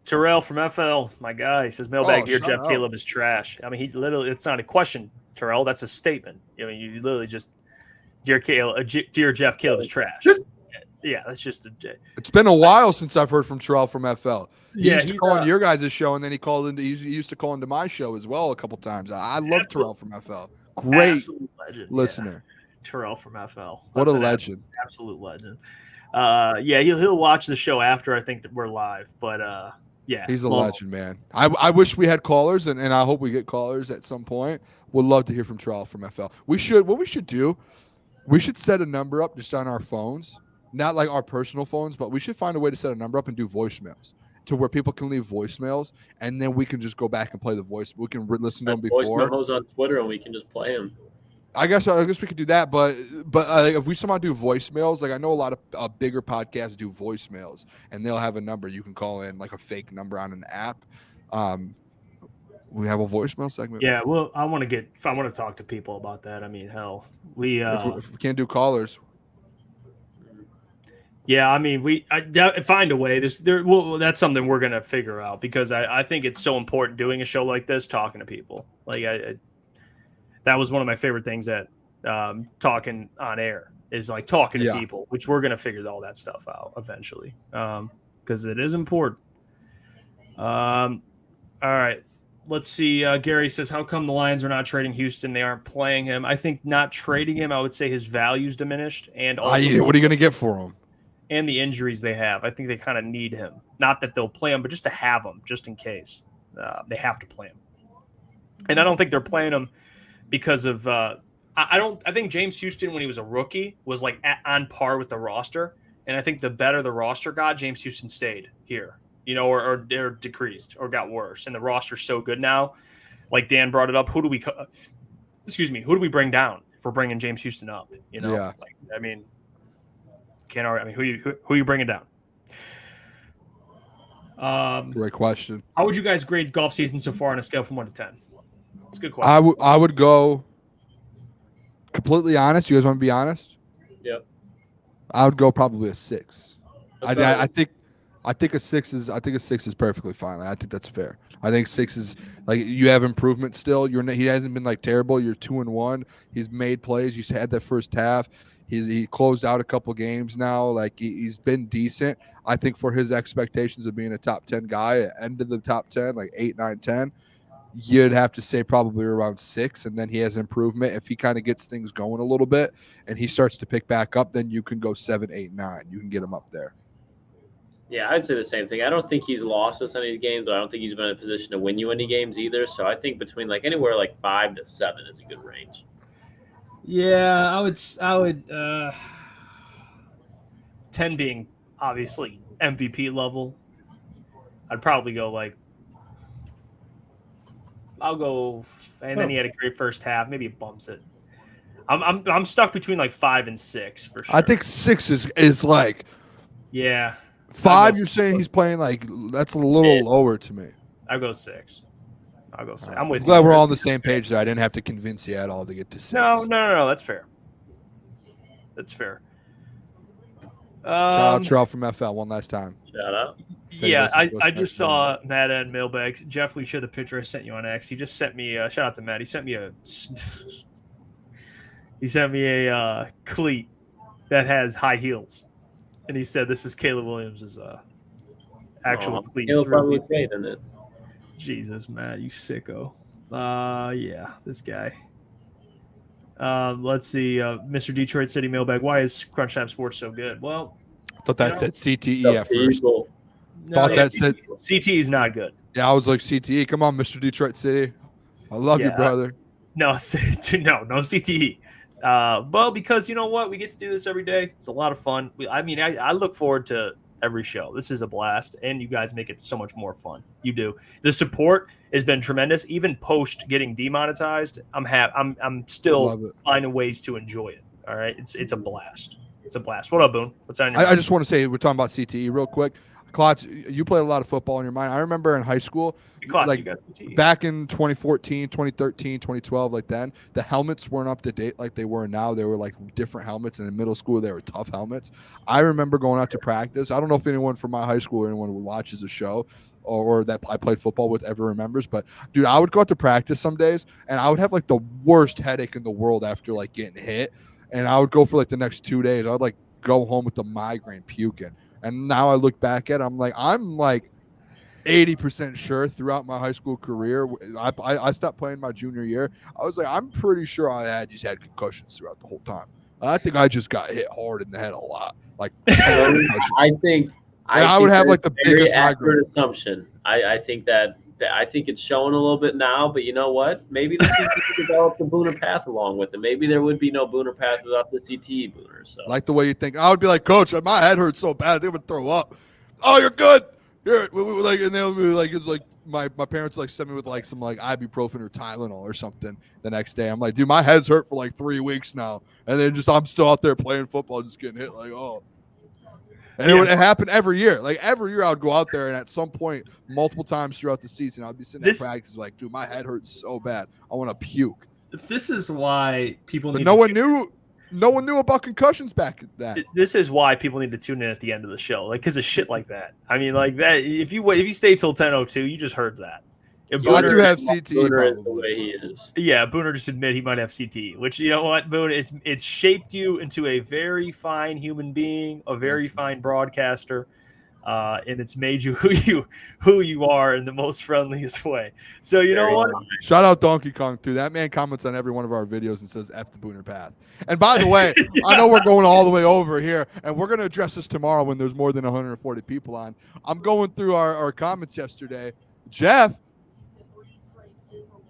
Terrell from FL, my guy, says Mailbag, dear shout Jeff out. Caleb is trash. I mean, he literally, it's not a question, Terrell. That's a statement. I mean, you literally just, dear Jeff Caleb is trash. Yeah, that's just a. It's been a while since I've heard from Terrell from FL. He Yeah, used to he's, call into your guys' show, and then he used to call into my show as well a couple times. I love Terrell from FL. Great absolute legend, listener. Yeah. Terrell from FL. What a That's an legend. absolute legend. Yeah, he'll watch the show after I think that we're live, but yeah, He's a love legend, man. I wish we had callers, and I hope we get callers at some point. Would love to hear from Terrell from FL. What we should do, we should set a number up just on our phones, not like our personal phones, but we should find a way to set a number up and do voicemails to where people can leave voicemails, and then we can just go back and play the voice. We can listen to them Voice before. memos on Twitter, and we can just play them. I guess we could do that, but if we somehow do voicemails, like I know a lot of bigger podcasts do voicemails, and they'll have a number you can call in, like a fake number on an app. We have a voicemail segment. Yeah, well, I want to talk to people about that. I mean, hell, If we can't do callers, yeah, I mean, find a way. That's something we're gonna figure out because I think it's so important doing a show like this, talking to people. Like that was one of my favorite things at talking on air is like talking to people, which we're gonna figure all that stuff out eventually because it is important. All right. Let's see. Gary says, how come the Lions are not trading Houston? They aren't playing him. I think not trading him, I would say his value's diminished. And also, what are you going to get for him? And the injuries they have. I think they kind of need him. Not that they'll play him, but just to have him, just in case. They have to play him. And I don't think they're playing him because of I think James Houston, when he was a rookie, was like on par with the roster. And I think the better the roster got, James Houston stayed here. Or decreased or got worse. And the roster's so good now. Like Dan brought it up. Who do we bring down if we're bringing James Houston up? Yeah. Who are you bringing down? Great question. How would you guys grade golf season so far on a scale from 1 to 10? It's a good question. I would go completely honest. You guys want to be honest? Yep. I would go probably a 6. I think a 6 is perfectly fine. I think that's fair. I think 6 is like you have improvement still. He hasn't been like terrible. You're 2-1. He's made plays. He's had that first half. He closed out a couple games now. Like he's been decent. I think for his expectations of being a top 10 guy, end of the top 10, like 8, 9, 10, you'd have to say probably around 6. And then he has improvement. If he kind of gets things going a little bit and he starts to pick back up, then you can go 7, 8, 9. You can get him up there. Yeah, I'd say the same thing. I don't think he's lost us any games, but I don't think he's been in a position to win you any games either. So I think between like anywhere like 5 to 7 is a good range. Yeah, I would 10 being obviously MVP level. I'd probably go then he had a great first half. Maybe it bumps it. I'm stuck between like 5 and 6 for sure. I think 6 is like yeah. 5. You're saying he's playing like that's a little lower to me. I'll go 6. I'm with you. Glad we're all on the same page there. I didn't have to convince you at all to get to 6. No. That's fair. Shout out Terrell from FL one last time. Shout out. Yeah, I just saw Matt and Mailbags. Jeff, we showed the picture I sent you on X. He just sent me shout out to Matt. He sent me He sent me a cleat that has high heels, and he said this is Caleb Williams' actual cleats. He'll probably look great in it. Jesus, man, you sicko. Yeah, this guy. Let's see. Mr. Detroit City Mailbag. Why is Crunch Time Sports so good? Well, I thought that said CTE The at first. people. Thought that said CT is not good. Yeah, I was like CTE. Come on, Mr. Detroit City. I love you, Yeah. brother. No, no CTE. Well, because you know what? We get to do this every day. It's a lot of fun. I look forward to every show. This is a blast, and you guys make it so much more fun. You do. The support has been tremendous. Even post getting demonetized, I'm still finding ways to enjoy it. All right, it's a blast. It's a blast. What up, Boone? What's on your mind? I just want to say we're talking about CTE real quick. Klotz, you played a lot of football in your mind. I remember in high school, Klotz, like you got CTE. back in 2014, 2013, 2012, like then, the helmets weren't up to date like they were now. They were like different helmets, and in middle school, they were tough helmets. I remember going out to practice. I don't know if anyone from my high school or anyone who watches the show or that I played football with ever remembers, but dude, I would go out to practice some days, and I would have like the worst headache in the world after like getting hit, and I would go for like the next 2 days. I would like go home with the migraine puking. And now I look back at it, I'm like 80% sure throughout my high school career. I stopped playing my junior year. I was like, I'm pretty sure I just had concussions throughout the whole time. I think I just got hit hard in the head a lot. Like I think would have like the very biggest accurate migraine. assumption. I think that I think it's showing a little bit now, but you know what? Maybe the CT could develop the Booner path along with it. Maybe there would be no Booner path without the CTE Booner. So Like the way you think. I would be like, Coach, my head hurts so bad, they would throw up. Oh, you're good. Here, like, and they'll be like, it's like my parents like sent me with like some like ibuprofen or Tylenol or something the next day. I'm like, dude, my head's hurt for like 3 weeks now, and then I'm still out there playing football, just getting hit like, oh. And it would happen every year. Like every year, I would go out there, and at some point, multiple times throughout the season, I'd be sitting at practice like, dude, my head hurts so bad, I want to puke. This is why people But need. no one knew about concussions back then. This is why people need to tune in at the end of the show, like because of shit like that. I mean, like that. If you stay till 10:02, you just heard that. So I do have CTE. Booner is the Probably. way he is. Yeah, Booner just admitted he might have CTE, which, you know what, Boone, it's shaped you into a very fine human being, a very fine broadcaster, and it's made you who you are in the most friendliest way. So you know what? Shout out Donkey Kong too. That man comments on every one of our videos and says F the Booner path. And by the way, I know we're going all the way over here, and we're going to address this tomorrow when there's more than 140 people on. I'm going through our comments yesterday. Jeff,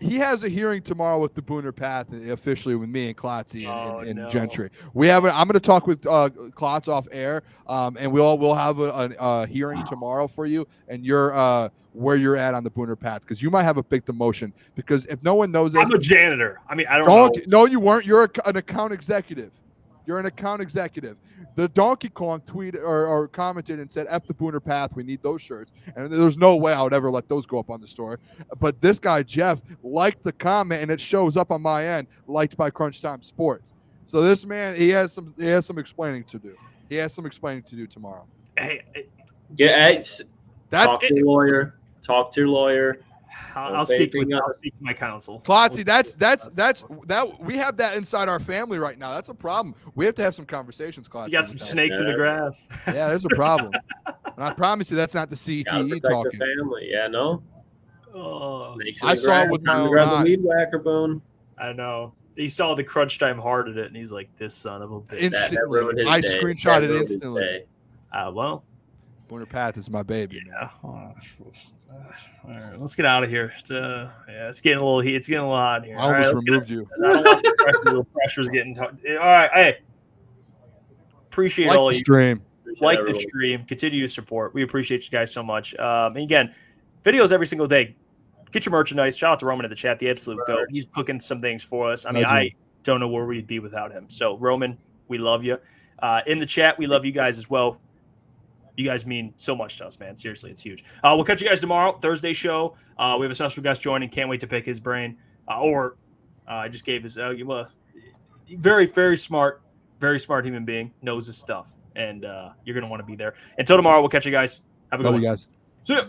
he has a hearing tomorrow with the Booner Path, officially with me and Klotzy and Gentry. I'm going to talk with Klotz off air, and we'll have a hearing tomorrow for you and your where you're at on the Booner Path, because you might have a big demotion. Because if no one knows this, I'm a janitor. I mean, I don't know. No, you weren't. You're an account executive. You're an account executive. The Donkey Kong tweeted or commented and said, F the Booner Path, we need those shirts. And there's no way I would ever let those go up on the store. But this guy, Jeff, liked the comment, and it shows up on my end, liked by Crunch Time Sports. So this man, he has some explaining to do. He has some explaining to do tomorrow. Hey, That's talk to your lawyer. Talk to your lawyer. I'll speak to my counsel. Klotzy, that we have that inside our family right now. That's a problem. We have to have some conversations, Klotzy. You got some snakes in the grass. Yeah, there's a problem. And I promise you, that's not the CTE talking. Family, yeah, no. Oh, I saw it with my own eyes. Weed whacker, Boone. I know. He saw the Crunch Time hearted it, and he's like, "This son of a bitch." Instantly, I screenshot it instantly. Well, Booner Path is my baby. Yeah. All right, let's get out of here. It's getting a little heat. It's getting a little hot in here. I almost removed you. I don't want the pressure. The pressure's getting. All right, hey. Appreciate all you. Stream. Like the stream. Continue to support. We appreciate you guys so much. And again, videos every single day. Get your merchandise. Shout out to Roman in the chat, the absolute goat. He's cooking some things for us. I mean, I don't know where we'd be without him. So, Roman, we love you. In the chat, we love you guys as well. You guys mean so much to us, man. Seriously, it's huge. We'll catch you guys tomorrow, Thursday show. We have a special guest joining. Can't wait to pick his brain. I just gave his very, very smart human being, knows his stuff, and you're gonna want to be there. Until tomorrow, we'll catch you guys. Have a good one. Love you guys. See ya.